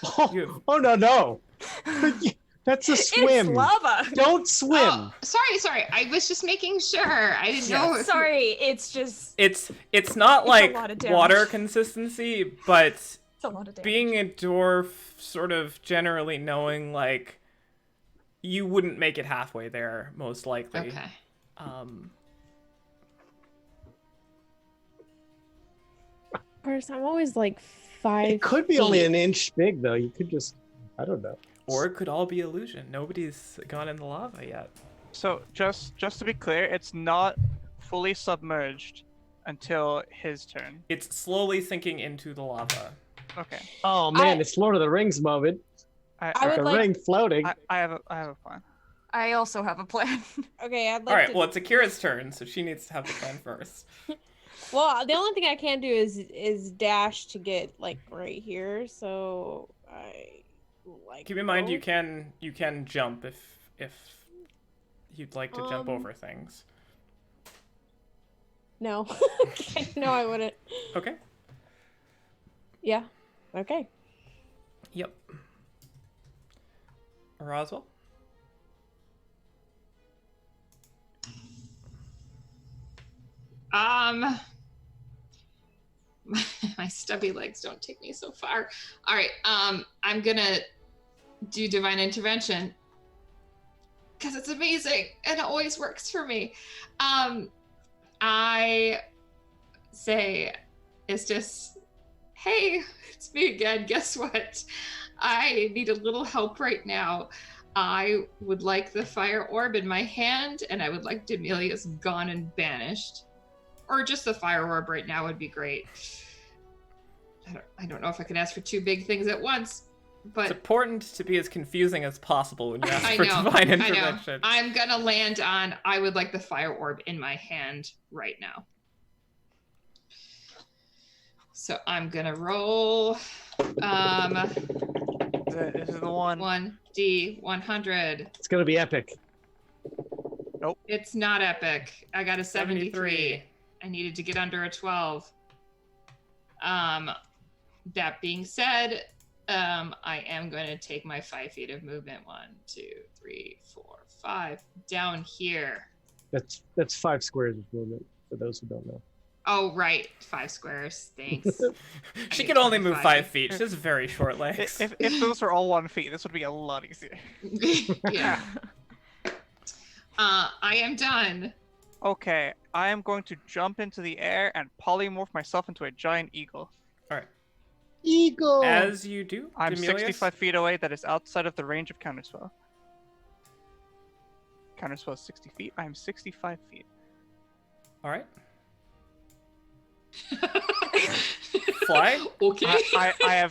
Oh no! That's a swim. It's lava. Don't swim. Oh, sorry. I was just making sure. I didn't know. If Sorry, it's just It's not It's a like lot of damage. water consistency, but it's a lot of damage. being a dwarf, sort of generally knowing like you wouldn't make it halfway there, most likely. Okay. First, I'm always like 5 It could be only an inch big, though. You could just, I don't know. Or it could all be illusion. Nobody's gone in the lava yet. So just to be clear, it's not fully submerged until his turn. It's slowly sinking into the lava. Okay. Oh man, it's Lord of the Rings moment. I Like would a like- ring floating. I have a plan. I also have a plan. Okay, I'd like All right, to... well, it's Akira's turn, so she needs to have the plan first. Well, the only thing I can do is dash to get like right here. So I like. Keep in mind you go. can jump if you'd like to jump over things. No. Okay, no, I wouldn't. Okay. Yeah. Okay. Yep. Roswell? My stubby legs don't take me so far. All right. I'm gonna do divine intervention because it's amazing and it always works for me. I say, Istis, hey, it's me again. Guess what? I need a little help right now. I would like the fire orb in my hand, and I would like Demelia's gone and banished. Or just the fire orb right now would be great. I don't know if I can ask for two big things at once, but It's important to be as confusing as possible when you ask I for know, divine I know. intervention. I'm gonna land on I would like the fire orb in my hand right now. So I'm gonna roll This is the one. 1D100. It's gonna be epic. It's not epic. I got a 73. I needed to get under a 12. That being said, I am going to take my 5 feet of movement. 1, 2, 3, 4, 5 down here. That's 5 squares of movement for those who don't know. Oh, right. 5 squares. Thanks. She I can get only move 25. 5 feet. She has very short legs. If those were all 1 feet, this would be a lot easier. Yeah. I am done. Okay, I am going to jump into the air and polymorph myself into a giant eagle. All right. Eagle. As you do, I'm Demelius, 65 feet away. That is outside of the range of counterspell. Counterspell is 60 feet. I am 65 feet. All right. Fly. Okay. I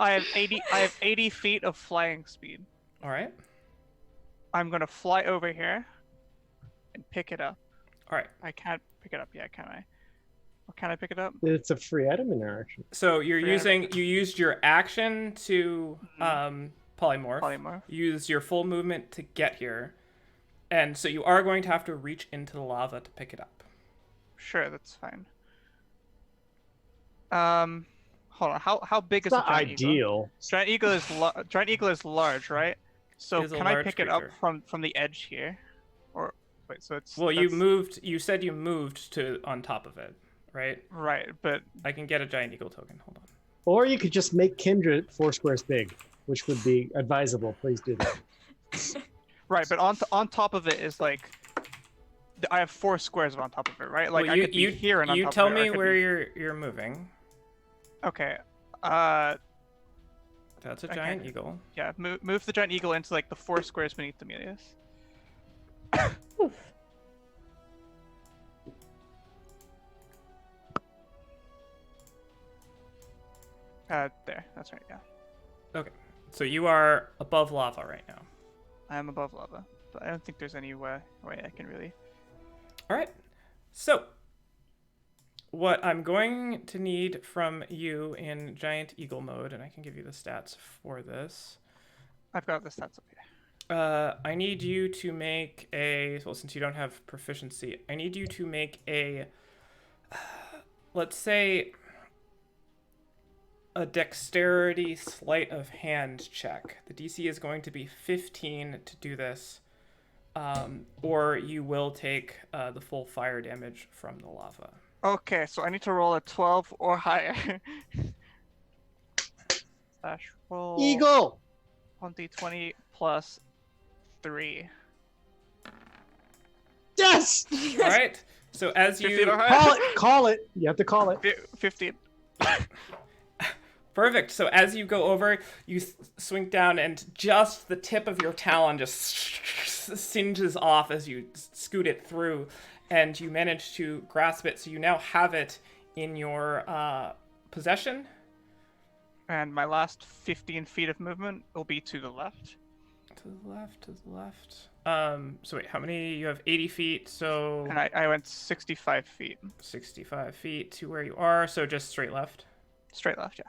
have 80 feet of flying speed. All right. I'm gonna fly over here and pick it up. All right. I can't pick it up yet, can I? Or can I pick it up? It's a free item interaction. So you're Free you used your action to polymorph. Polymorph. You used your full movement to get here. And so you are going to have to reach into the lava to pick it up. Sure, that's fine. Hold on. How big It's is a not giant eagle? ideal. Giant eagle is large, right? So It is a can I large pick it up creature. from the edge here? Or wait, so it's Well, you that's- moved. You said you moved to on top of it, right? right, but I can get a giant eagle token. Hold on. Or you could just make Kindred 4 squares big, which would be advisable. Please do that. right, but on top of it is like I have 4 squares on top of it, right? Like Well, I could be here and on you top tell of it. or I me could where be- you're moving. Okay. That's a Okay. giant eagle. Yeah. Move the giant eagle into like the 4 squares beneath Amelia's. Oof. There. That's right. Yeah. Okay, so you are above lava right now. I am above lava, but I don't think there's any way I can really. All right. So, what I'm going to need from you in giant eagle mode, and I can give you the stats for this. I've got the stats up here. I need you to make a. Well, since you don't have proficiency, I need you to make a. Let's say. A dexterity sleight of hand check. The DC is going to be 15 to do this, or you will take the full fire damage from the lava. Okay, so I need to roll a 12 or higher. Slash roll. Eagle. 20 plus 3. Yes. All right. So as 15 you or higher. Call it. You have to call it. 15. perfect. So as you go over, you swing down, and just the tip of your talon just singes off as you scoot it through, and you manage to grasp it. So you now have it in your possession. And my last 15 feet of movement will be to the left. To the left, to the left. So wait, how many? You have 80 feet, so And I went 65 feet. 65 feet to where you are, so just straight left. Straight left, yeah.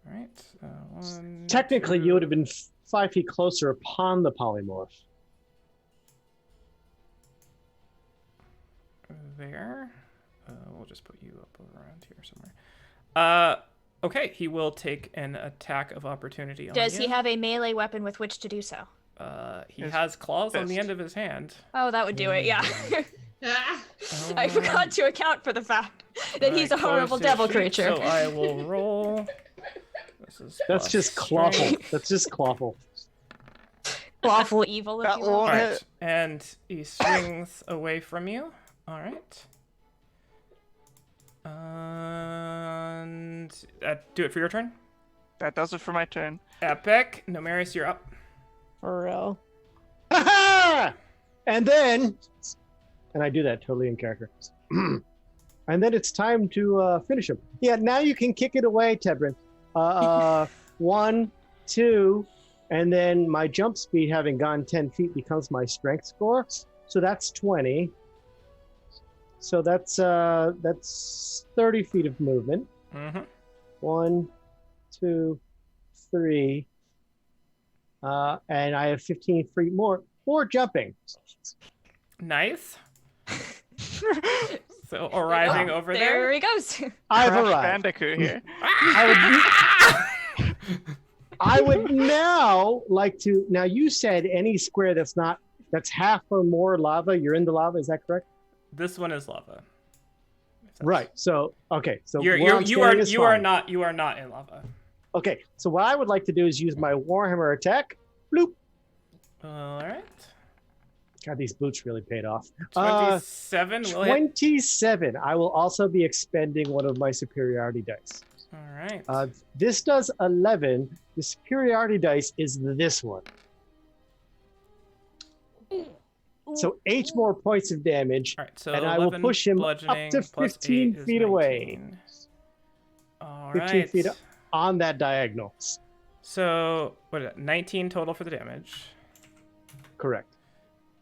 All right. One, Technically, two, you would have been 5 feet closer upon the polymorph. there. We'll just put you up around here somewhere. Okay, he will take an attack of opportunity on Does you. he have a melee weapon with which to do so? He His has claws on the fist. end of his hand. Oh, that would do it, yeah. Ah, I forgot to account for the fact that he's a horrible devil creature. So I will roll. This is That's plus just clawful. strength. That's just clawful. Awful evil, if That you will. will All right, hit. and he swings away from you. All right. And do it for your turn. That does it for my turn. Epic. Nomarius, you're up. For real. Ha-ha! And then, and I do that totally in character. And then it's time to finish him. Yeah, now you can kick it away, Tebrin. 1, 2, and then my jump speed, having gone 10 feet, becomes my strength score. So that's 20. So that's 30 feet of movement. Mm-hmm. 1, 2, 3. And I have 15 feet more jumping. Nice. So arriving over There there. he goes. I've Crash arrived. Bandicoot here. I would now like to. Now you said any square that's half or more lava. You're in the lava. Is that correct? This one is lava. If that's- Right. So okay. So You where I'm standing is fine. are not in lava. Okay. So what I would like to do is use my Warhammer attack. Bloop. All right. God, these boots really paid off. 27 will hit. 27. I will also be expending one of my superiority dice. All right. This does 11. The superiority dice is this one. So 8 more points of damage. All right. So and I will 11 push him up bludgeoning to plus 15 8 is feet away. 19. All 15 right. feet up. On that diagonal. So what is it? 19 total for the damage. Correct.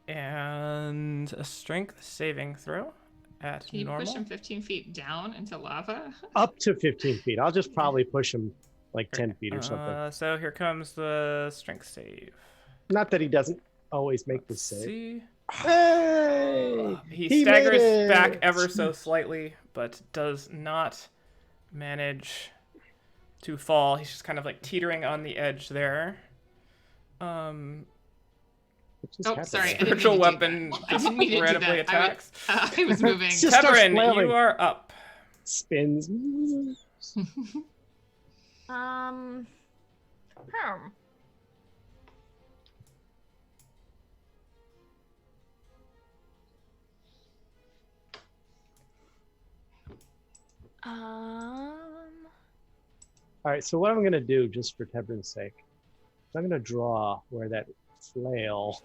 And a strength saving throw at can you normal. push him 15 feet down into lava? Up to 15 feet. I'll just probably push him like 10 feet or something. So here comes the strength save. Not that he doesn't always make this Let's save. see. Hey! He He staggers made it! back ever so slightly, but does not manage to fall. He's just kind of like teetering on the edge there. What just Oh, happened? sorry. I didn't Spiritual mean to do weapon that. I didn't mean to do randomly that. attacks. I was moving. Just starts Tebrin, flailing. you are up. Spins. Hmm. Um. All right, so what I'm gonna do, just for Tebrin's sake, is I'm gonna draw where that flail.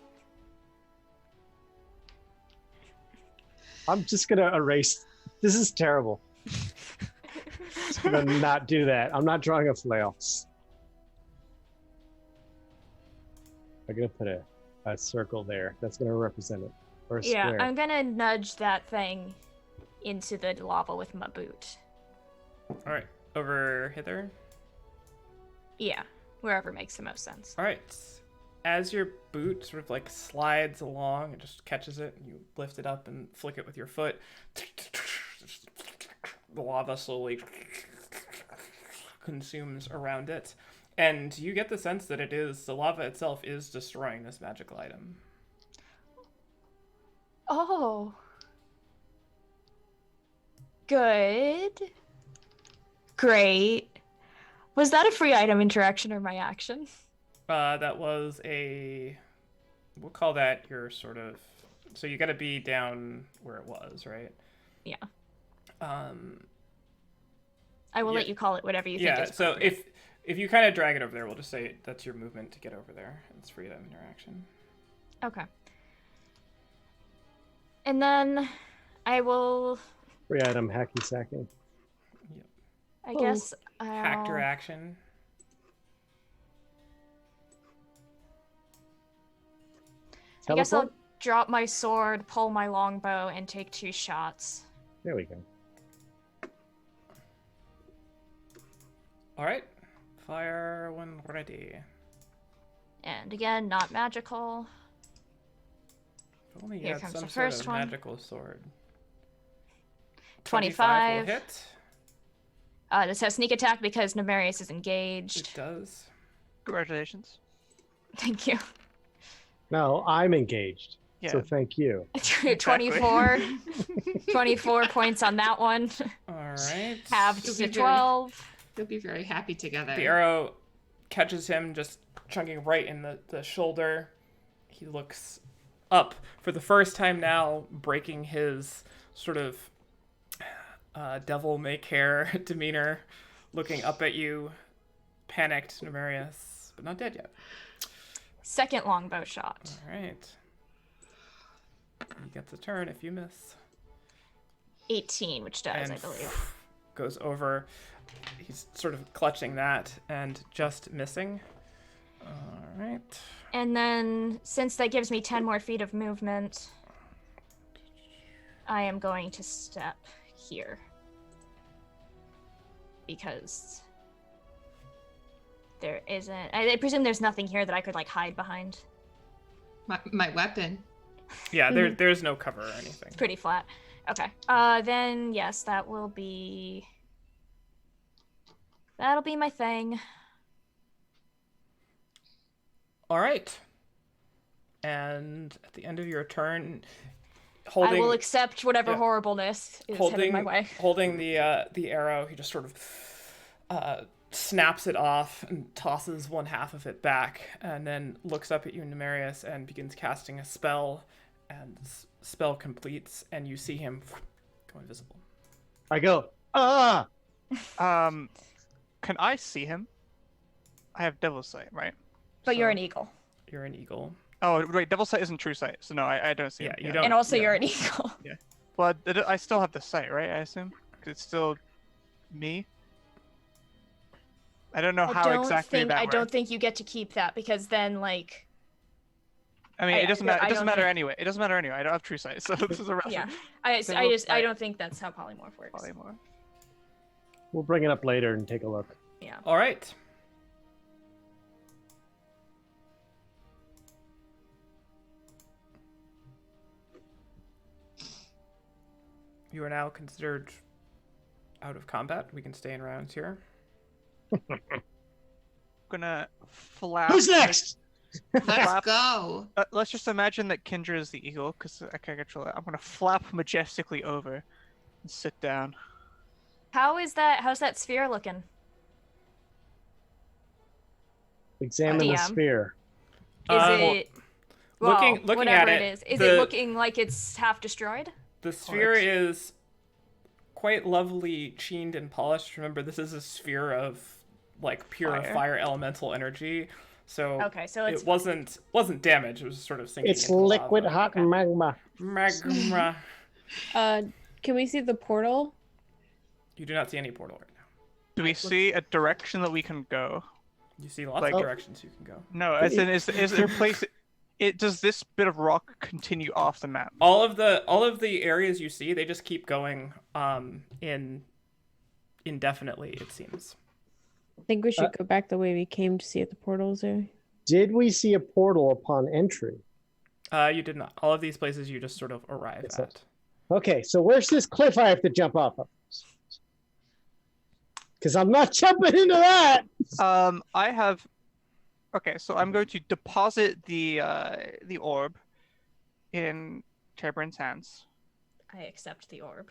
I'm just gonna erase. This is terrible. Just gonna not do that. I'm not drawing a flail. I'm gonna put a circle there. That's gonna represent it. Or a Yeah, square. I'm gonna nudge that thing into the lava with my boot. All right, over hither. Yeah, wherever makes the most sense. All right. As your boot sort of like slides along, it just catches it, and you lift it up and flick it with your foot. The lava slowly consumes around it, and you get the sense that the lava itself is destroying this magical item. Oh. Good. Great. Was that a free item interaction or my action? That was we'll call that your sort of, so you got to be down where it was, right? Yeah. I will let you call it whatever you think is so appropriate. if you kind of drag it over there, we'll just say that's your movement to get over there. It's free item interaction. Okay. And then I will, Free item hacky sacking. I guess Hacker action. I guess I'll Teleport? drop my sword, pull my longbow, and take 2 shots. There we go. All right, fire when ready. And again, not magical. If only you Here had comes some the sort first of one. magical sword. 25. will hit. This has sneak attack because Nemarius is It engaged. does. Congratulations. Thank you. No, I'm engaged. Yeah. So thank you. 24. 24 points on that one. All right. Halved You'll to be very- 12. They'll be very happy together. The arrow catches him just chunking right in the shoulder. He looks up for the first time now, breaking his sort of devil may care demeanor, looking up at you, panicked Nemarius, but not dead yet. Second longbow shot. All right. He gets a turn if you miss. 18, which does, And I believe. goes over. He's sort of clutching that and just missing. All right. And then, since that gives me 10 more feet of movement, I am going to step here. Because there isn't... I presume there's nothing here that I could, like, hide behind. My weapon. Yeah, there's no cover or anything. It's pretty flat. Okay. Then, yes, that will be... That'll be my thing. All right. And at the end of your turn, I will accept whatever yeah. horribleness is headed my way. Holding the arrow, he just sort of snaps it off and tosses one half of it back, and then looks up at you, Nemarius, and begins casting a spell. And spell completes, and you see him go invisible. I go, ah! Can I see him? I have devil sight, right? But you're So- an eagle. You're an eagle. Oh, wait, devil sight isn't true sight, so no, I don't see Yeah, him. you don't. And also yeah. you're an eagle. Well, I still have the sight, right? I assume? 'Cause it's still me. I don't know how exactly that I works. don't think you get to keep that because then, like... I mean, I- it doesn't I- matter. I It doesn't don't matter think- anyway. It doesn't matter anyway. I don't have true sight, so this is irrelevant. Yeah. I don't think that's how polymorph works. Polymorph. We'll bring it up later and take a look. Yeah. All right. You are now considered out of combat. We can stay in rounds here. Gonna flap. Who's next? Let's Flap. go. Let's just imagine that Kindra is the eagle, because I can't control it. I'm gonna flap majestically over and sit down. How's that sphere looking? Examine the DM. sphere. Is Uh, it... Well, looking whatever at it it, is. Is the- it looking like it's half destroyed? The sphere is quite lovely cleaned and polished. Remember, this is a sphere of like pure fire elemental energy. So Okay, so it's it wasn't damaged. It was sort of sinking. It's into the liquid lava. hot Okay. magma. Magma. Can we see the portal? You do not see any portal right now. Do we see a direction that we can go? You see lots Like- of directions you can go. No, as in, is there a place? Does this bit of rock continue off the map? All of the areas you see, they just keep going indefinitely, it seems. I think we should go back the way we came to see if the portal's there. Did we see a portal upon entry? You did not. All of these places you just sort of arrive Yes, at. Okay, so where's this cliff I have to jump off of? Because I'm not jumping into that. I have. Okay, so I'm going to deposit the orb in Cherbryn's hands, I accept the orb.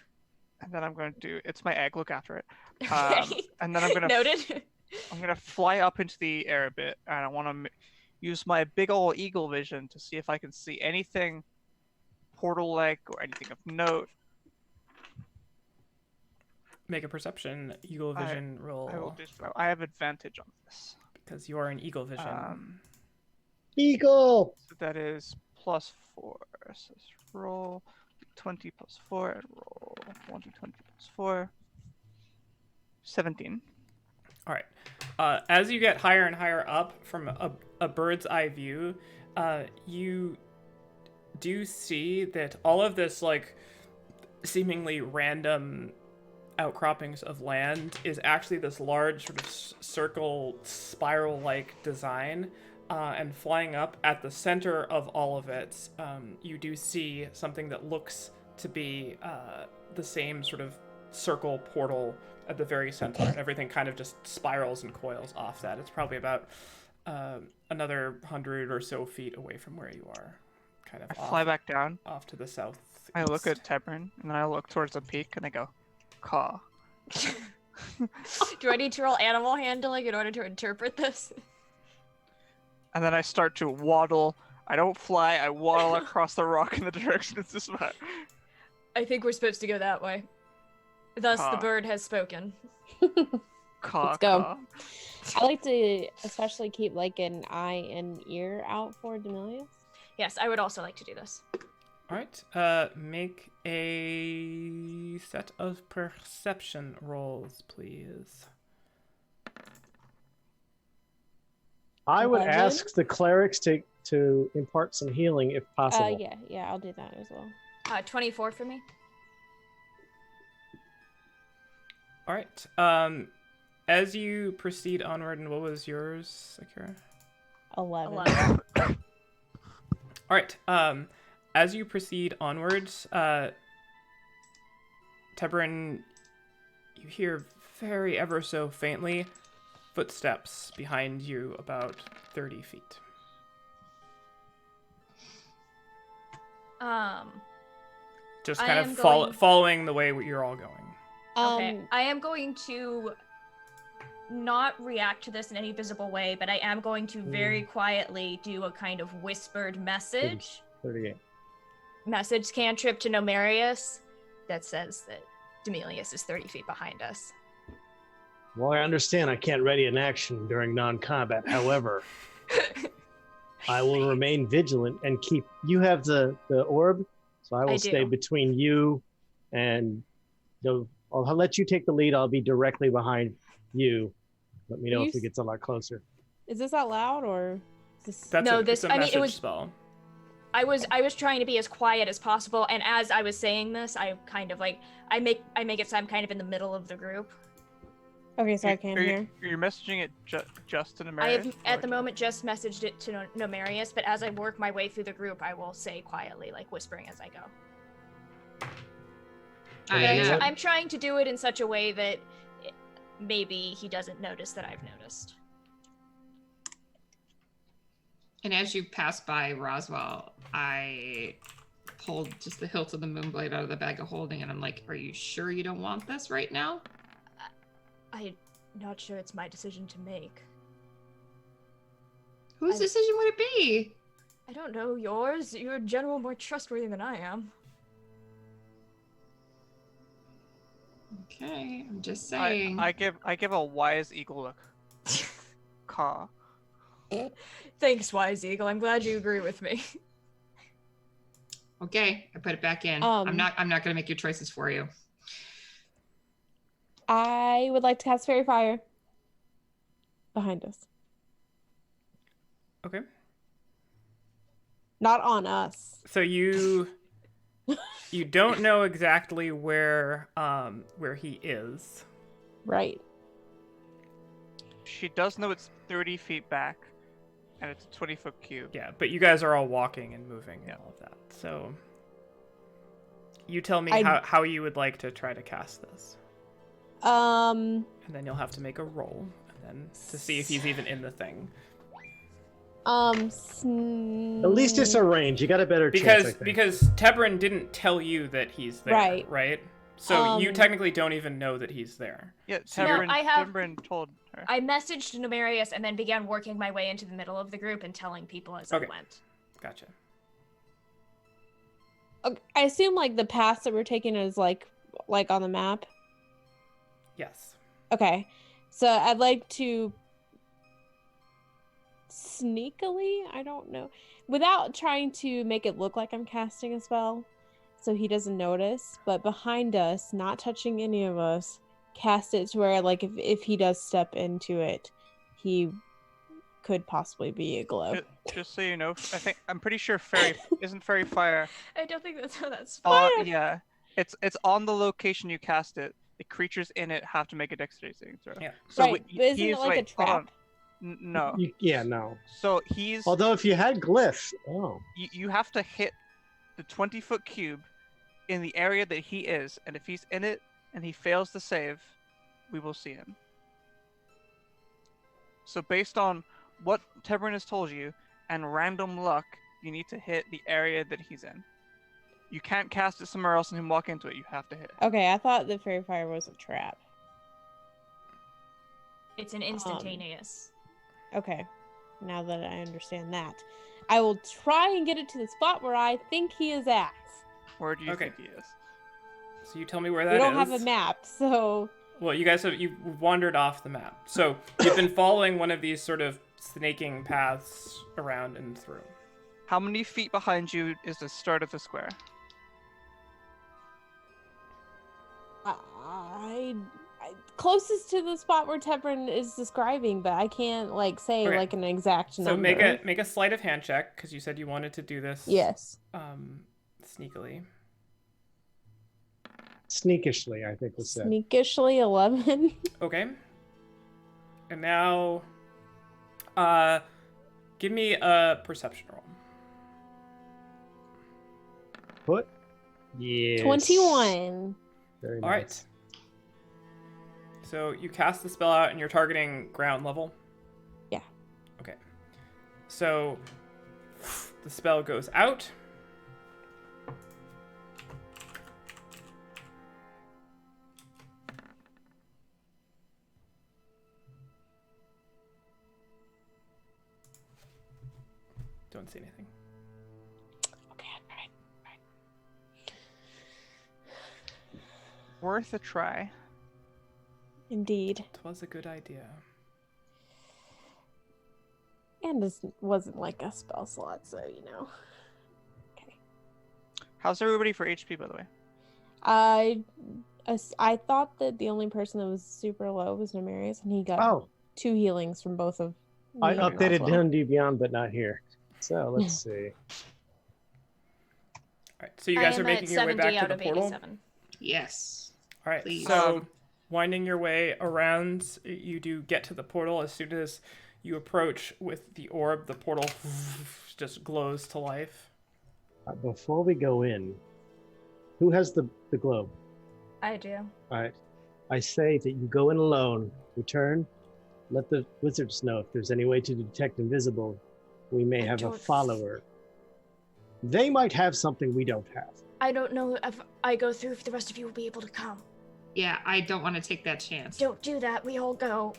and then I'm going to do. It's my egg. Look after it. Okay. And then I'm gonna. Noted. I'm gonna fly up into the air a bit, and I want to use my big ol' eagle vision to see if I can see anything portal-like or anything of note. Make a perception eagle vision roll I have advantage on this. because you are an eagle vision. Eagle. So that is +4. So let's roll 20 + 4 and roll 1d20 + 4. 17. All right. As you get higher and higher up from a bird's eye view, you do see that all of this like seemingly random outcroppings of land is actually this large sort of circle spiral-like design, and flying up at the center of all of it, you do see something that looks to be the same sort of circle portal at the very center, and everything kind of just spirals and coils off that. It's probably about another 100 or so feet away from where you are, kind of I fly back down. off to the south. I look at Cherbryn, and then I look towards the peak, and I go, caw. Do I need to roll animal handling in order to interpret this? And then I start to waddle. I don't fly, I waddle across the rock in the direction it's this way. I think we're supposed to go that way. Thus, the Ah. bird has spoken. Caw, Let's go. caw. I like to especially keep like an eye and ear out for Demilius. Yes, I would also like to do this. All right. Make a set of perception rolls, please. I would 11? ask the clerics to impart some healing if possible. Yeah, I'll do that as well. 24 for me. All right. As you proceed onward, and what was yours, Akira? 11. 11. All right. As you proceed onwards, Cherbryn, you hear very ever so faintly footsteps behind you about 30 feet. Just I kind am of going- following the way you're all going. Okay, I am going to not react to this in any visible way, but I am going to very quietly do a kind of whispered message 38. cantrip to Nomarius that says that Demilius is 30 feet behind us. Well, I understand I can't ready an action during non-combat. However, I will remain vigilant and keep. You have the orb, so I will I stay do. between you and I'll let you take the lead. I'll be directly behind you. Let me know You if it gets a lot closer. Is this out loud or is this... That's No, it's a I mean, message it was- spell. I was trying to be as quiet as possible, and as I was saying this, I kind of like I make it so I'm kind of in the middle of the group. Okay, so I can't hear. You're messaging it just in I American? have at the moment just messaged it to Nomarius, but as I work my way through the group, I will say quietly, like whispering as I go. I'm trying to do it in such a way that maybe he doesn't notice that I've noticed. And as you pass by Roswell, I pulled just the hilt of the moonblade out of the bag of holding, and I'm like, "Are you sure you don't want this right now?" I'm not sure it's my decision to make. Whose decision would it be? I don't know, yours? You're in general more trustworthy than I am. Okay, I'm just saying. I give a wise eagle look. Caw. Thanks, Wise Eagle. I'm glad you agree with me. Okay, I put it back in. I'm not gonna make your choices for you. I would like to cast Fairy Fire behind us. Okay. Not on us. So you don't know exactly where he is. Right. She does know it's 30 feet back, and it's a 20-foot cube. Yeah, but you guys are all walking and moving and all of that. So you tell me how you would like to try to cast this. And then you'll have to make a roll, and then to see if he's even in the thing. At least it's a range. You got a better chance, I think. Because Tebrin didn't tell you that he's there, right? So you technically don't even know that he's there. Yeah, No, Tebrin told her. I messaged Numerius and then began working my way into the middle of the group and telling people as I went. Gotcha. I assume like the path that we're taking is like on the map. Yes. Okay, so I'd like to sneakily, I don't know, without trying to make it look like I'm casting a spell, so he doesn't notice, but behind us, not touching any of us, cast it to where like if he does step into it, he could possibly be a glow. Just so you know, I'm pretty sure fairy isn't fairy fire. I don't think that's how that's Yeah, it's on the location you cast it. The creatures in it have to make a dexterity saving throw. Yeah. So right, but isn't it like a trap? No. No. So he's. Although if you had glyphs, You have to hit the 20-foot cube in the area that he is, and if he's in it and he fails to save, we will see him. So based on what Tebrin has told you and random luck, you need to hit the area that he's in. You can't cast it somewhere else and him walk into it. You have to hit it. Okay, I thought the Fairy Fire was a trap. It's an instantaneous. Okay, now that I understand that, I will try and get it to the spot where I think he is at. Where do you think he is? So you tell me where that is. We don't have a map, so... Well, you guys you've wandered off the map. So you've been following one of these sort of snaking paths around and through. How many feet behind you is the start of the square? I closest to the spot where Tebrin is describing, but I can't like say like an exact number. So make a sleight of hand check because you said you wanted to do this. Yes. Sneakily. Sneakishly, I think was said. Sneakishly 11. Okay. And now, give me a perception roll. Put. Yes. 21. Very nice. All right. So you cast the spell out and you're targeting ground level? Yeah. Okay. So the spell goes out. Don't see anything. Okay, right. Worth a try. Indeed. It was a good idea. And this wasn't like a spell slot, so you know. Okay. How's everybody for HP, by the way? I thought that the only person that was super low was Numerius, and he got 2 healings from both of. I updated D&D Beyond, but not here. So let's see. All right. So you guys are making your way back to the portal. 87. Yes. All right. Please. So winding your way around, you do get to the portal. As soon as you approach with the orb, the portal just glows to life. Before we go in, who has the globe? I do. All right. I say that you go in alone, return, let the wizards know if there's any way to detect invisible. We may have a follower. They might have something we don't have. I don't know if I go through if the rest of you will be able to come. Yeah, I don't want to take that chance. Don't do that. We all go.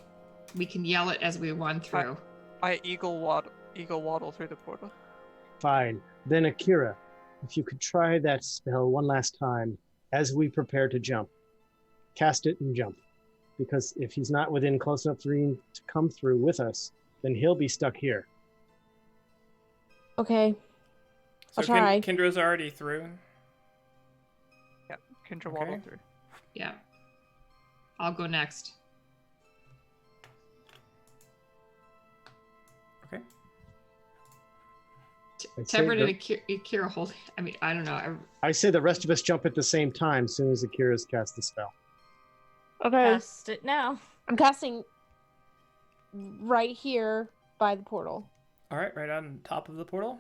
We can yell it as we run through. I eagle waddle through the portal. Fine. Then Akira, if you could try that spell one last time as we prepare to jump. cast it and jump. Because if he's not within close enough range to come through with us, then he'll be stuck here. Okay. So I'll try. Kendra's already through. Yeah, Kendra Okay. waddled through. Yeah. I'll go next. Okay. I'd say Tevin the- and Akira hold. I mean, I don't know. I say the rest of us jump at the same time as soon as Akira's cast the spell. Okay. Cast it now. I'm casting right here by the portal. All right, right on top of the portal.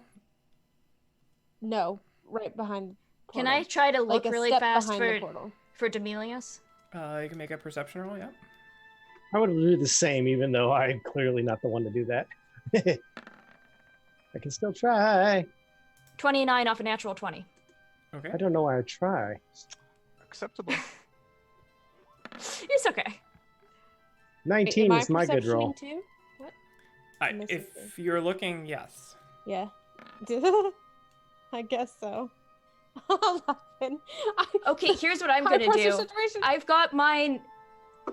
No, right behind the portal. Can I try to look like a really step fast behind the portal? for Demelius? You can make a perception roll. Yeah. I would do the same, even though I'm clearly not the one to do that. I can still try. 29 off a natural 20. Okay. I don't know why I try. Acceptable. It's okay. 19 Am is I my good roll. perceptioning too? What? If you're looking, yes. Yeah. I guess so. 11. Okay, here's what I'm High gonna pressure do. situation. I've got mine.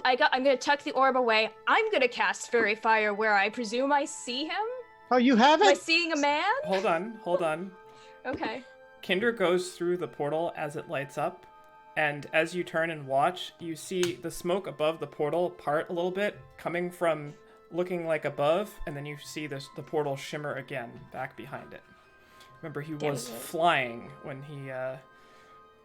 I'm gonna tuck the orb away. I'm gonna cast Fairy Fire where I presume I see him. Oh, you have Am I it? seeing a man? Hold on. Okay. Kendra goes through the portal as it lights up, and as you turn and watch, you see the smoke above the portal part a little bit, coming from looking like above, and then you see the portal shimmer again back behind it. Remember, he was Damn it. flying when he. All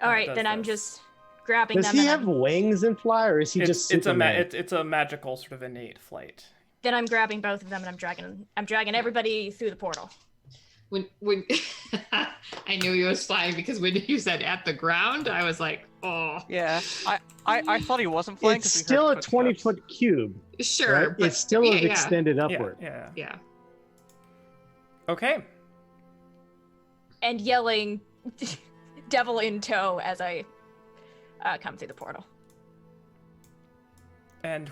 right, does then I'm this. just grabbing Does them. he and have wings and fly, or is he just Superman? it's a magical sort of innate flight. Then I'm grabbing both of them and I'm dragging everybody through the portal. When I knew he was flying because when you said at the ground, I was like, oh, Yeah, I thought he wasn't flying. It's 'cause we still a heard footsteps. 20-foot cube, sure, right? but It's still yeah, extended upward. Yeah. Yeah. Okay. And yelling devil in tow as I come through the portal. And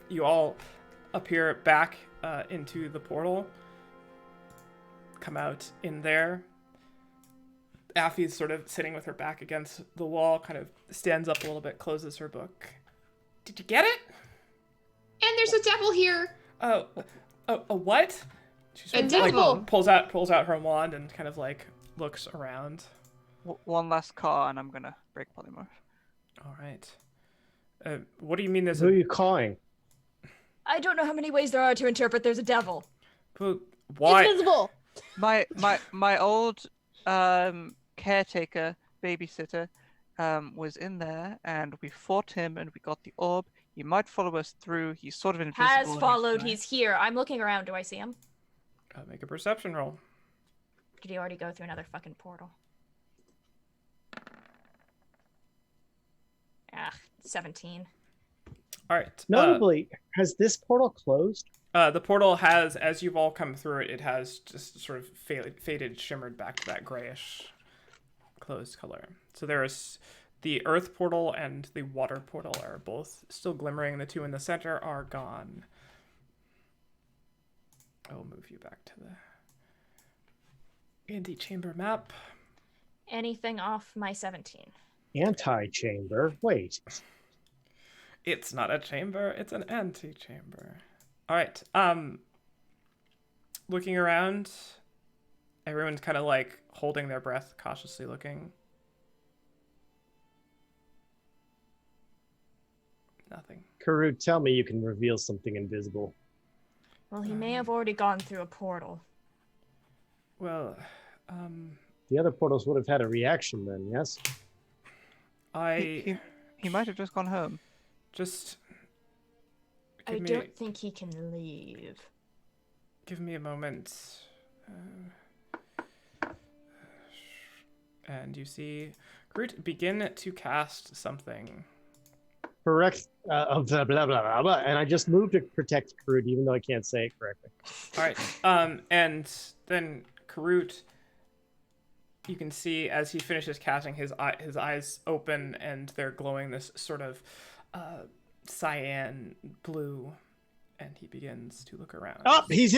you all appear back into the portal. Come out in there. Affy's sort of sitting with her back against the wall, kind of stands up a little bit, closes her book. Did you get it? And there's a devil here. Oh, a what? She A sort of, devil. pulls out her wand and kind of like looks around. One last car, and I'm gonna break polymorph. All right. What do you mean there's Who are a... you calling? I don't know how many ways there are to interpret there's a devil. Why? Invisible. My old caretaker babysitter was in there, and we fought him, and we got the orb. He might follow us through. He's sort of invisible. Has and followed, flying. he's here. I'm looking around. Do I see him? Make a perception roll. Did he already go through another fucking portal? 17. All right. Notably, has this portal closed? The portal has, as you've all come through it, it has just sort of faded, shimmered back to that grayish closed color. So there's the earth portal and the water portal are both still glimmering. The two in the center are gone. I'll move you back to the antechamber map. Anything off my 17? Anti-chamber. Wait. It's not a chamber, it's an antechamber. All right. Looking around, everyone's kind of like holding their breath, cautiously looking. Nothing. Karuk, tell me you can reveal something invisible. Well, he may have already gone through a portal. Well, The other portals would have had a reaction then, yes? He might have just gone home. Just I don't think he can leave. give me a moment. And you see Groot begin to cast something. Correct. Blah, blah, blah, blah, blah. And I just moved to protect Karuk, even though I can't say it correctly. All right. And then Karut, you can see as he finishes casting, his eyes open and they're glowing this sort of cyan blue, and he begins to look around. Oh, he's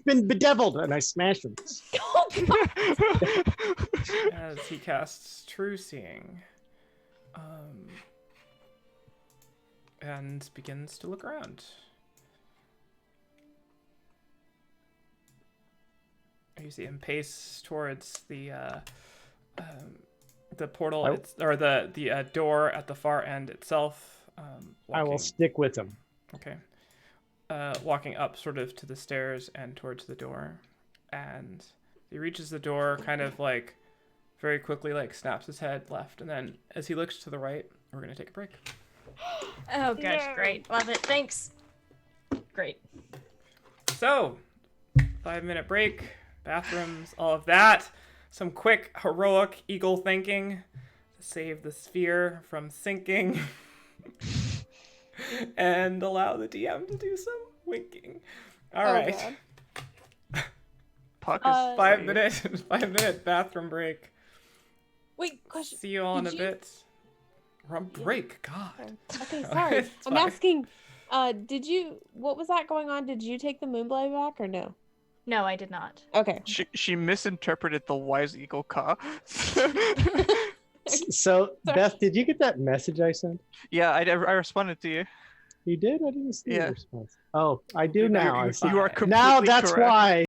been bedeviled, and I smash him. As he casts True Seeing. and begins to look around. You see him pace towards the portal, or the door at the far end itself. I will stick with him. Okay. Walking up sort of to the stairs and towards the door. And he reaches the door, kind of like very quickly, like snaps his head left. And then as he looks to the right, we're going to take a break. Oh, gosh, great. Love it. Thanks. Great. So, 5-minute break, bathrooms, all of that. Some quick, heroic eagle thinking to save the sphere from sinking. And allow the DM to do some winking. All right. Puck is 5-minute bathroom break. Wait, question. See you all in a Did bit. We're on break, God. Okay, sorry. It's I'm fine. asking, what was that going on? Did you take the Moonblade back or no? No, I did not. Okay. She misinterpreted the wise eagle caw. So, Beth, did you get that message I sent? Yeah, I responded to you. You did? I didn't see Yeah. the response. Oh, I do now. I see. You are completely Now that's correct. why.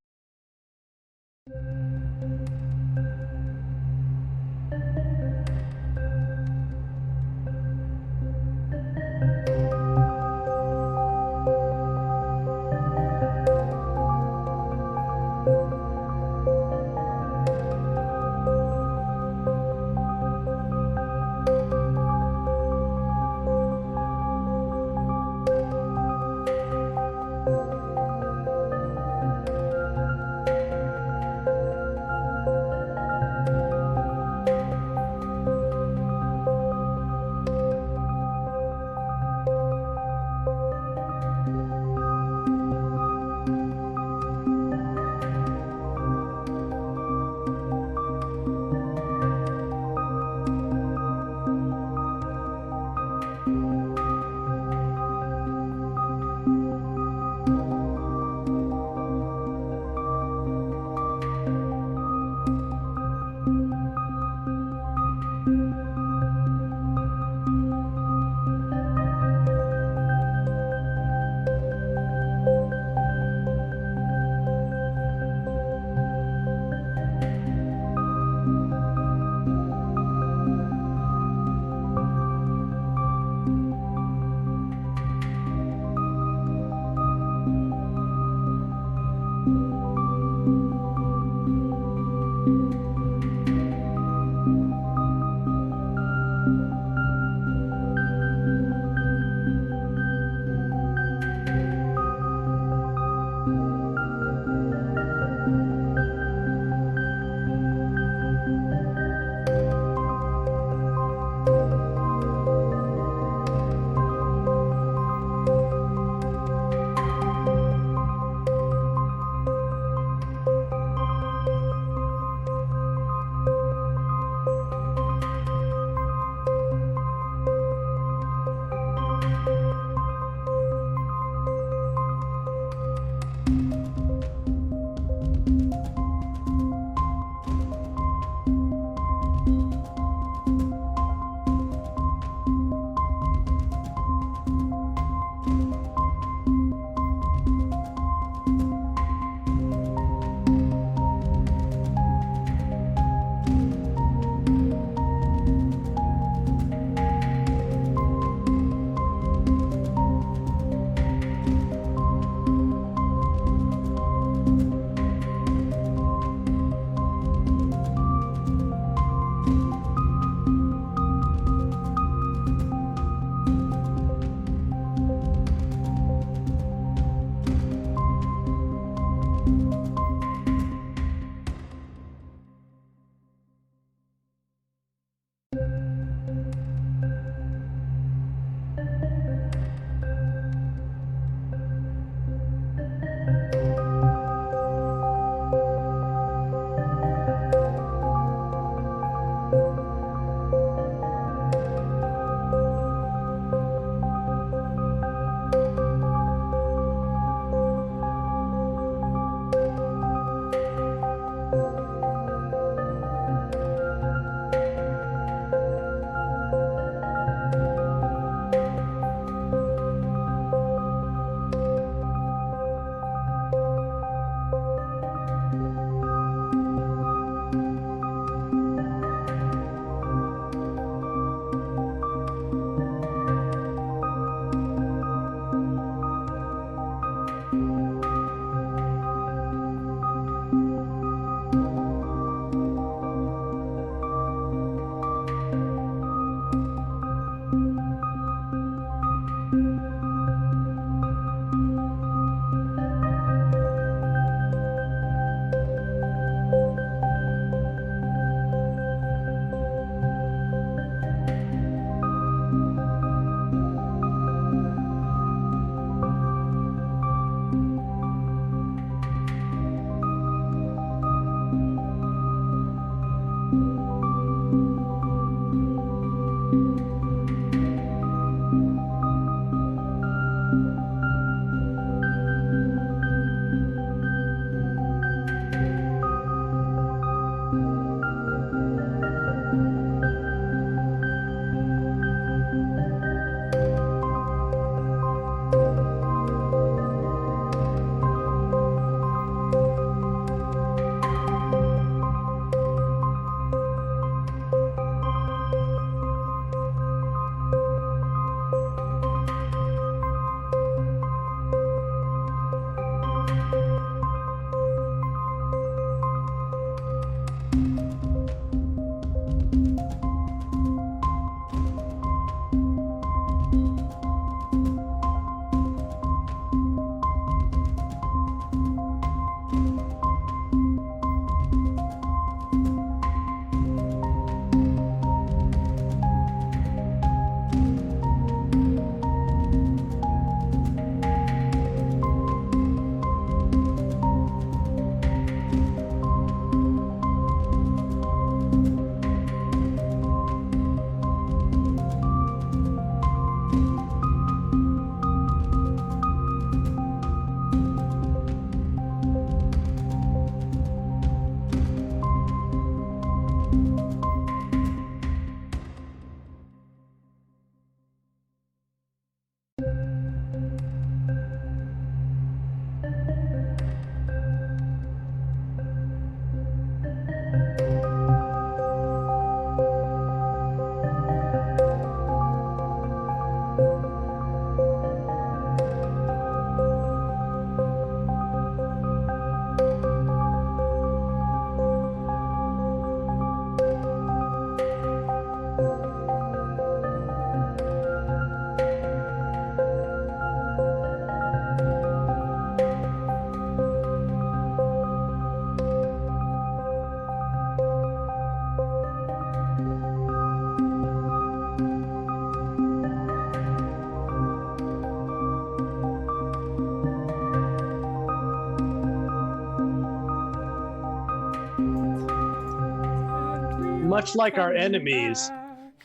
much like our coming enemies. back.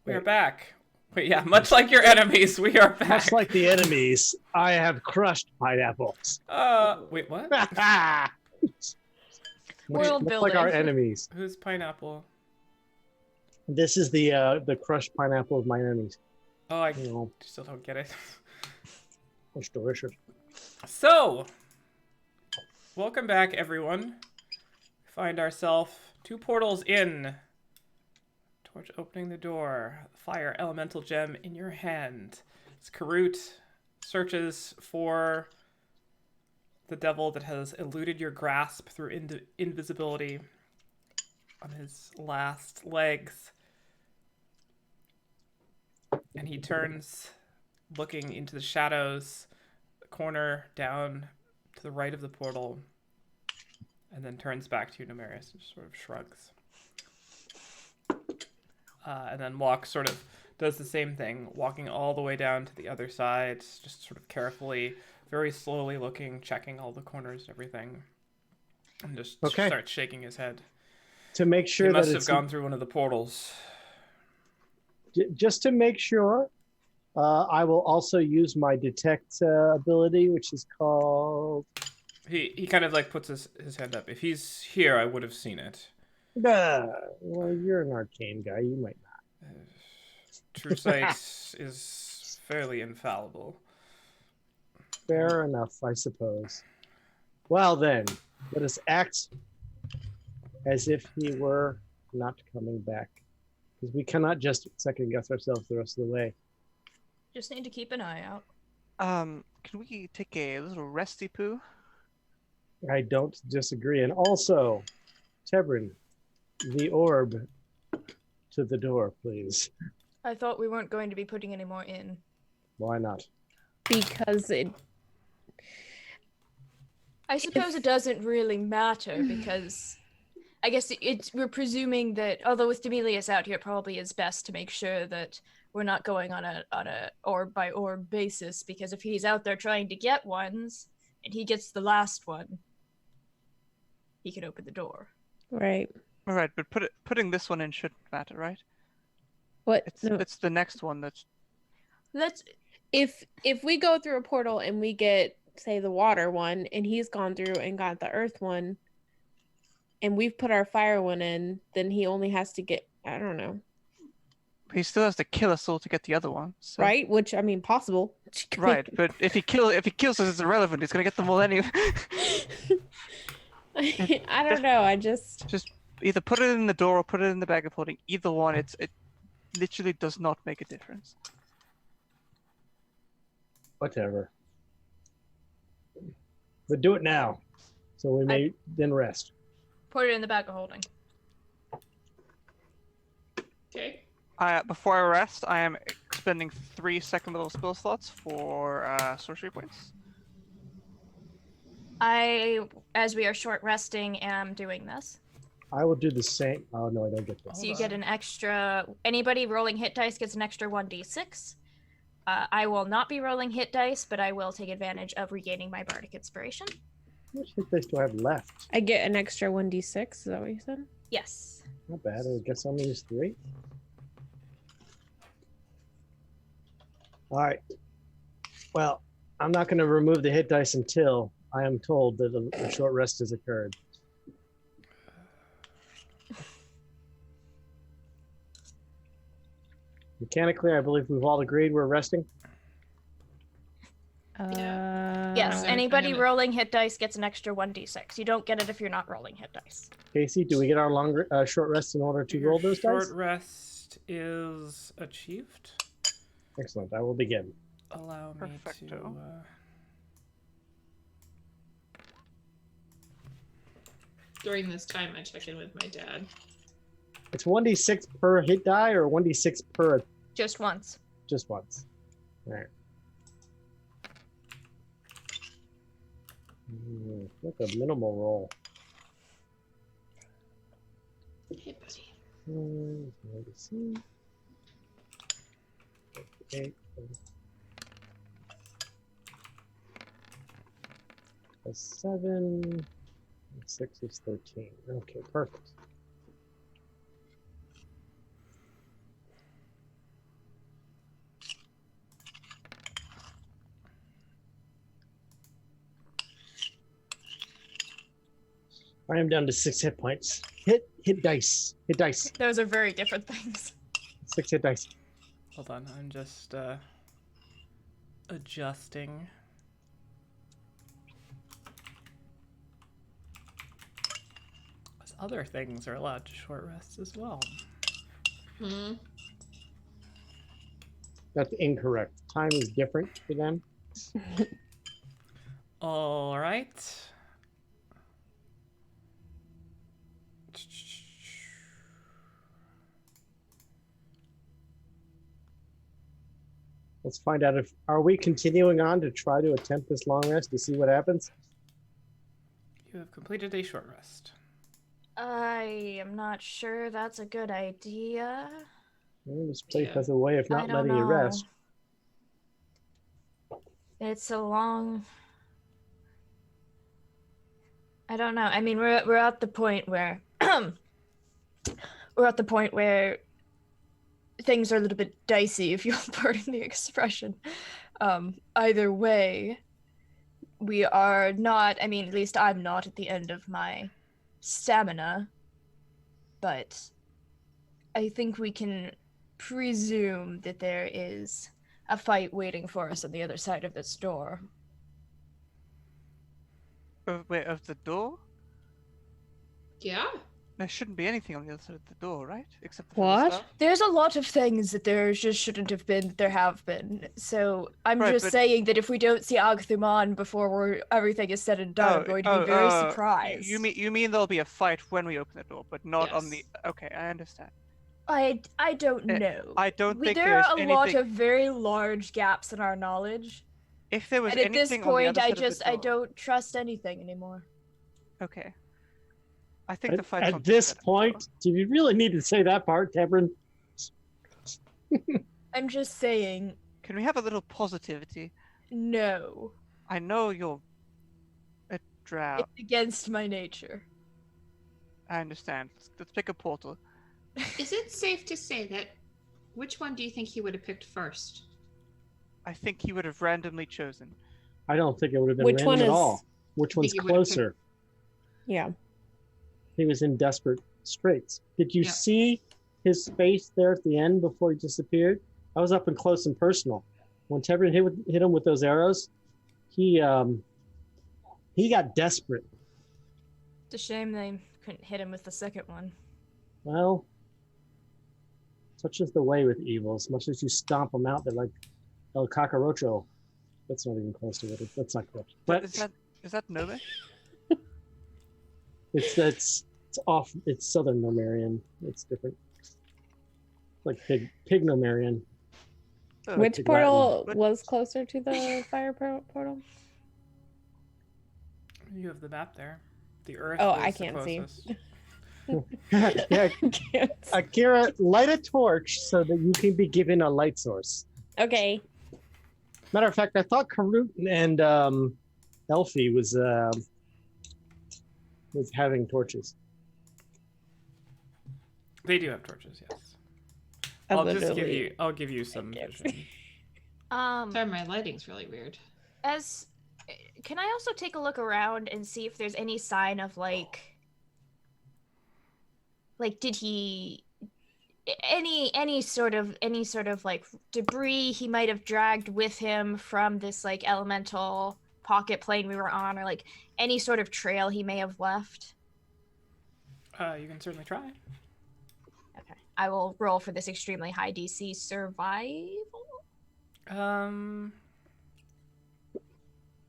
We are Wait. back. Wait, yeah, much like your enemies, we are back. Much like the enemies, I have crushed pineapples. Wait, what? World Much like our building. enemies. Who's pineapple? This is the crushed pineapple of my enemies. Oh, I You know, still don't get it. it's delicious. So, welcome back, everyone. We find ourselves 2 portals in. Torch opening the door. Fire elemental gem in your hand. As Karut searches for the devil that has eluded your grasp through invisibility on his last legs. And he turns, looking into the shadows, the corner down to the right of the portal, and then turns back to you, Nemarius, and just sort of shrugs. And then does the same thing, walking all the way down to the other side, just sort of carefully, very slowly looking, checking all the corners and everything, and just starts shaking his head. To make sure he must that have gone through one of the portals. Just to make sure, I will also use my detect ability, which is called. He kind of like puts his hand up. If he's here, I would have seen it. Well, you're an arcane guy. You might not. True sight is fairly infallible. Fair enough, I suppose. Well then, let us act as if he were not coming back. Because we cannot just second guess ourselves the rest of the way. Just need to keep an eye out. Can we take a little resty poo? I don't disagree. And also, Tebrin, the orb to the door, please. I thought we weren't going to be putting any more in. Why not? Because it. I suppose it doesn't really matter because I guess we're presuming that although with Demelius out here, it probably is best to make sure that we're not going on a orb by orb basis, because if he's out there trying to get ones and he gets the last one, he could open the door. Right. All right, but putting this one in shouldn't matter, right? What? It's the next one that's. Let's. If we go through a portal and we get, say, the water one, and he's gone through and got the earth one, and we've put our fire one in, then he only has to get, I don't know. He still has to kill us all to get the other one. So. Right? Which, I mean, possible. Right, but if he kills us, it's irrelevant. He's gonna get them all anyway. I don't know. I just either put it in the door or put it in the bag of holding. Either one, it literally does not make a difference. Whatever. But do it now, so we may then rest. Put it in the bag of holding. Okay. Before I rest, I am spending 3 second level spell slots for sorcery points. As we are short resting, am doing this. I will do the same. Oh no, I don't get this. So you get an extra. Anybody rolling hit dice gets an extra 1d6. I will not be rolling hit dice, but I will take advantage of regaining my bardic inspiration. How much hit dice do I have left? I get an extra 1d6. Is that what you said? Yes. Not bad. I guess I'll use 3. All right. Well, I'm not going to remove the hit dice until I am told that a short rest has occurred. Mechanically, I believe we've all agreed we're resting. Yes. Anybody rolling hit dice gets an extra 1d6. You don't get it if you're not rolling hit dice. Casey, do we get our short rest in order to roll those short dice? Short rest is achieved. Excellent. I will begin. Allow me Perfecto. to. During this time, I check in with my dad. It's 1d6 per hit die or 1d6 per Just once. just once. All right. That's a minimal roll. Hey, buddy. Let's see. Okay. 7. 6 is 13. Okay, perfect. I am down to 6 hit points. Hit dice. Hit dice. Those are very different things. 6 hit dice. Hold on, I'm just adjusting. Those other things are allowed to short rest as well. Hmm. That's incorrect. Time is different for them. All right. Let's find out if are we continuing on to try to attempt this long rest to see what happens. You have completed a short rest. I am not sure that's a good idea. Well, this place Yeah. has a way of I not don't letting you rest. It's a long. I don't know. I mean, we're at the point where we're at the point where things are a little bit dicey, if you'll pardon the expression. Either way, we are not. I mean, at least I'm not at the end of my stamina, but I think we can presume that there is a fight waiting for us on the other side of this door. Wait, of the door? Yeah. There shouldn't be anything on the other side of the door, right? Except for the What? stuff. There's a lot of things that there just shouldn't have been that there have been. So I'm Right, just but- saying that if we don't see Agthuman before everything is said and done, I'm going to be very surprised. You mean there'll be a fight when we open the door, but not on the... Yes. Okay, I understand. I don't Eh, know. I don't think there there's are a lot anything- of very large gaps in our knowledge. If there was And at this anything on the point, other side of the I door... don't trust anything anymore. Okay. I think the fight's on At the this other side of the point, do you really need to say that part, Tebrin? I'm just saying, door. Can we have a little positivity? no. I know you're a drow. It's against my nature. I understand. Let's pick a portal. Is it safe to say that? Which one do you think he would have picked first? I think he would have randomly chosen. I don't think it would have been Which random one at is- all. Which one's he would have picked- closer? Yeah. He was in desperate straits. Did you Yeah. see his face there at the end before he disappeared? I was up and close and personal. When Tebrin hit him with those arrows, he got desperate. It's a shame they couldn't hit him with the second one. Well, such is the way with evil. As much as you stomp them out, they're like El Cacarocho. That's not even close to it. That's not close. But Is that Gnomish? it's off. It's Southern Nomarian. It's different. Like pig Nomarian. Which Big portal Latin. was closer to the fire portal? You have the map there. The Earth. Oh, is I the can't see. closest. Yeah, Can't. Akira, light a torch so that you can be given a light source. Okay. Matter of fact, I thought Karut and Elfie was having torches. They do have torches, yes. I I'll give you some can't vision. Sorry, my lighting's really weird. Can I also take a look around and see if there's any sign of like did he any sort of like debris he might have dragged with him from this like elemental pocket plane we were on, or like any sort of trail he may have left? You can certainly try. Okay, I will roll for this extremely high DC survival.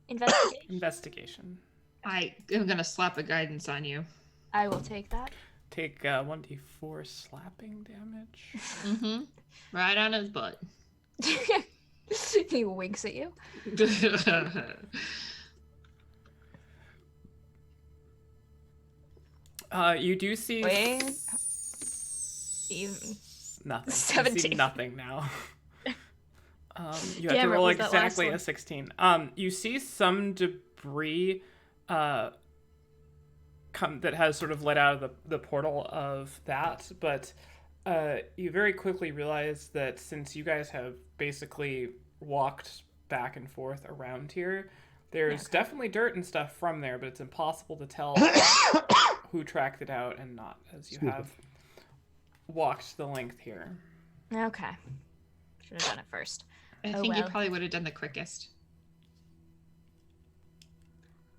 Investigation. Investigation. I am gonna slap a guidance on you. I will take that. Take 1d4 slapping damage. Mm-hmm. Right on his butt. He winks at you. You do see Wing. Even- nothing. You 17. see nothing now. You have Damn to it, roll was that last exactly one? a 16. You see some debris that has sort of let out of the portal of that, but you very quickly realize that since you guys have basically walked back and forth around here, there's definitely dirt and stuff from there, but it's impossible to tell who tracked it out and not, as you Smooth. have walked the length here. Okay. Should have done it first. I Oh, think you well. probably would have done the quickest.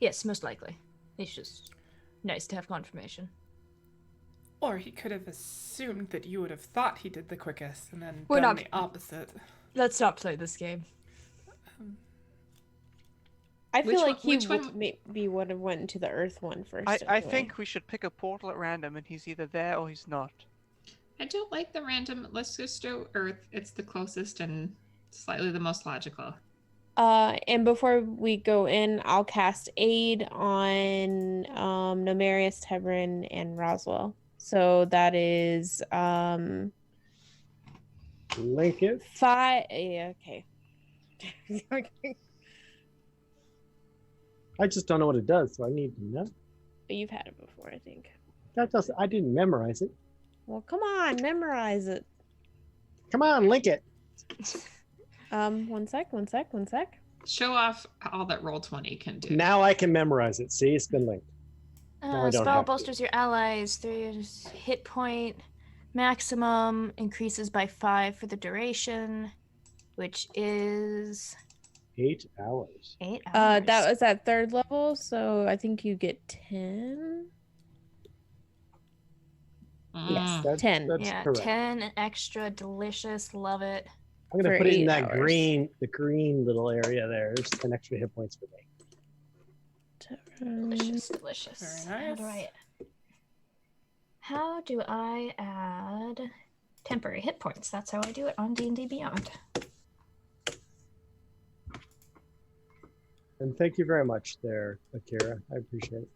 Yes, most likely. It's just nice to have confirmation. Or he could have assumed that you would have thought he did the quickest and then We're done not- the opposite. Let's not play this game. I feel Which like one- he which one- maybe would have went to the Earth one first. I anyway. think we should pick a portal at random, and he's either there or he's not. I don't like the random. Let's just do Earth. It's the closest and slightly the most logical. And before we go in, I'll cast aid on Nomarius, Tebrin, and Roswell. So that is Link it. 5. Yeah, okay. I just don't know what it does, so I need to know. You've had it before, I think. I didn't memorize it. Well, come on, memorize it. Come on, link it. One sec. Show off all that Roll20 can do. Now I can memorize it. See, it's been linked. No, I don't Spell have to. bolsters your allies. 3 hit point maximum increases by 5 for the duration, which is 8 hours. 8 hours. That was at 3rd level, so I think you get 10. Yes, That's 10. yeah, correct. 10 extra. Delicious. Love it. I'm gonna for put it in 8 that hours. the green little area there. There's 10 extra hit points for me. Delicious, delicious. Very nice. How do I add temporary hit points? That's how I do it on D&D Beyond. And thank you very much there, Akira. I appreciate it.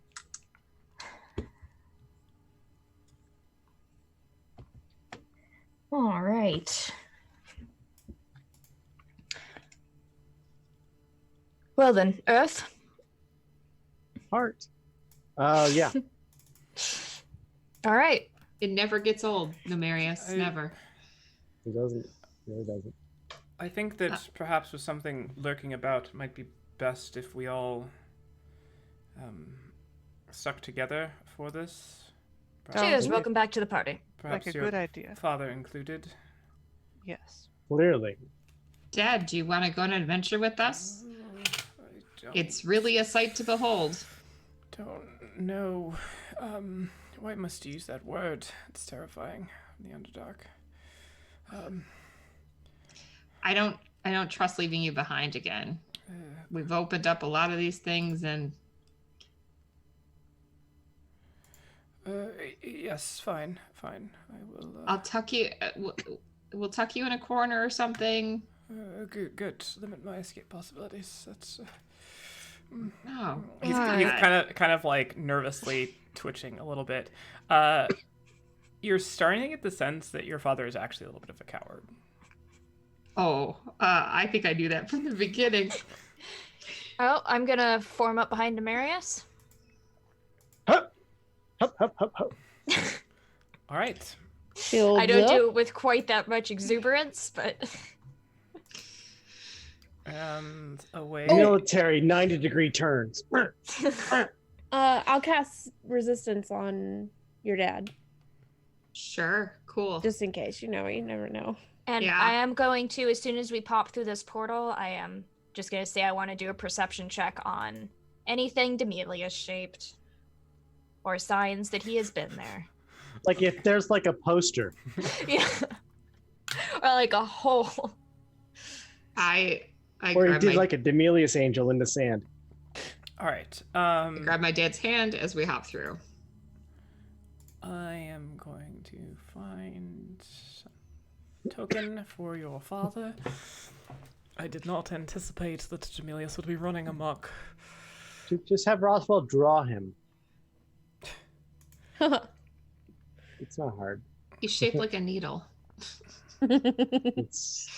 All right. Well then, Earth. Heart. Yeah. All right. It never gets old, Numerius. I- Never. It doesn't. It really doesn't. I think that perhaps with something lurking about, it might be best if we all stuck together for this. Cheers. yeah. Welcome back to the party. Perhaps Like a your good idea. father included. Yes. Clearly. Dad, do you want to go on an adventure with us? I It's really a sight to behold. don't know. Why must you use that word? It's terrifying. In the Underdark. I don't trust leaving you behind again. We've opened up a lot of these things, and Yes, fine. I will. I'll tuck you. We'll tuck you in a corner or something. Good. Limit my escape possibilities. That's. Oh, He's God. kind of like nervously twitching a little bit. You're starting to get the sense that your father is actually a little bit of a coward. Oh, I think I knew that from the beginning. Oh, I'm gonna form up behind Demarius. Hup, hup, hup, hup, hup. All right. I don't do it with quite that much exuberance, but And away. Military 90-degree turns. I'll cast resistance on your dad, Sure, cool. just in case. You never know. and Yeah. I am going to, as soon as we pop through this portal, I am just gonna say I want to do a perception check on anything Demelius shaped or signs that he has been there. Like if there's like a poster. Yeah. Or like a hole. I Or he grab did my, like a Demelius angel in the sand. All right. I grab my dad's hand as we hop through. I am going to find some token for your father. I did not anticipate that Jamilius would be running amok. Just have Roswell draw him. It's not hard. He's shaped like a needle. It's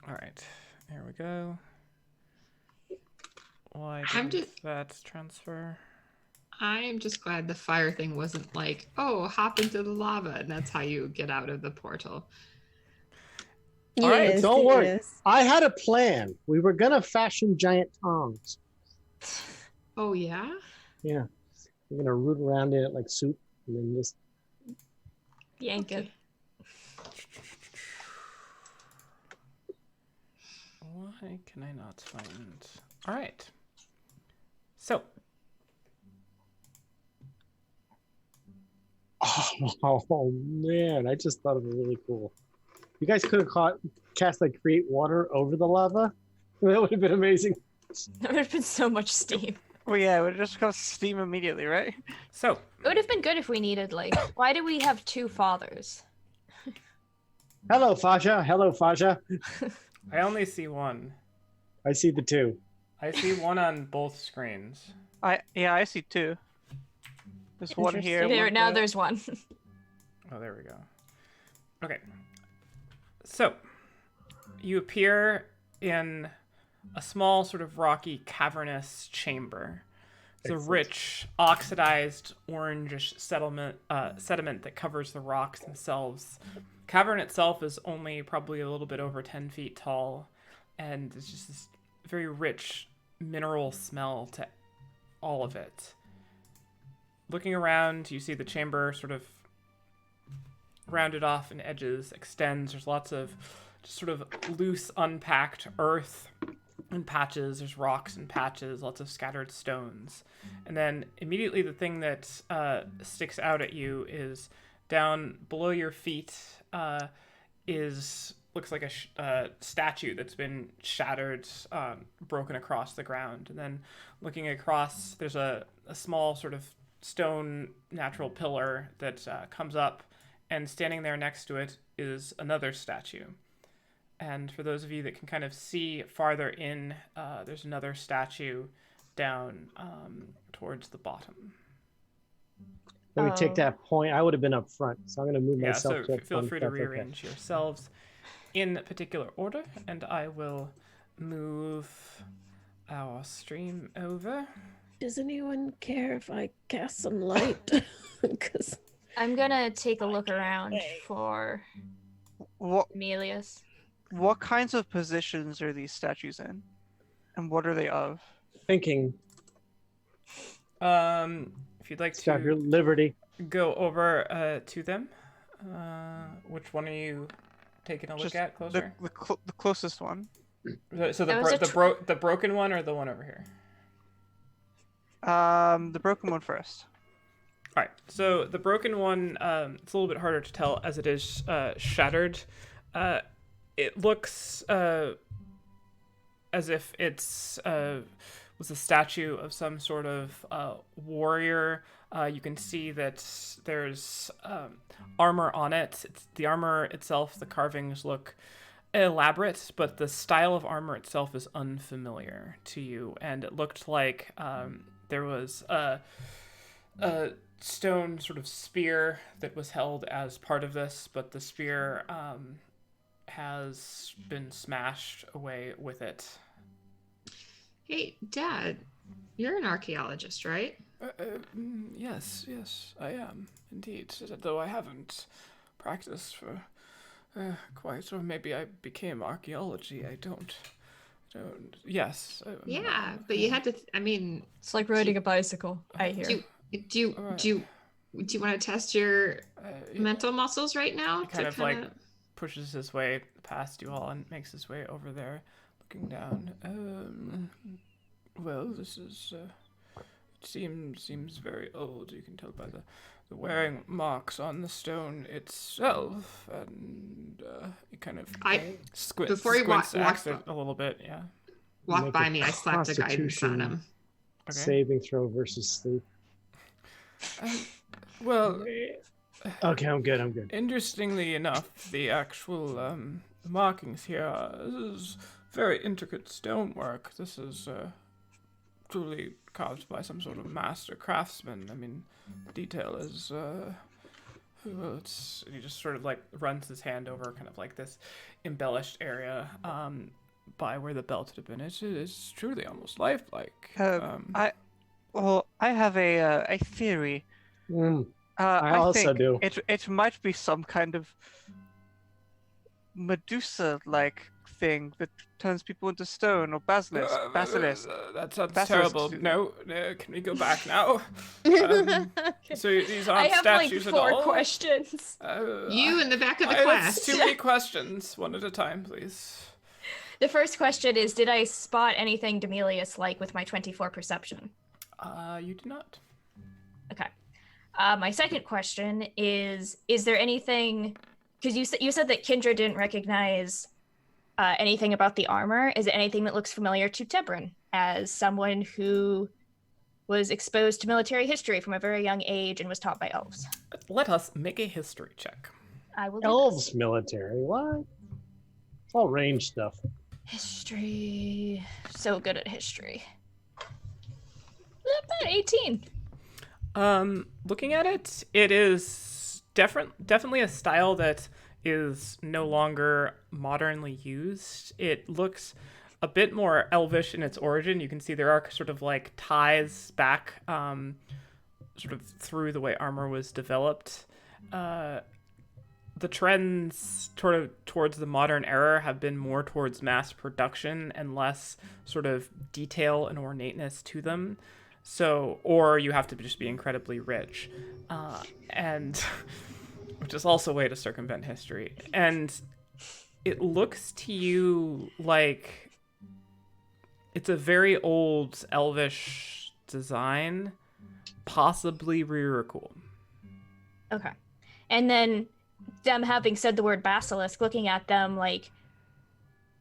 All right. Here we go. Why I'm did just- that transfer? I am just glad the fire thing wasn't like, oh, hop into the lava, and that's how you get out of the portal. All right, Yes, don't worry. yes. I had a plan. We were gonna fashion giant tongs. Oh yeah. Yeah. You're gonna root around in it like soup, and then just Yank it. Okay. Why can I not find? All right. So, oh man, I just thought of it really cool. You guys could have cast like create water over the lava. That would have been amazing. That would have been so much steam. Well, yeah, it would just go steam immediately, right? so It would have been good if we needed, like, why do we have two fathers? Hello, Fasha. Hello, Fasha. I only see one. I see the two. I see one on both screens. I see two. There's one here. Interesting. There, one now there. there's one. Oh, there we go. Okay. So, you appear in a small, sort of rocky, cavernous chamber. It's a Excellent. rich, oxidized, orangish sediment that covers the rocks themselves. Cavern itself is only probably a little bit over 10 feet tall, and it's just this very rich mineral smell to all of it. Looking around, you see the chamber sort of rounded off in edges, extends. There's lots of just sort of loose, unpacked earth in patches. There's rocks in patches, lots of scattered stones. And then immediately the thing that sticks out at you is down below your feet looks like a statue that's been shattered, broken across the ground. And then looking across, there's a small sort of stone natural pillar that comes up, and standing there next to it is another statue. And for those of you that can kind of see farther in, there's another statue down towards the bottom. Let me take that point. I would have been up front, so I'm going to move Yeah, myself so to up feel front, free if to that's okay. rearrange yourselves in particular order, and I will move our stream over. Does anyone care if I cast some light? Because I'm gonna take a look around for What Emilius. what kinds of positions are these statues in, and what are they of? Thinking, If you'd like Statue to of Liberty. go over to them, which one are you taking a look Just at closer? The closest one. So That was a the broken one or the one over here? The broken one first. All right. So the broken one, it's a little bit harder to tell as it is shattered. It looks as if it's was a statue of some sort of warrior. You can see that there's armor on it. The armor itself, the carvings look elaborate, but the style of armor itself is unfamiliar to you. And it looked like there was a stone sort of spear that was held as part of this, but the spear has been smashed away with it. Hey, Dad, you're an archaeologist, right? Yes, I am indeed. Though I haven't practiced for quite, or maybe I became archaeology. I don't. Yes. Yeah, but you had to. I mean, It's like riding a bicycle, I hear. do you want to test your mental muscles right now? He kind of like pushes his way past you all and makes his way over there, looking down. Well, this is seems very old. You can tell by the wearing marks on the stone itself, and he kind of squints before he walks it a little bit. Yeah. Walk Make by a me. I slapped a guidance on him. Okay. Saving throw versus sleep. Well, Okay, I'm good. interestingly enough, the actual markings here this is very intricate stonework. This is truly carved by some sort of master craftsman. I mean, the detail is well, it's. He just sort of like runs his hand over kind of like this embellished area by where the belt had been. It's truly almost lifelike. I have a theory. I also think do. It might be some kind of Medusa-like thing that turns people into stone, or basilisk. That sounds Basilisks terrible. do that. No, can we go back now? So these I aren't have like statues at 4 all? questions. You in the back of the That's class. too many questions. One at a time, please. The first question is, did I spot anything Demelius-like with my 24 perception? You do not. Okay. My second question is there anything, because you said that Kindra didn't recognize anything about the armor. Is it anything that looks familiar to Tebrin as someone who was exposed to military history from a very young age and was taught by elves? Let us make a history check. I will do Elves this. military. What? It's all range stuff. History. So good at history. About 18. Looking at it, it is definitely a style that is no longer modernly used. It looks a bit more elvish in its origin. You can see there are sort of like ties back sort of through the way armor was developed. The trends towards the modern era have been more towards mass production and less sort of detail and ornateness to them. So, or you have to just be incredibly rich, and which is also a way to circumvent history. And it looks to you like it's a very old elvish design, possibly Riracool. Okay. And then them having said the word basilisk, looking at them, like,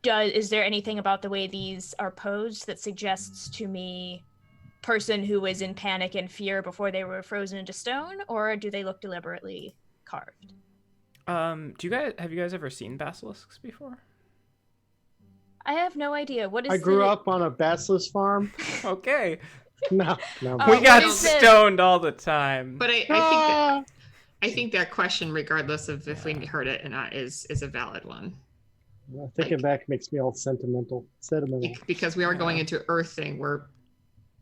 is there anything about the way these are posed that suggests to me person who was in panic and fear before they were frozen into stone, or do they look deliberately carved? Have you guys ever seen basilisks before? I have no idea. What is I grew up on a basilisk farm. Okay. No. Oh, We got what is it? stoned all the time. But I think that question, regardless of if we heard it or not, is a valid one. Thinking back makes me all sentimental. Because we are going into earth thing where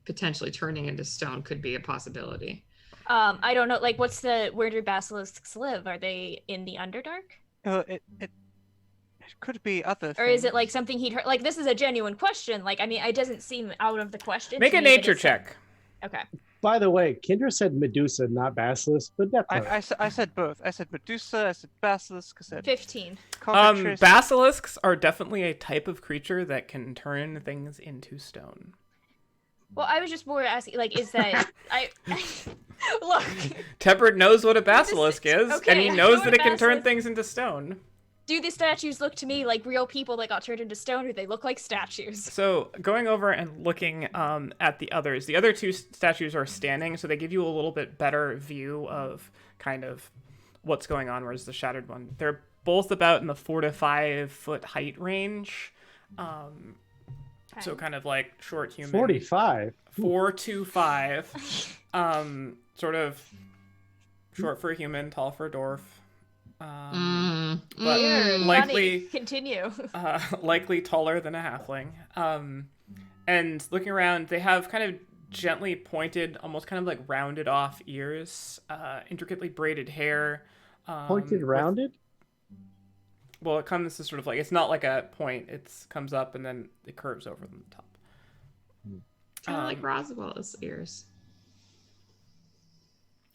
potentially turning into stone could be a possibility. I don't know, like, where do basilisks live? Are they in the Underdark? It could be other Or is it things. like something he'd heard? Like, this is a genuine question. Like, I mean, it doesn't seem out of the question. Make to a me that nature it's- check. Okay. By the way, Kendra said Medusa, not basilisk, but that's all right. I said both. I said Medusa, I said basilisk, I said 15. cockatrice. Basilisks are definitely a type of creature that can turn things into stone. Well, I was just more asking, like, is that look? Tebrit knows what a basilisk is, okay, and he I knows know that what it a can turn basilisk- things into stone. Do the statues look to me like real people that got turned into stone, or they look like statues? So, going over and looking at the others, the other two statues are standing, so they give you a little bit better view of kind of what's going on, whereas the shattered one, they're both about in the 4 to 5 foot height range. So kind of like short human. 45. 4 to 5. Sort of short for a human, tall for a dwarf. But Weird. likely Funny. Continue. likely taller than a halfling. And looking around, they have kind of gently pointed, almost kind of like rounded off ears, intricately braided hair. Pointed, rounded? Well, it comes to sort of like, it's not like a point, it comes up and then it curves over the top. Kind of like Roswell's ears.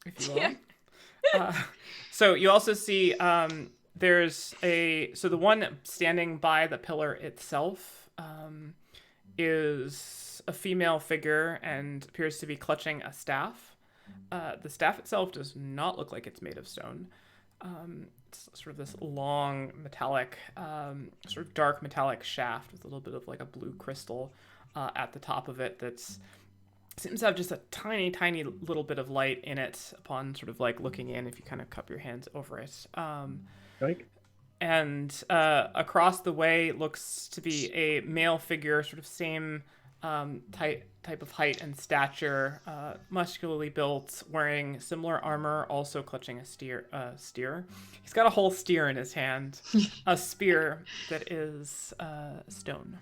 If you will. So you also see there's so the one standing by the pillar itself is a female figure and appears to be clutching a staff. The staff itself does not look like it's made of stone. It's sort of this long metallic, sort of dark metallic shaft with a little bit of like a blue crystal at the top of it that's seems to have just a tiny, tiny little bit of light in it upon sort of like looking in if you kind of cup your hands over it. And across the way looks to be a male figure, sort of same type of height and stature, muscularly built, wearing similar armor, also clutching a steer. He's got a whole steer in his hand, a spear that is stone.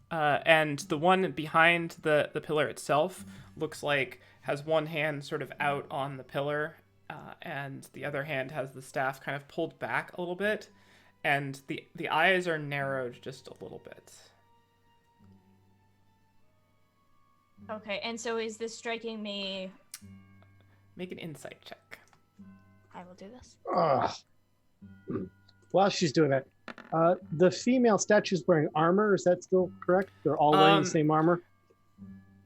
And the one behind the pillar itself looks like has one hand sort of out on the pillar, and the other hand has the staff kind of pulled back a little bit. and the eyes are narrowed just a little bit. Okay, and so is this striking me? Make an insight check. I will do this. While she's doing that, the female statue's wearing armor. Is that still correct? They're all wearing the same armor?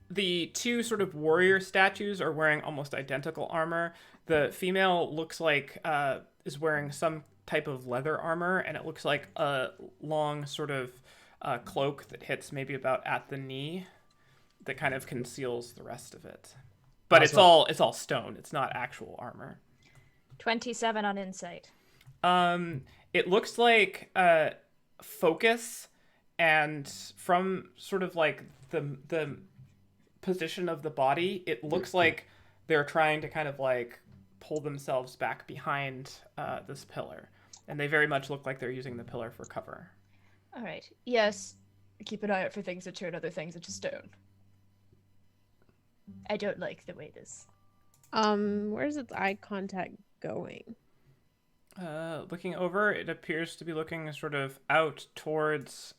The two sort of warrior statues are wearing almost identical armor. The female looks like is wearing some type of leather armor, and it looks like a long sort of cloak that hits maybe about at the knee that kind of conceals the rest of it. But it's all stone. It's not actual armor. 27 on insight. It looks like focus, and from sort of like the position of the body, it looks like they're trying to kind of like pull themselves back behind this pillar, and they very much look like they're using the pillar for cover. All right. Yes. Keep an eye out for things that turn other things into stone. I don't like the way this. Where's its eye contact going? Looking over, it appears to be looking sort of out towards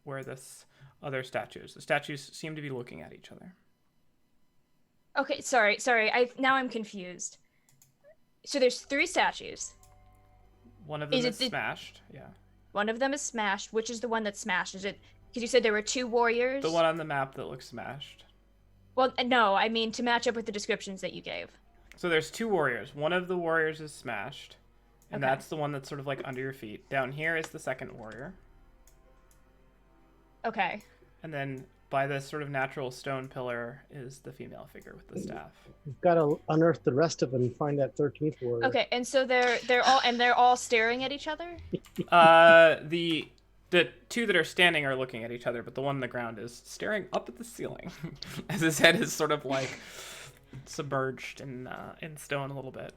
where this other statues. The statues seem to be looking at each other. Okay, sorry. Now I'm confused. So there's 3 statues. One of them is smashed. Yeah. One of them is smashed. Which is the one that's smashed? Is it because you said there were 2 warriors? The one on the map that looks smashed. Well, no, I mean to match up with the descriptions that you gave. So there's 2 warriors. One of the warriors is smashed, and Okay. that's the one that's sort of like under your feet. Down here is the second warrior. Okay. And then by this sort of natural stone pillar is the female figure with the staff. We've got to unearth the rest of them and find that 13th warrior. Okay, and so they're all staring at each other? The 2 that are standing are looking at each other, but the one on the ground is staring up at the ceiling as his head is sort of like submerged in stone a little bit.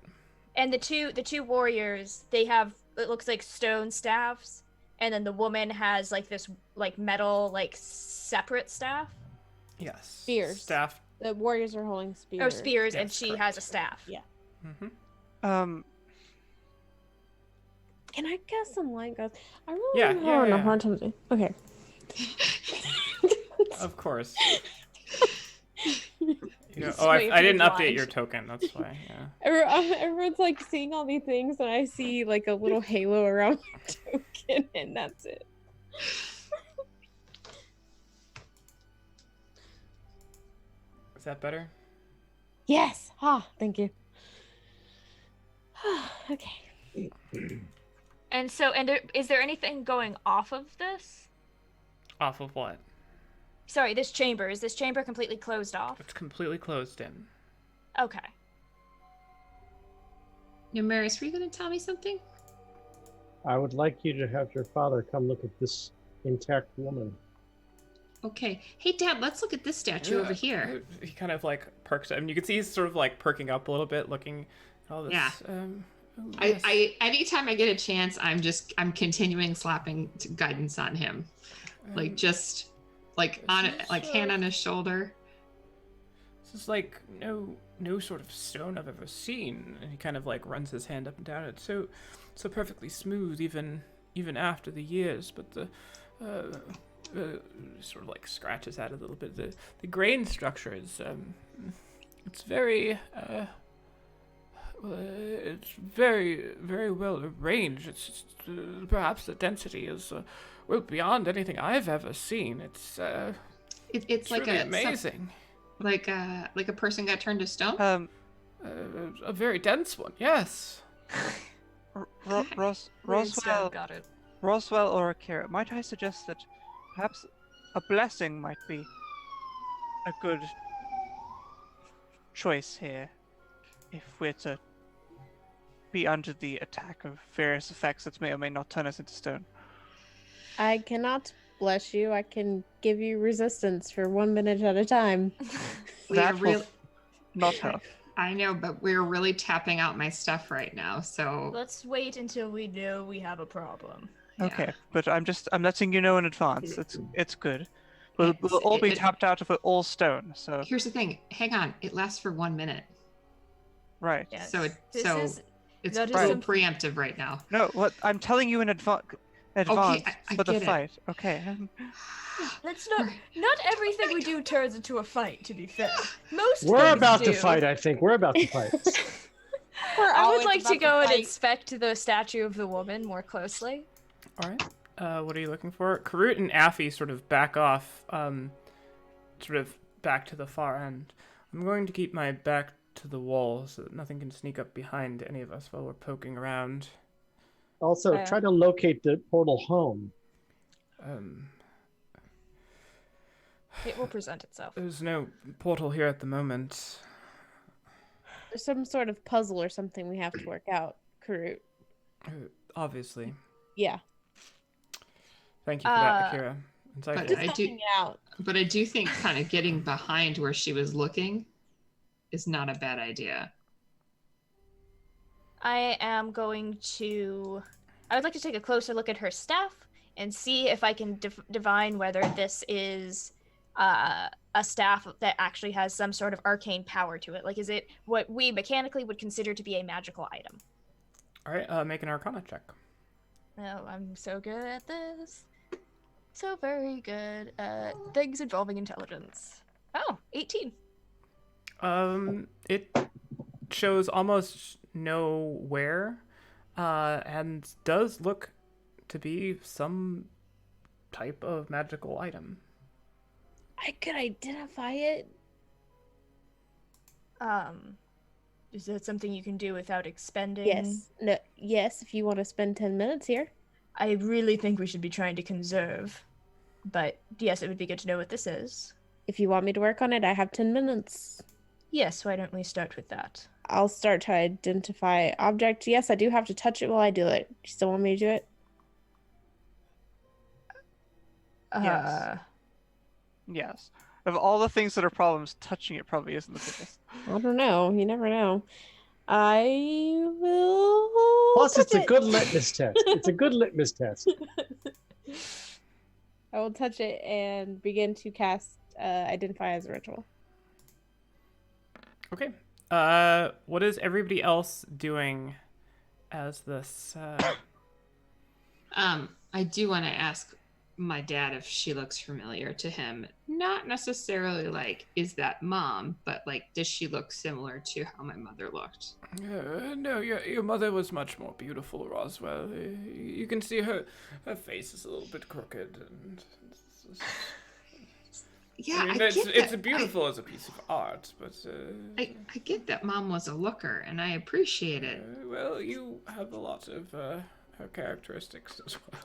And the two warriors, they have, it looks like stone staffs, and then the woman has like this like metal like separate staff. Yes. Spears. Staff. The warriors are holding spears. Or spears, and Yes, she correct. has a staff. Yeah. Mm-hmm. Can I guess some light guys? I really Yeah, am yeah, having yeah. a hard time. Okay. Of course. Just I wait for didn't the update blind. your token. That's why. Yeah. Everyone's like seeing all these things, and I see like a little halo around my token, and that's it. Is that better? Yes. Thank you. Okay. And so, is there anything going off of this? Off of what? Sorry, this chamber. Is this chamber completely closed off? It's completely closed in. Okay. Numeris, were you going to tell me something? I would like you to have your father come look at this intact woman. Okay. Hey, Dad, let's look at this statue over here. He kind of like perks up. I mean, you can see he's sort of like perking up a little bit, looking at all this. Yeah. Yes. I anytime I get a chance, I'm continuing slapping guidance on him, like just like on This is, like hand on his shoulder. This is like no sort of stone I've ever seen. And he kind of like runs his hand up and down. It's so perfectly smooth, even after the years. But the sort of like scratches at it a little bit. The grain structure is it's very it's very, very well arranged. It's just, perhaps the density is well beyond anything I've ever seen. It's It's like really a amazing. like a person got turned to stone. A very dense one, yes. Roswell, Got it. Roswell or Akira, might I suggest that perhaps a blessing might be a good choice here if we're to be under the attack of various effects that may or may not turn us into stone. I cannot bless you. I can give you resistance for 1 minute at a time. We That are will really, not help. I know, but we're really tapping out my stuff right now. So Let's wait until we know we have a problem. yeah. Okay, but I'm letting you know in advance. It's good. We'll all be It- tapped out if we're all stone. So Here's the thing. Hang on. It lasts for 1 minute. right. Yes. So this so is It's That is so some- preemptive right now. No, what I'm telling you in advance I for the get it. fight. Okay. That's not everything we do turns into a fight, to be fair. Most We're things about to do. fight, I think. We're about to fight. We're I would always like to about go and fight. inspect the statue of the woman more closely. All right. What are you looking for? Karut and Affy sort of back off, sort of back to the far end. I'm going to keep my back to the wall so that nothing can sneak up behind any of us while we're poking around. Also, try to locate the portal home. It will present itself. There's no portal here at the moment. There's some sort of puzzle or something we have to work out, Karut. Obviously. Yeah. Thank you for that, Akira. But Insightful. Just I helping out. But I do think kind of getting behind where she was looking is not a bad idea. I would like to take a closer look at her staff and see if I can divine whether this is a staff that actually has some sort of arcane power to it. Like, is it what we mechanically would consider to be a magical item? All right, make an Arcana check. Oh, I'm so good at this. So very good at things involving intelligence. Oh, 18. It shows almost no wear, and does look to be some type of magical item. I could identify it. Is that something you can do without expending? Yes. No. Yes, if you want to spend 10 minutes here. I really think we should be trying to conserve. But yes, it would be good to know what this is. If you want me to work on it, I have 10 minutes. Yes, why don't we start with that? I'll start to identify object. Yes, I do have to touch it while I do it. You still want me to do it? Yes. Yes. Of all the things that are problems, touching it probably isn't the biggest. I don't know. You never know. I will. Plus, touch it's a it. good litmus test. It's a good litmus test. I will touch it and begin to cast Identify as a Ritual. Okay. What is everybody else doing as this? I do want to ask my dad if she looks familiar to him. Not necessarily like, is that mom, but like, does she look similar to how my mother looked? No, your mother was much more beautiful, Roswell. You can see her face is a little bit crooked, and Yeah, I mean, it's beautiful as a piece of art, but I get that mom was a looker, and I appreciate it. Well, you have a lot of her characteristics as well.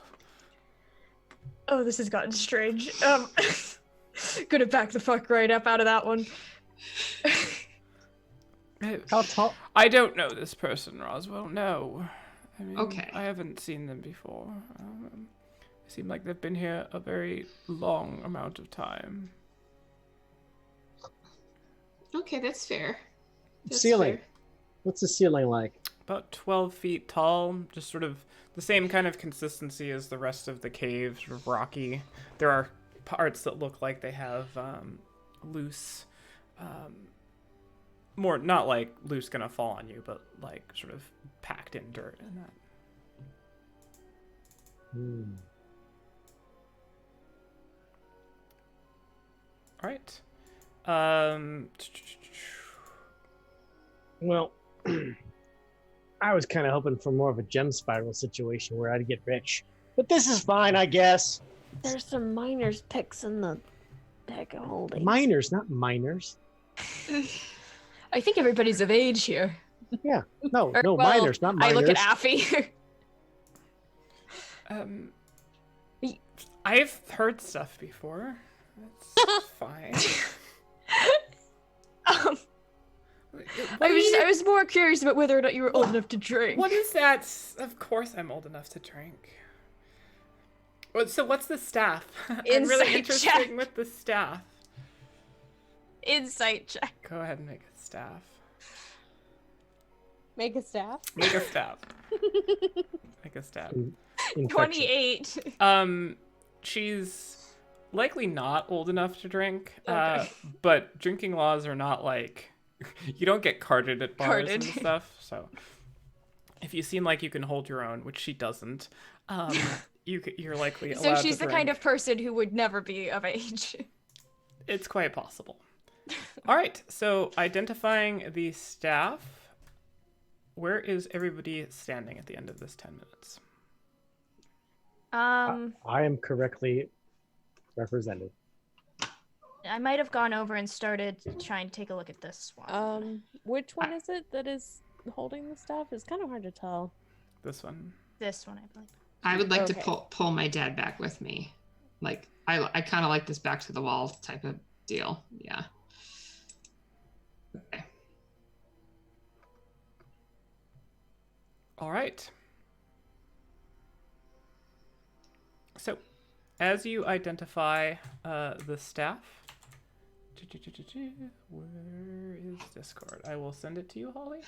Oh, this has gotten strange. Gonna back the fuck right up out of that one. How tall? I don't know this person, Roswell. No. I mean, Okay. I haven't seen them before. They seem like they've been here a very long amount of time. Okay, that's fair. That's Ceiling. fair. What's the ceiling like? About 12 feet tall, just sort of the same kind of consistency as the rest of the cave, sort of rocky. There are parts that look like they have loose, more, not like loose gonna fall on you, but like sort of packed in dirt and that. All right. Well, I was kind of hoping for more of a gem spiral situation where I'd get rich. But this is fine, I guess. There's some miner's picks in the bag of holding. Miners, not miners. I think everybody's of age here. Yeah. No, Or, no, well, miners, not miners. I look at Affy. I've heard stuff before. That's fine. I was more curious about whether or not you were old enough to drink. What is that? Of course I'm old enough to drink. So what's the staff? I'm really Insight interested check. with the staff. Insight check. Go ahead and make a staff. Make a staff. Make a staff. Make a staff. Infection. 28. She's likely not old enough to drink, Okay. but drinking laws are not like you don't get carded at bars and Carded. stuff. So if you seem like you can hold your own, which she doesn't, you're likely allowed So to she's the drink. kind of person who would never be of age. It's quite possible. All right, so identifying the staff. Where is everybody standing at the end of this 10 minutes? I am correctly represented. I might have gone over and started trying to take a look at this one. Which one is it that is holding the staff? It's kind of hard to tell. This one. This one, I believe. I would like to Okay. pull my dad back with me. Like I kind of like this back to the wall type of deal. Yeah. Okay. All right. So, as you identify the staff, where is Discord? I will send it to you, Holly.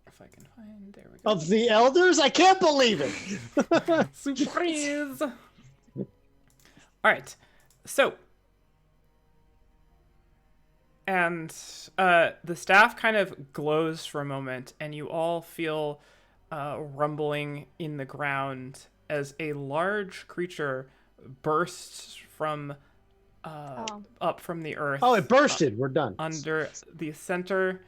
If I can find, there we go. Of the elders? I can't believe it. Surprise! All right, so, and the staff kind of glows for a moment, and you all feel rumbling in the ground as a large creature bursts from up from the earth. Oh, it bursted. We're done. Under the center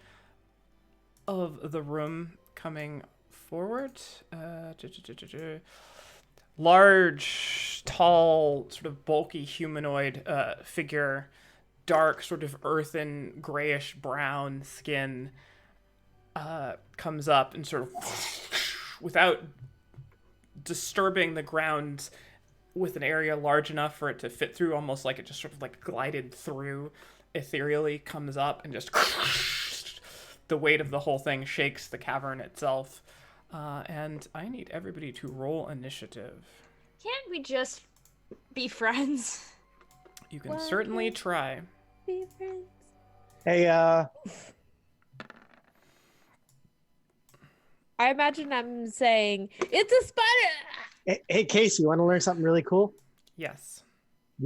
of the room, coming forward. Large, tall, sort of bulky humanoid figure, dark, sort of earthen, grayish brown skin, comes up and sort of, without disturbing the ground with an area large enough for it to fit through, almost like it just sort of like glided through, ethereally comes up and just the weight of the whole thing shakes the cavern itself. And I need everybody to roll initiative. Can't we just be friends? You can Why certainly can't- try. Be friends. Hey, I imagine I'm saying, it's a spider! hey, Casey, you want to learn something really cool? Yes.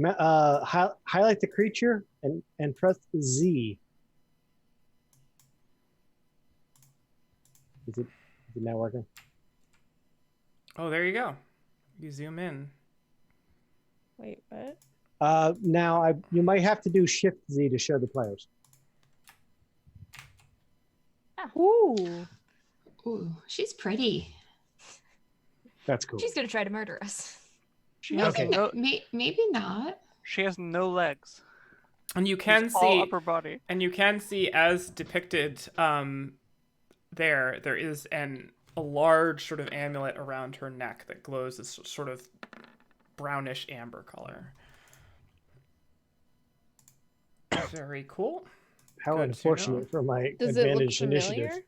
Highlight the creature and press Z. Is it not working? Oh, there you go. You zoom in. Wait, what? Now you might have to do Shift Z to show the players. Ooh. Ooh, she's pretty. That's cool. She's gonna try to murder us. She has Okay. no. Maybe not. She has no legs. And you can It's all see, upper body. and you can see as depicted, there is a large sort of amulet around her neck that glows this sort of brownish amber color. Very cool. How Good to unfortunate know. for my Does it look advantage familiar? initiative.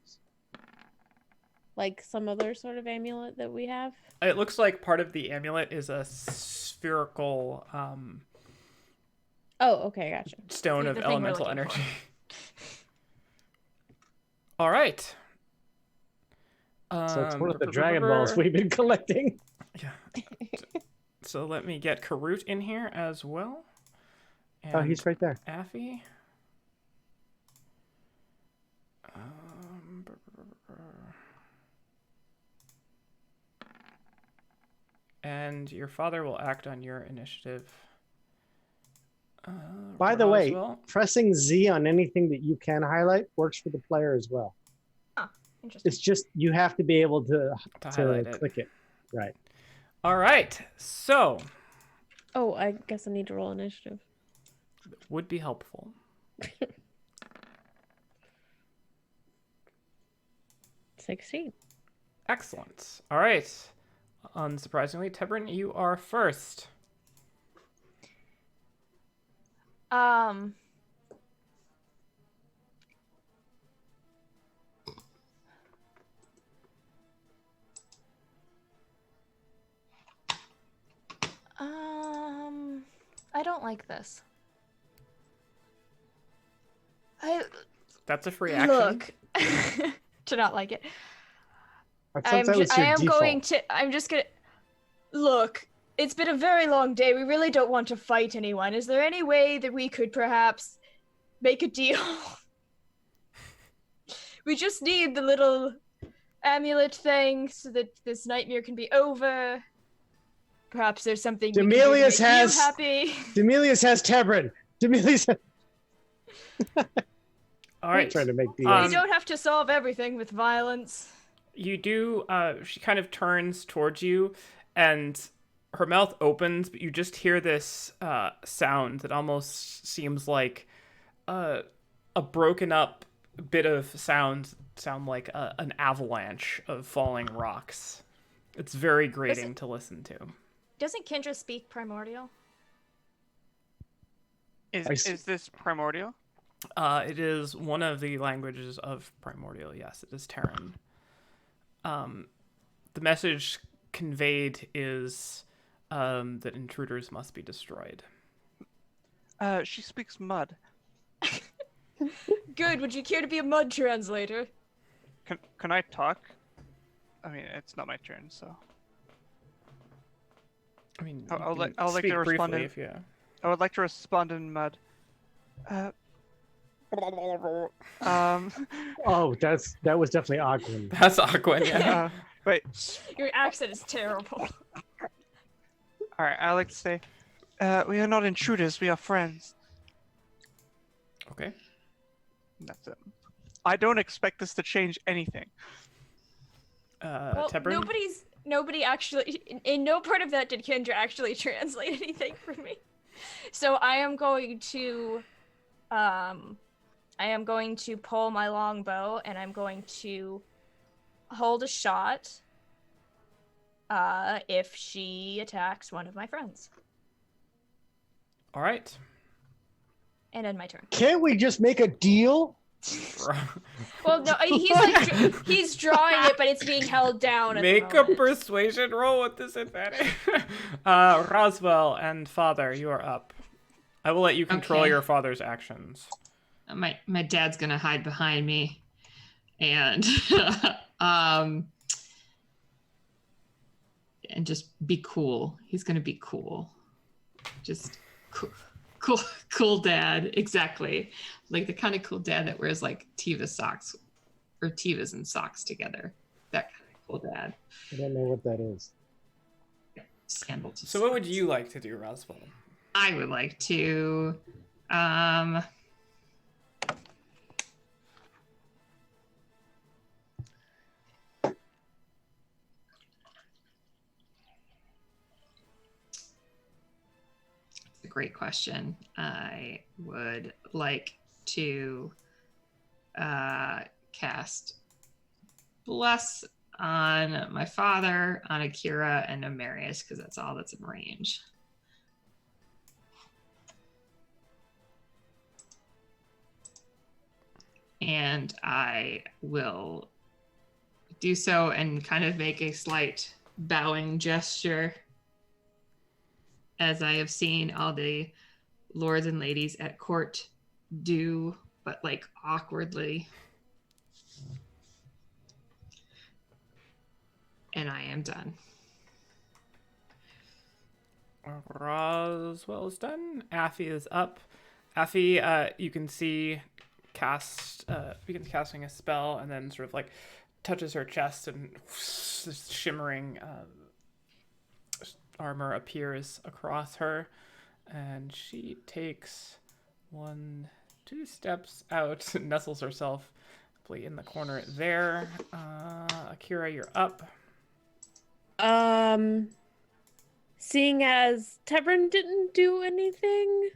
Like some other sort of amulet that we have? It looks like part of the amulet is a spherical Oh, okay, gotcha. stone The of thing we're elemental looking energy. All right. So it's one of the Dragon Balls we've been collecting. Yeah. So let me get Karut in here as well. Oh, he's right there. Affy. And your father will act on your initiative. By the way, Roswell. pressing Z on anything that you can highlight works for the player as well. Interesting. It's just you have to be able to highlight it. click it. Right. All right. So, Oh, I guess I need to roll initiative. would be helpful. 16. Excellent. All right. Unsurprisingly, Tebrin, you are first. I don't like this. That's a free action. Look. To not like it. I thought that was I your am default. going to. I'm just gonna. Look, it's been a very long day. We really don't want to fight anyone. Is there any way that we could perhaps make a deal? We just need the little amulet thing so that this nightmare can be over. Perhaps there's something we can do to Demelius make has- you happy. Demelius has Tebrin. Demelius. All right. Trying to make We deals. don't have to solve everything with violence. You do. She kind of turns towards you, and her mouth opens, but you just hear this sound that almost seems like a broken up bit of sound like an avalanche of falling rocks. It's very grating to listen to. Doesn't Kendra speak primordial? Is this primordial? It is one of the languages of primordial. Yes, it is Terran. The message conveyed is that intruders must be destroyed. She speaks mud. Good. Would you care to be a mud translator? Can I talk? I mean, it's not my turn, so. I mean, I'll you like can to speak respond briefly in. if you. I would like to respond in mud. Oh, that was definitely awkward. That's awkward. Yeah. Wait. Your accent is terrible. All right. I like to say, we are not intruders. We are friends. Okay. That's it. I don't expect this to change anything. Well, Tebrin? nobody actually, in no part of that did Kendra actually translate anything for me. So I am going to pull my longbow and I'm going to hold a shot if she attacks one of my friends. All right. And end my turn. Can't we just make a deal? Well, no, he's drawing it, but it's being held down. At Make the a moment. persuasion roll with disadvantage. Roswell and Father, you are up. I will let you control Okay. your father's actions. My dad's gonna hide behind me, and and just be cool. He's gonna be cool. Just cool dad. Exactly, like the kind of cool dad that wears like Tiva socks, or Tivas and socks together. That kind of cool dad. I don't know what that is. Sandals. So what would you like to do, Roswell? I would like to it's a great question. I would like to cast Bless on my father, on Akira, and Amarius, because that's all that's in range. And I will do so and kind of make a slight bowing gesture, as I have seen all the lords and ladies at court do, but like awkwardly. And I am done. Roswell is done. Affy is up. Affy, you can see begins casting a spell and then sort of like touches her chest and this shimmering armor appears across her, and she takes 2 steps out and nestles herself in the corner there. Akira, you're up. Seeing as Tebrin didn't do anything,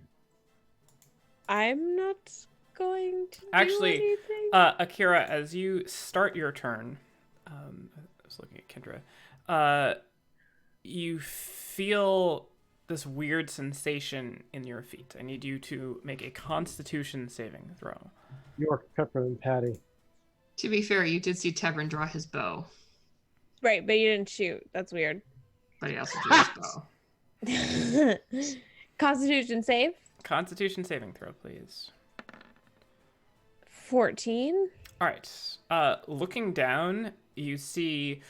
I'm not going to Actually, do anything. Akira, as you start your turn, I was looking at Kendra, you feel this weird sensation in your feet. I need you to make a Constitution saving throw. York, Peppermint Patty. To be fair, you did see Tevrin draw his bow, Right, but you didn't shoot. That's weird. but he also drew his bow. Constitution save. Constitution saving throw, please. 14. All right. Looking down, you see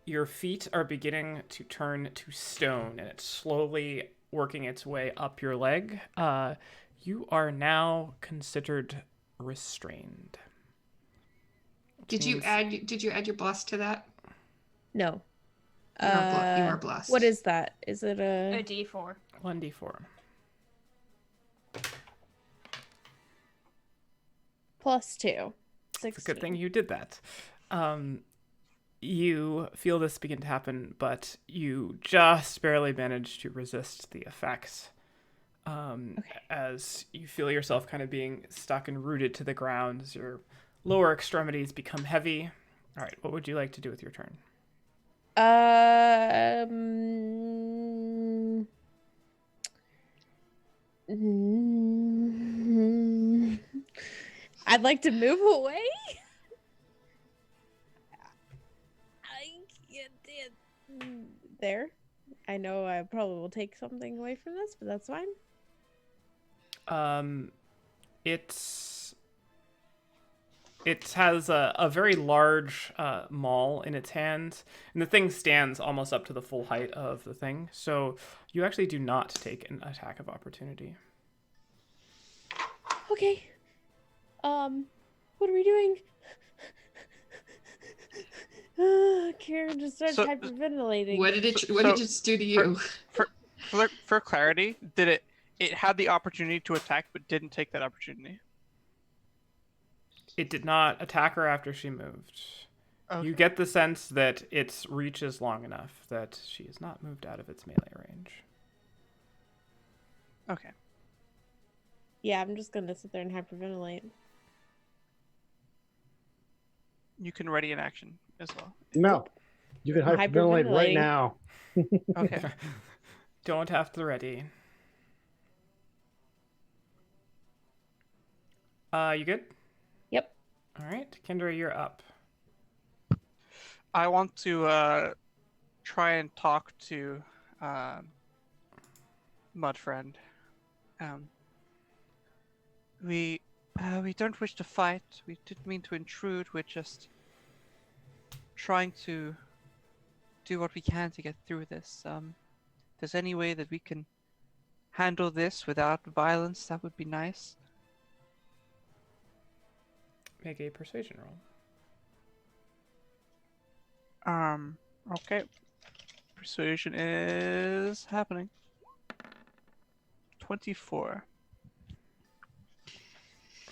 your feet are beginning to turn to stone, and it's slowly working its way up your leg. You are now considered restrained. Did you add your bless to that? No. You are blessed. What is that? Is it A a D4. 1d4. +2? It's a good thing you did that. You feel this begin to happen, but you just barely manage to resist the effects. As you feel yourself kind of being stuck and rooted to the ground, as your lower extremities become heavy. All right, what would you like to do with your turn? I'd like to move away. I can't there. I know I probably will take something away from this, but that's fine. It has a very large maul in its hands, and the thing stands almost up to the full height of the thing. So you actually do not take an attack of opportunity. Okay. What are we doing? Karen just starts hyperventilating. What did it do to you? For clarity, it had the opportunity to attack but didn't take that opportunity? It did not attack her after she moved. Okay. You get the sense that its reach is long enough that she is not moved out of its melee range. Okay. Yeah, I'm just gonna sit there and hyperventilate. You can ready an action as well. No. You can hyperventilate right now. Okay. Don't have to ready. You good? Yep. All right, Kendra, you're up. I want to try and talk to Mudfriend. We don't wish to fight. We didn't mean to intrude. We're just trying to do what we can to get through this. If there's any way that we can handle this without violence, that would be nice. Make a persuasion roll. Okay. Persuasion is happening. 24.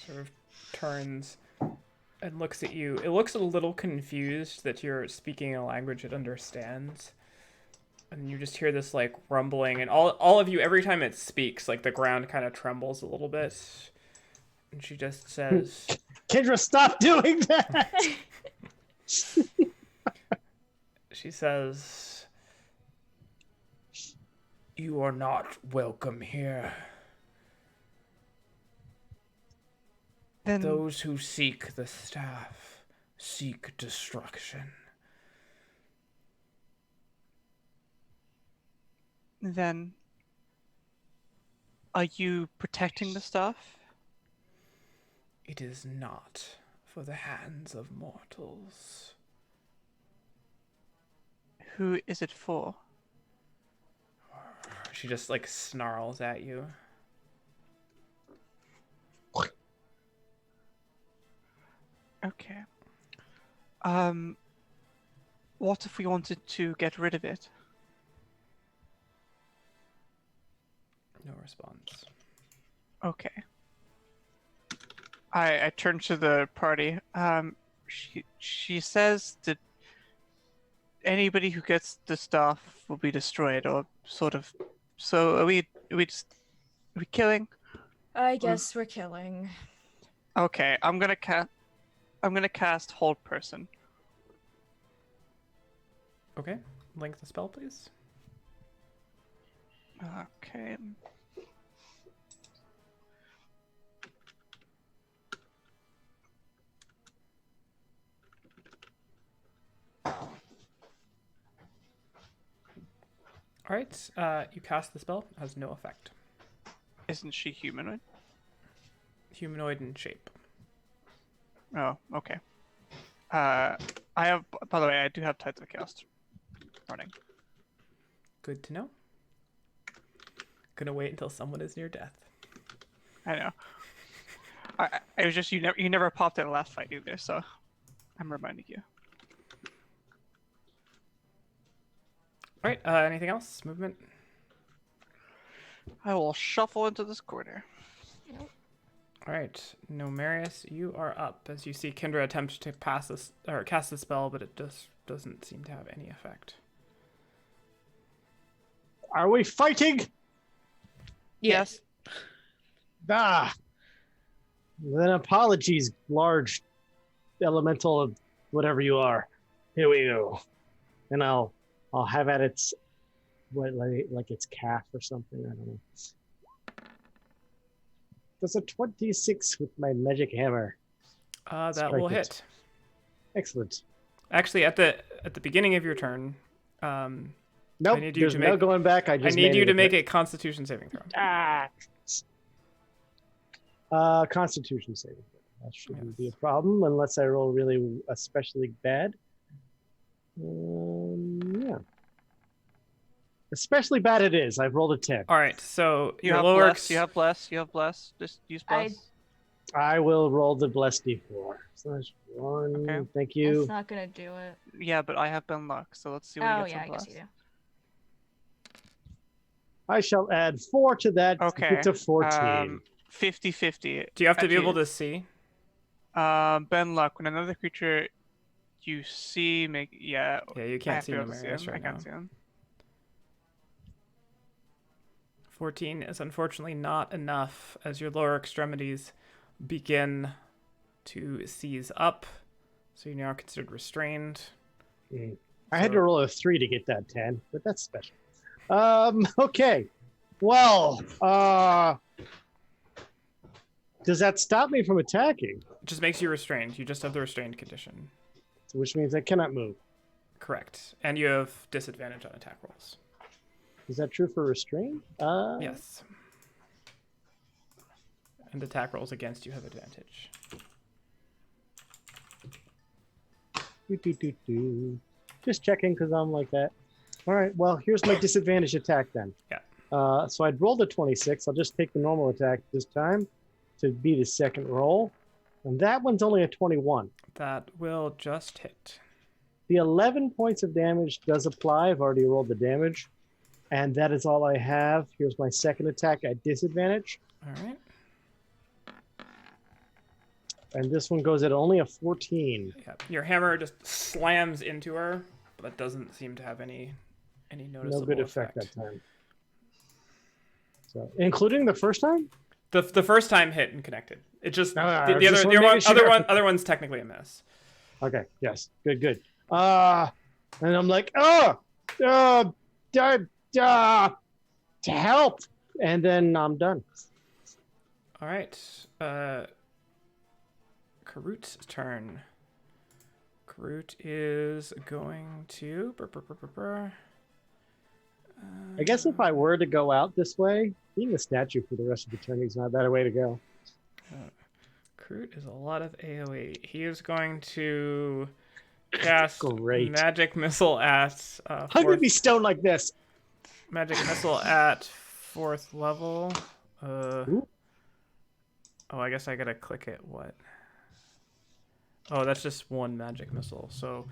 Sort of turns and looks at you. It looks a little confused that you're speaking a language it understands. And you just hear this like rumbling, and all of you, every time it speaks, like the ground kind of trembles a little bit. And she just says, Kendra, stop doing that! She says, "You are not welcome here. Then those who seek the staff seek destruction." Then, are you protecting the staff? It is not for the hands of mortals. Who is it for? She just like snarls at you. Okay. What if we wanted to get rid of it? No response. Okay. I turn to the party. She says that anybody who gets the stuff will be destroyed, or sort of. So are we killing? I guess we're killing. Okay, I'm gonna cast Hold Person. Okay, link the spell, please. Okay. All right, you cast the spell. It has no effect. Isn't she humanoid? Humanoid in shape. Oh, okay. I have. By the way, I do have Tides of Chaos running. Good to know. Gonna wait until someone is near death. I know. It was just you never popped in the last fight either, so. I'm reminding you. All right. Anything else? Movement. I will shuffle into this corner. All right. No, Marius, you are up as you see Kendra attempt to pass this or cast the spell, but it just doesn't seem to have any effect. Are we fighting? Yes. Ah. Then apologies, large elemental of whatever you are. Here we go. And I'll have at its like its calf or something. I don't know. Does a 26 with my magic hammer. That Strike will it. hit. Excellent. Actually, at the beginning of your turn, Nope. need you There's to no make- going back. I need you to make a Constitution saving throw. Constitution saving throw. That shouldn't be a problem unless I roll really especially bad. Yeah. Especially bad it is. I've rolled a 10. All right. So You your have lower bless. You have bless. You have bless. Just use bless. I will roll the blessed d4. So that's 1. Okay. Thank you. That's not gonna do it. Yeah, but I have been luck, so let's see what Oh he gets yeah, on I bless. guess you do. I shall add 4 to that Okay. to get to 14. 50-50. Do you have to be able Actually, to see? Ben luck. When another creature you see make Yeah, you I can't have see to be able to Marius him. right I can't now. see him. 14 is unfortunately not enough as your lower extremities begin to seize up. So you're now considered restrained. I had to roll a 3 to get that 10, but that's special. Okay. Well, does that stop me from attacking? It just makes you restrained. You just have the restrained condition. Which means I cannot move. Correct. And you have disadvantage on attack rolls. Is that true for restraint? Yes. And attack rolls against you have advantage. Just checking because I'm like that. All right, well, here's my disadvantage attack then. Yeah. So I'd rolled a 26. I'll just take the normal attack this time to be the second roll. And that one's only a 21. That will just hit. The 11 points of damage does apply. I've already rolled the damage. And that is all I have. Here's my second attack at disadvantage. All right. And this one goes at only a 14. Yeah. Your hammer just slams into her, but doesn't seem to have any noticeable No good effect that time. So, including the first time? The first time hit and connected. It just I the just other wanna make sure. other one's technically a miss. Okay, yes. Good. And I'm like, to help. And then I'm done. All right. Karut's turn. Karut is going to. I guess if I were to go out this way, being a statue for the rest of the turn is not a better way to go. Karut is a lot of AoE. He is going to cast Great. magic missile at. How could it be stone like this? Magic missile at 4th level. Ooh. Oh, I guess I gotta click it. What? Oh, that's just one magic missile. So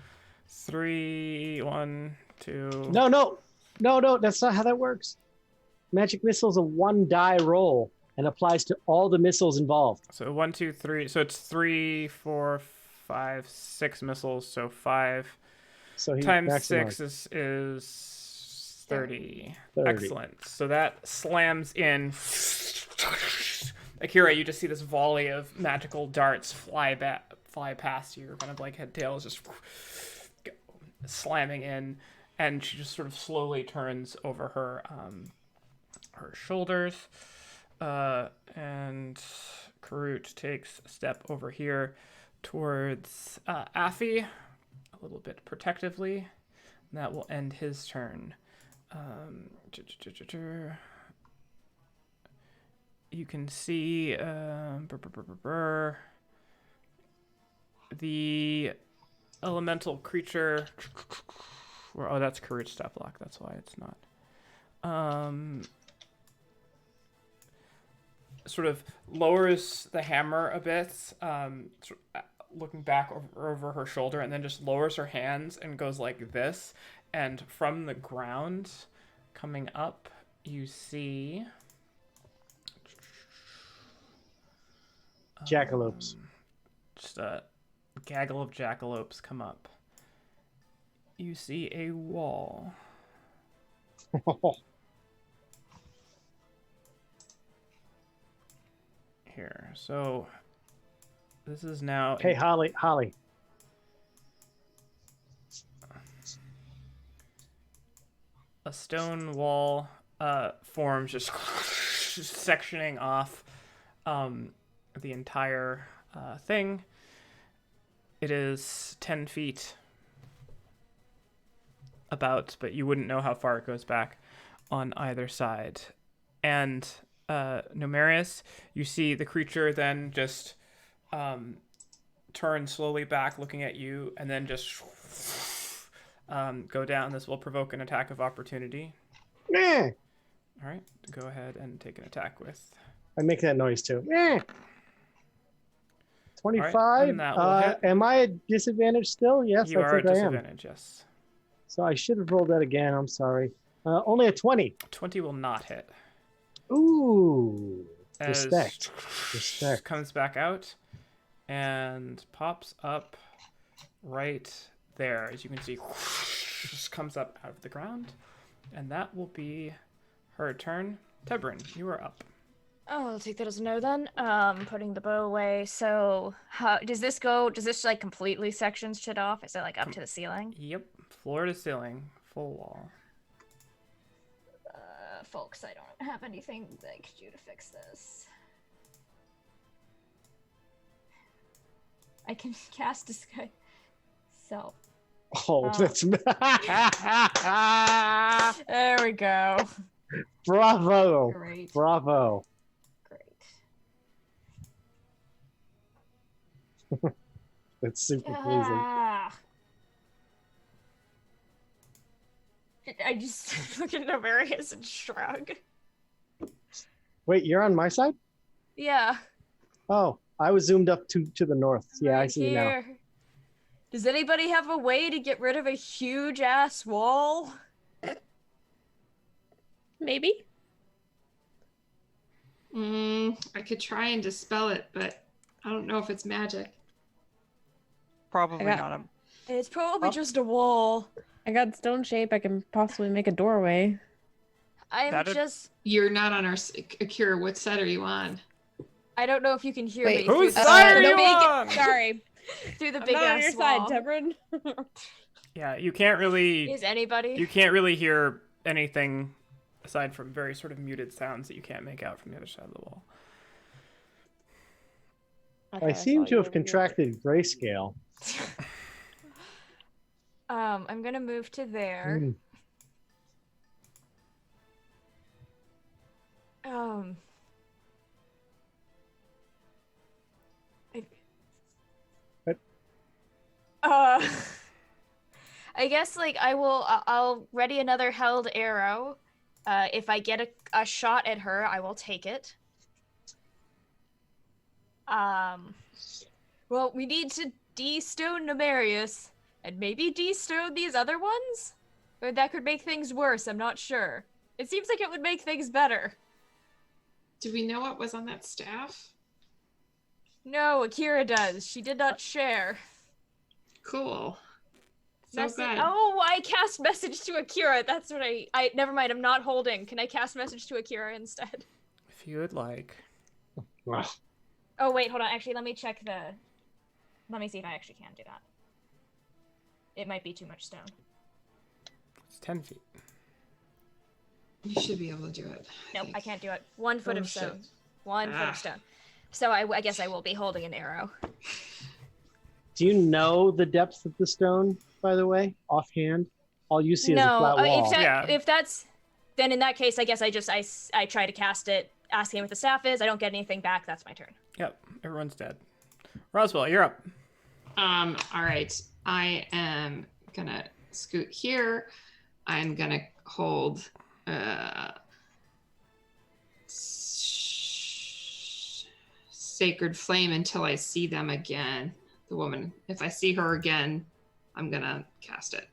3, 1, 2. No, that's not how that works. Magic missile is a 1-die roll and applies to all the missiles involved. So 1, 2, 3. So it's 3, 4, 5, 6 missiles. So 5 So he times maximized. 6 is 30. 30. Excellent. So that slams in. Akira, you just see this volley of magical darts fly past you. Kind of like head tail is just slamming in, and she just sort of slowly turns over her shoulders, and Karut takes a step over here towards Affy, a little bit protectively. And that will end his turn. You can see the elemental creature. Oh, that's Karut's stat block. That's why it's not. Sort of lowers the hammer a bit, looking back over her shoulder, and then just lowers her hands and goes like this. And from the ground, coming up, you see Jackalopes. just a gaggle of jackalopes come up. You see a wall. Here. So this is now Hey, Holly. a stone wall forms, just sectioning off the entire thing. It is 10 feet about, but you wouldn't know how far it goes back on either side. And Numerius, you see the creature then just turn slowly back, looking at you, and then just go down. This will provoke an attack of opportunity. Meh. All right, go ahead and take an attack with. I make that noise too. Meh. 25. Right, and that will hit. Am I at disadvantage still? Yes, You I are at think I am. disadvantage, yes. So I should have rolled that again. I'm sorry. Only a 20. 20 will not hit. Ooh. As Respect. comes back out and pops up right there. As you can see, just comes up out of the ground. And that will be her turn. Tebrin, you are up. Oh, I'll take that as a no then. Putting the bow away. So, how does this go? Does this like completely section shit off? Is it like up to the ceiling? Yep, floor to ceiling, full wall. Folks, I don't have anything that I could do to fix this. I can cast disguise self. Oh, that's There we go. bravo. Great. Bravo. Great. That's super pleasing. Ah. I just look at Novarius and shrug. Wait, you're on my side? Yeah. Oh, I was zoomed up to the north. Yeah, I right see you now. here. Does anybody have a way to get rid of a huge ass wall? Maybe. I could try and dispel it, but I don't know if it's magic. Probably I got- not. It's probably Oh. just a wall. I got stone shape. I can possibly make a doorway. I'm That'd- just. You're not on our Akira. What side are you on? I don't know if you can hear Wait, me. Whose through side the are you big, on? Sorry. Through the I'm big not on ass your wall. side, Tebrin. Yeah, you can't really Is anybody? hear anything aside from very sort of muted sounds that you can't make out from the other side of the wall. I seem to have contracted grayscale. I'm gonna move to there. Hmm. What? I guess like I'll ready another held arrow. If I get a shot at her, I will take it. Well, we need to de-stone Numerius, and maybe de-stone these other ones? Or that could make things worse, I'm not sure. It seems like it would make things better. Do we know what was on that staff? No, Akira does. She did not share. Cool. So Message- good. Oh, I cast message to Akira. That's what I never mind, I'm not holding. Can I cast message to Akira instead? If you would like. Wow. Oh, wait, hold on. Actually, let me see if I actually can do that. It might be too much stone. It's 10 feet. You should be able to do it. Nope, think. I can't do it. 1 foot Oh, of stone. shit. 1 foot Ah. of stone. So I guess I will be holding an arrow. Do you know the depth of the stone, by the way, offhand? All you see is a No, flat wall. Yeah. if that's, then in that case, I guess I try to cast it, asking what the staff is. I don't get anything back. That's my turn. Yep, everyone's dead. Roswell, you're up. All right. I am gonna scoot here. I'm gonna hold Sacred Flame until I see them again. the woman. If I see her again, I'm gonna cast it.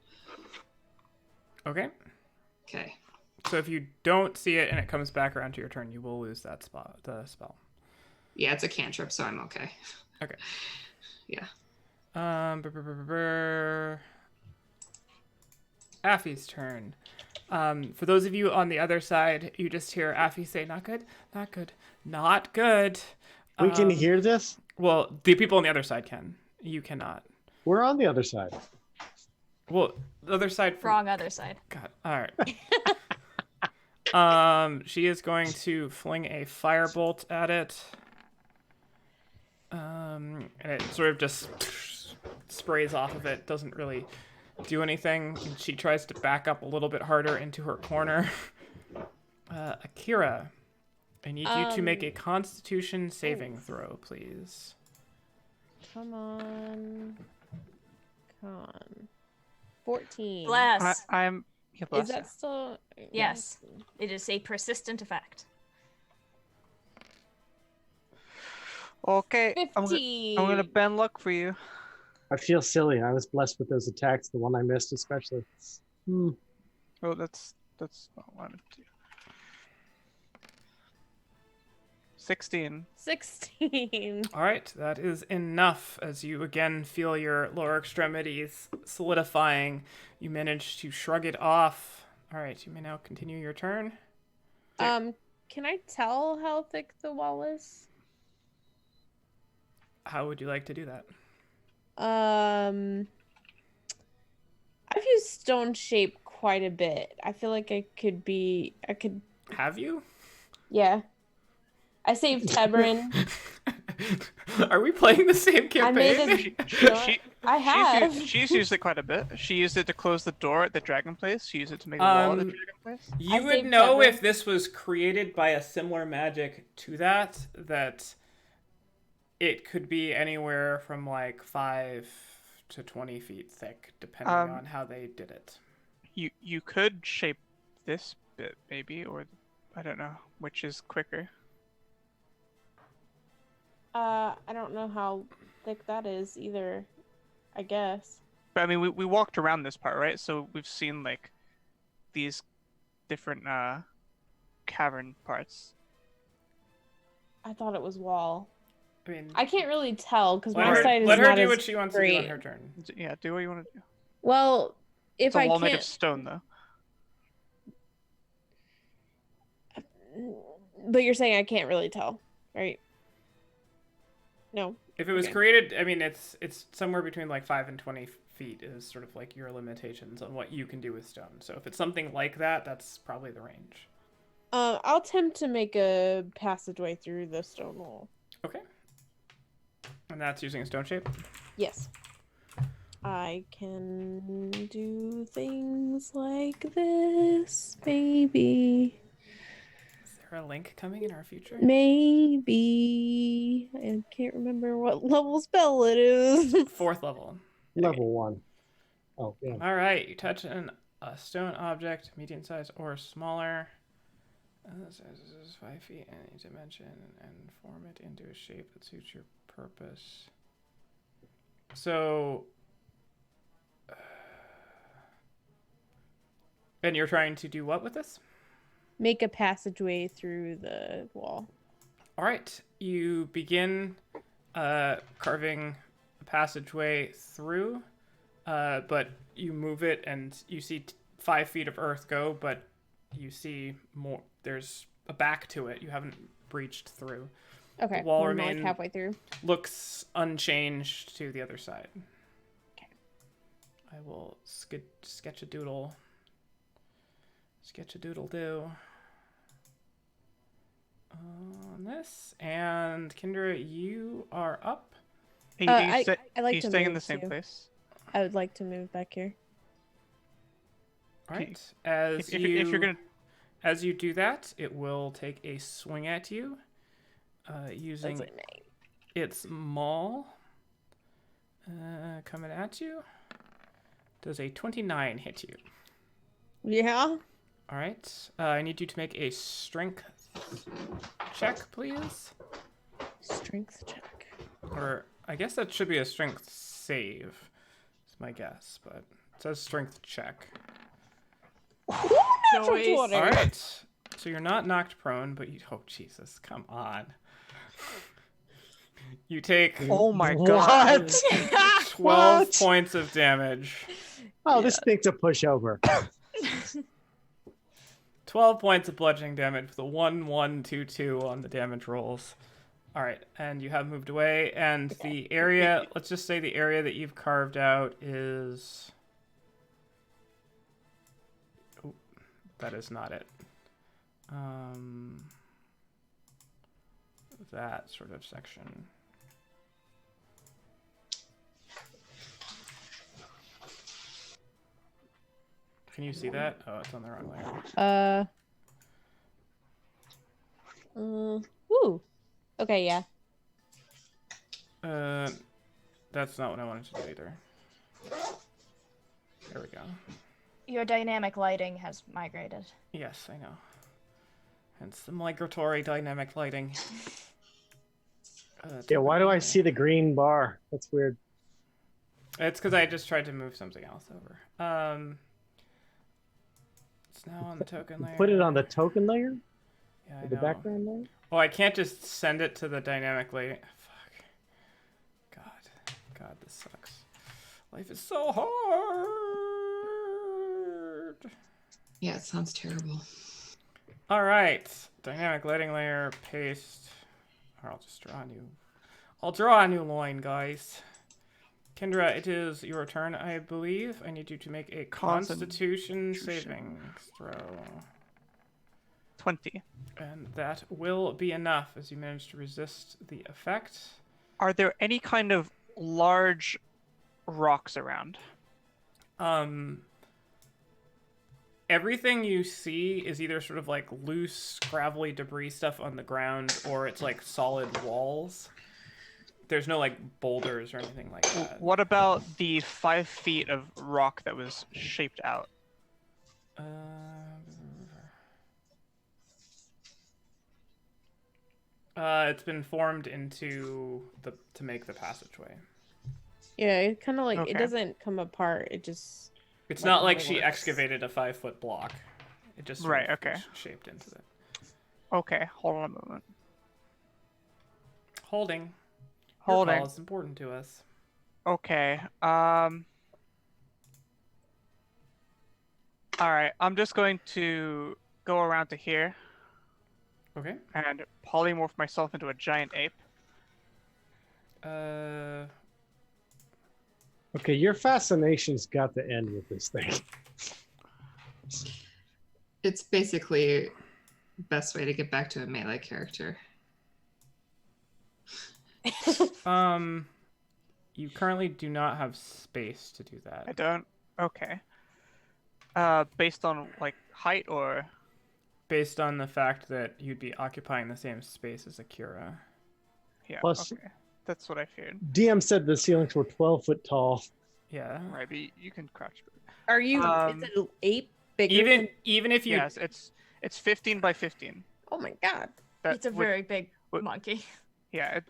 Okay. Okay. So if you don't see it and it comes back around to your turn, you will lose the spell. Yeah, it's a cantrip, so I'm okay. Okay. Yeah. Affy's turn. For those of you on the other side, you just hear Affy say, "Not good, not good, not good." We can hear this? Well, the people on the other side can. You cannot. We're on the other side. Well, the other side. Wrong other side. God. All right. She is going to fling a firebolt at it. And it sort of just sprays off of it. Doesn't really do anything. And she tries to back up a little bit harder into her corner. Akira, I need you to make a Constitution saving throw, please. Come on. 14. Bless. I'm. Yeah, bless Is that still? Yes. It is a persistent effect. Okay, I'm 15. gonna bend luck for you. I feel silly. I was blessed with those attacks, the one I missed especially. Oh, that's not what I meant to do. 16. 16. All right, that is enough. As you again feel your lower extremities solidifying, you manage to shrug it off. All right, you may now continue your turn. Can I tell how thick the wall is? How would you like to do that? I've used stone shape quite a bit. I feel like I could. Have you? Yeah. I saved Tebrin. Are we playing the same I made campaign? I have. She's used it quite a bit. She used it to close the door at the dragon place. She used it to make a wall at the dragon place. You I would saved know Tebrin. if this was created by a similar magic to that it could be anywhere from like 5 to 20 feet thick, depending on how they did it. You could shape this bit maybe, or I don't know which is quicker. I don't know how thick that is either. I guess. But I mean, we walked around this part, right? So we've seen like these different cavern parts. I thought it was wall. I mean, I can't really tell because my let sight is her not do as what she wants to do on great. her turn. Yeah, do what you want to do. Well, if It's a I wall made of can't, stone, though. but you're saying I can't really tell, right? No. If it was Okay. created, I mean, it's somewhere between like 5 and 20 feet is sort of like your limitations on what you can do with stone. So if it's something like that, that's probably the range. I'll attempt to make a passageway through the stone wall. Okay. And that's using a stone shape? Yes. I can do things like this, maybe. Is there a link coming in our future? Maybe. I can't remember what level spell it is. 4th level. Level 1. Oh, yeah. All right. You touch a stone object, medium size or smaller. Size is 5 feet in any dimension and form it into a shape that suits your purpose. So, and you're trying to do what with this? Make a passageway through the wall. All right. You begin carving a passageway through, but you move it and you see 5 feet of earth go, but you see more. There's a back to it. You haven't breached through. Okay. The wall I'm remain- like halfway through. Looks unchanged to the other side. Okay. I will sketch a doodle. Sketch a doodle do on this. And Kendra, you are up. Hey, I like are you to staying in move the same too. place? I would like to move back here. All Okay. right. As If you're gonna, as you do that, it will take a swing at you, using That's like its maul. Coming at you. Does a 29 hit you? Yeah. All right. I need you to make a strength check, please. Strength check. Or I guess that should be a strength save. It's my guess, but it says strength check. Natural Noise. 20. All right. So you're not knocked prone, but you. Oh Jesus! Come on. You take Oh my god. What? 12 What? points of damage. Oh, this thing's a pushover. 12 points of bludgeoning damage with a 1, 1, 2, 2 on the damage rolls. All right, and you have moved away, and the area, let's just say the area that you've carved out is... Oh, that is not it. That sort of section. Can you see that? Oh, it's on the wrong layer. Ooh. Okay, yeah. That's not what I wanted to do either. There we go. Your dynamic lighting has migrated. Yes, I know. Hence the migratory dynamic lighting. Yeah, why do I see the green bar? That's weird. It's because I just tried to move something else over. It's now on the token layer. Put it on the token layer? Yeah, I The know. background layer? Oh, I can't just send it to the dynamic lighting. Fuck. God, this sucks. Life is so hard. Yeah, it sounds terrible. All right, dynamic lighting layer, paste. Or I'll just draw a new. I'll draw a new line, guys. Kendra, it is your turn, I believe. I need you to make a Constitution saving throw. 20. And that will be enough as you manage to resist the effect. Are there any kind of large rocks around? Everything you see is either sort of like loose, gravelly debris stuff on the ground, or it's like solid walls. There's no like boulders or anything like that. What about the 5 feet of rock that was shaped out? It's been formed into to make the passageway. Yeah, it kind of like, Okay. it doesn't come apart. It just... It's Like not like she works. excavated a 5-foot block. It just sort Right, of okay. shaped into it. Okay, hold on a moment. Holding. Your Holding. call is important to us. Okay, Alright, I'm just going to go around to here Okay. and polymorph myself into a giant ape. Okay, your fascination's got to end with this thing. It's basically the best way to get back to a melee character. You currently do not have space to do I that. don't? Okay. Based on, like, height or... Based on the fact that you'd be occupying the same space as Akira. Yeah, Plus- okay. That's what I feared. DM said the ceilings were 12 foot tall. Yeah. Right, but you can crouch. Are you... Um, is it 8 bigger than... Even if you Yes, it's 15 by 15. Oh my god. That It's a would- very big would- monkey. Yeah.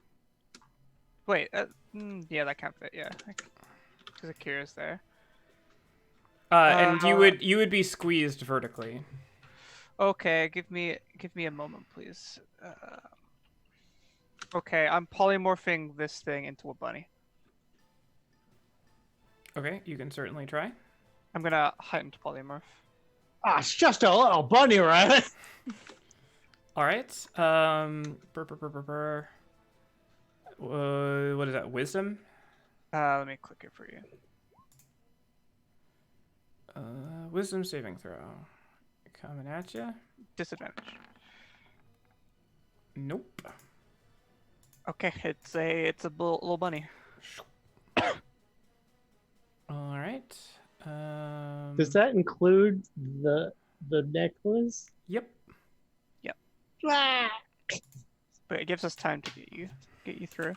Wait. Yeah, that can't fit. Yeah, because Akira's there. and you would be squeezed vertically. Okay, give me a moment, please. Okay, I'm polymorphing this thing into a bunny. Okay, you can certainly try. I'm gonna heightened polymorph. Ah, it's just a little bunny rabbit. All right. What is that? Wisdom? Let me click it for you. Wisdom saving throw. Coming at you. Disadvantage. Nope. Okay, it's a little bunny. All right. Does that include the necklace? Yep. But it gives us time to get you through.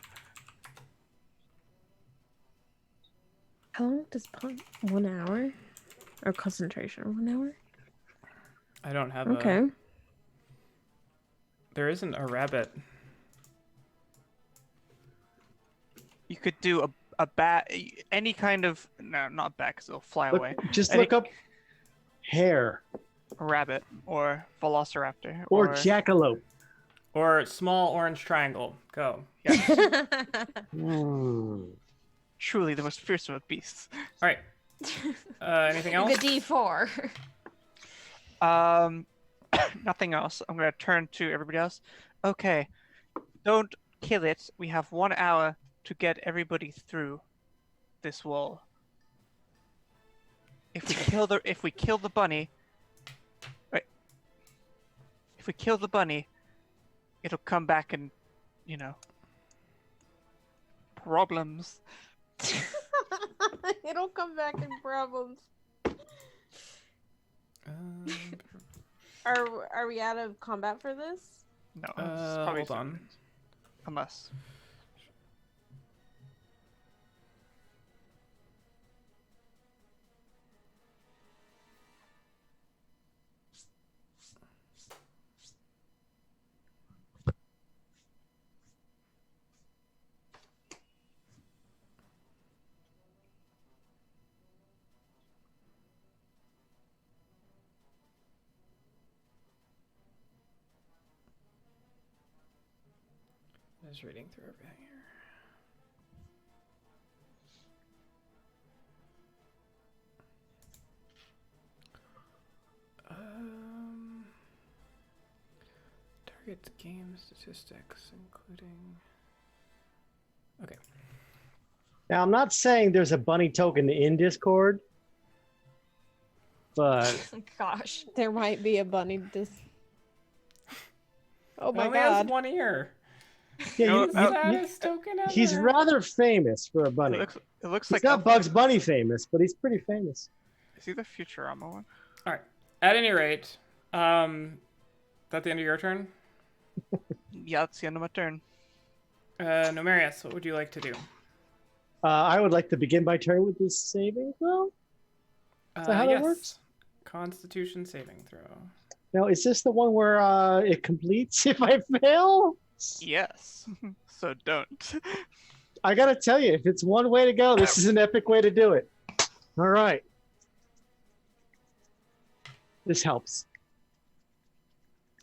How long does pump? 1 hour? Or concentration? 1 hour? I don't have Okay. There isn't a rabbit. You could do a bat, any kind of not bat because it'll fly away. Just Any- look up hare A rabbit or velociraptor or jackalope. Or small orange triangle. Go. Yes, truly the most fearsome of beasts. All right. Anything else? The D4. Nothing else. I'm gonna turn to everybody else. Okay, don't kill it. We have 1 hour to get everybody through this wall. If we kill the bunny, right? If we kill the bunny, it'll come back and, problems. It'll come back in problems. Are we out of combat for this? No, it's probably hold on. Unless. Just reading through everything here. Target game statistics, including. Okay. Now, I'm not saying there's a bunny token in Discord, but Gosh. There might be a bunny. Oh my Only has god. one ear. yeah, No, Is that his token ever? he's rather famous for a bunny. It looks He's like not Bugs Bunny famous, but he's pretty famous. Is he the Futurama one? All right. At any rate, is that the end of your turn? Yeah, that's the end of my turn. Nomarius, what would you like to do? I would like to begin my turn with this saving throw. Is that how that yes. works? Constitution saving throw. Now, is this the one where it completes if I fail? Yes. So don't. I gotta tell you, if it's one way to go, this is an epic way to do it. All right. This helps.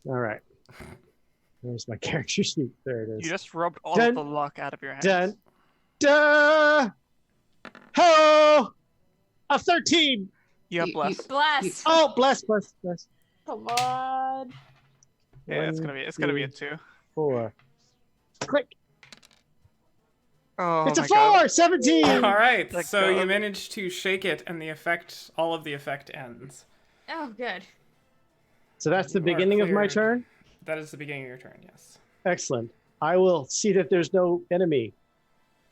All right. There's my character sheet. There it is. You just rubbed all Dun, of the luck out of your hands. Dun, dun, ho! A 13. You have You- bless. Bless. Oh, bless. Come on. Yeah, it's gonna be a 2. 4. Click. Oh It's a my 4. God. 17. All right. Let So go. you manage to shake it, and all of the effect ends. Oh, good. So that's the You are beginning of my cleared. turn. That is the beginning of your turn. Yes. Excellent. I will see that there's no enemy.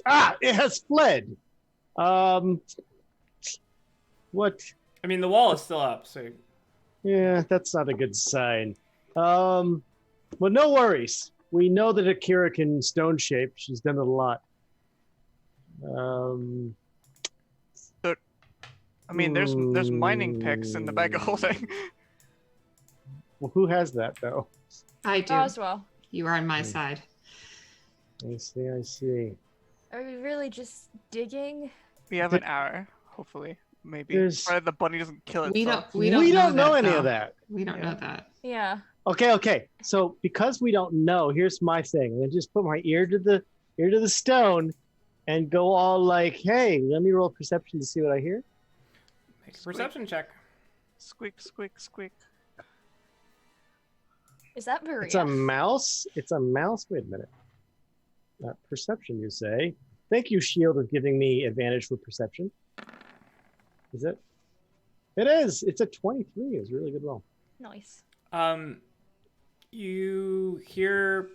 Ah, it has fled. What? I mean, the wall is still up, so Yeah, that's not a good sign. Well, no worries. We know that Akira can stone shape. She's done it a lot. I mean, there's mining picks in the bag of holding. Well, who has that though? I do. Roswell. You are on my side. I see. Are we really just digging? We have an hour, hopefully, maybe. There's- Provided the bunny doesn't kill itself. We don't know that, any though. of that. We don't Yeah. know that. Yeah. Okay. So because we don't know, here's my thing. I'm gonna just put my ear to the stone, and go all like, "Hey, let me roll perception to see what I hear." make a perception check. Squeak, squeak, squeak. Is that Maria? It's a mouse. It's a mouse. Wait a minute. Perception, you say? Thank you, Shield, for giving me advantage for perception. Is it? It is. It's a 23. It's a really good roll. Nice. You hear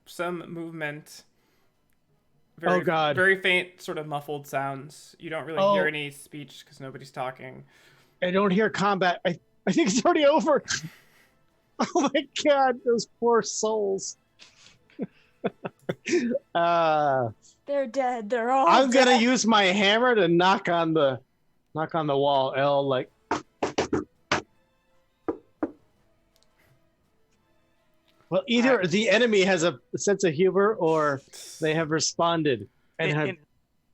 some movement. Oh, God. Very faint, sort of muffled sounds. You don't really Oh. hear any speech because nobody's talking. I don't hear combat. I think it's already over. Oh my God, those poor souls. They're dead. They're all I'm gonna dead. use my hammer to knock on the wall. L like. Well, either the enemy has a sense of humor or they have responded. And have,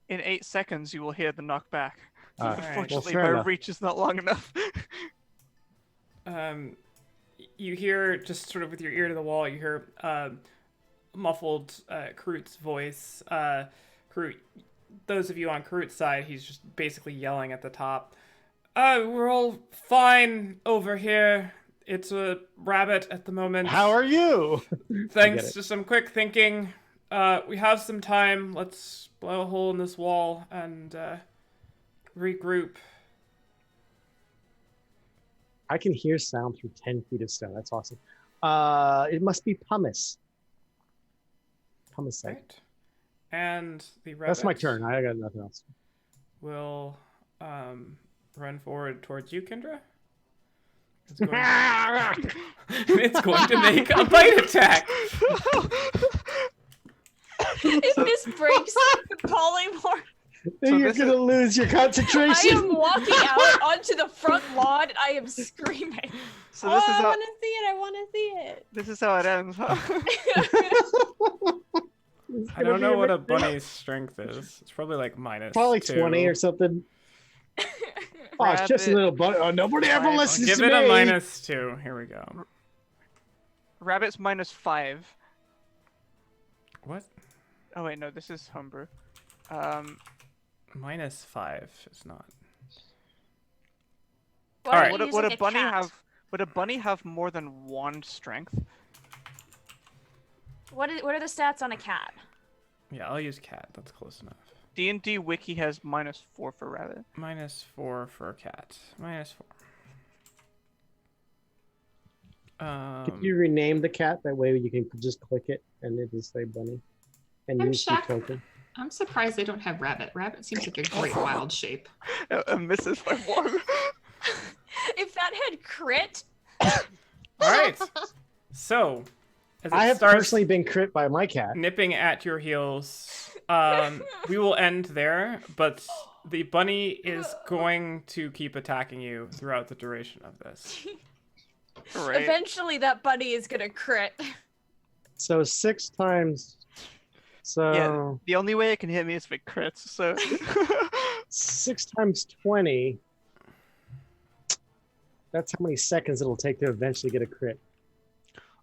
in 8 seconds, you will hear the knockback. Alright. Unfortunately, Well, fair my enough. reach is not long enough. You hear, just sort of with your ear to the wall, you hear muffled Karut's voice. Karut, those of you on Karut's side, he's just basically yelling at the top. We're all fine over here. It's a rabbit at the moment. how are you? Thanks to some quick thinking, we have some time. Let's blow a hole in this wall and regroup. I can hear sound through 10 feet of stone. That's awesome. It must be pumice. Pumice site. Right. And the rabbit That's my turn. I got nothing else. will run forward towards you, Kendra. It's going, it's going to make a bite attack. If this breaks the polymorph, Then you're this gonna lose your I concentration. am walking out onto the front lawn and I am screaming. So this is I how want to see it. I want to see it. this is how it ends, huh? I don't know what a bunny's strength is. It's probably like minus Probably 2. 20 or something. Oh, it's just a Rabbit. little bunny. Oh, nobody ever I'll I'll listens give to it me. a minus 2. Here we go. Rabbit's -5. What? Oh wait, no, this is homebrew. Minus 5 is not. Why Alright. don't you Would use, a like, bunny cat? have more than 1 strength? What are the stats on a cat? Yeah, I'll use cat. That's close enough. D&D wiki has -4 for rabbit. Minus 4 for cat. Minus 4. Could you rename the cat? That way you can just click it and it will say bunny. And I'm use the shocked. token. I'm surprised they don't have rabbit. Rabbit seems like a great wild shape. Misses by 1. If that had crit, All right. So, as it I have starts personally been crit by my cat. nipping at your heels, we will end there. But the bunny is going to keep attacking you throughout the duration of this. Right. eventually that bunny is gonna crit. So 6 times. So Yeah. The only way it can hit me is if it crits. So 6 times 20. That's how many seconds it'll take to eventually get a crit.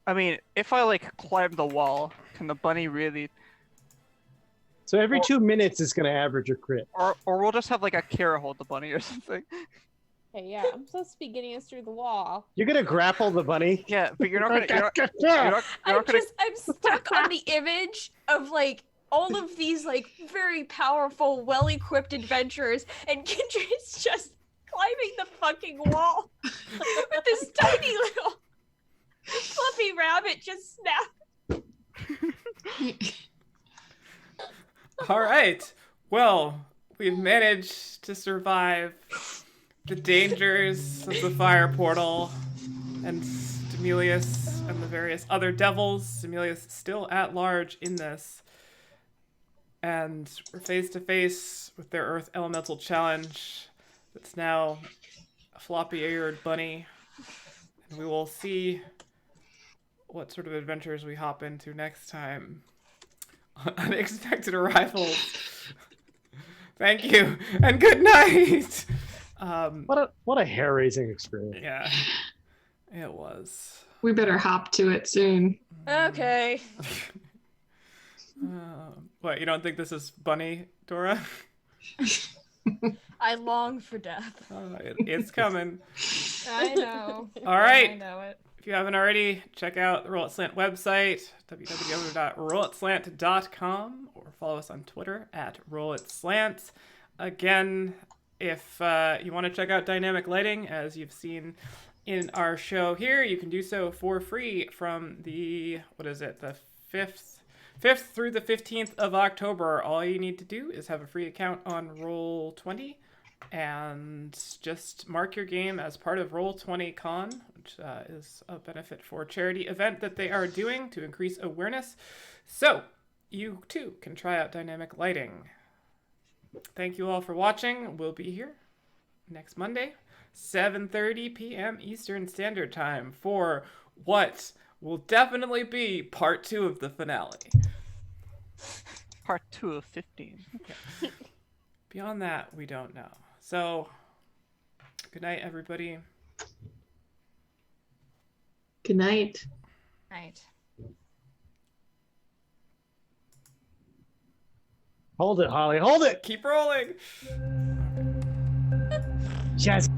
I mean, if I like climb the wall, can the bunny really? So every 2 minutes it's going to average a crit. Or we'll just have like a Kara hold the bunny or something. Hey, yeah, I'm supposed to be getting us through the wall. You're going to grapple the bunny? Yeah, but you're not gonna. You're not gonna. I'm stuck on the image of like all of these like very powerful, well-equipped adventurers, and Kendra's just climbing the fucking wall with this tiny little fluffy rabbit just snapped. All right. Well, we've managed to survive the dangers of the fire portal and Stimelius and the various other devils. Stimelius still at large in this. And we're face to face with their Earth Elemental Challenge. That's now a floppy-eared bunny. And we will see what sort of adventures we hop into next time. Unexpected arrivals. Thank you, and good night! What a hair-raising experience. Yeah, it was. We better hop to it soon. Okay. What, you don't think this is bunny, Dora? I long for death. It's coming. I know. All right. I know it. If you haven't already, check out the Roll It Slant website, www.rollitslant.com, or follow us on Twitter at @RollItSlant. Again, if you want to check out dynamic lighting, as you've seen in our show here, you can do so for free from the 5th through the 15th of October. All you need to do is have a free account on Roll20 and just mark your game as part of Roll20 Con, which is a benefit for charity event that they are doing to increase awareness. So you too can try out dynamic lighting. Thank you all for watching. We'll be here next Monday, 7:30 p.m. Eastern Standard Time for what will definitely be part 2 of the finale. Part 2 of 15. Beyond that, we don't know. So, good night, everybody. Good night. Right. Hold it, Holly. Hold it. Keep rolling. Yes.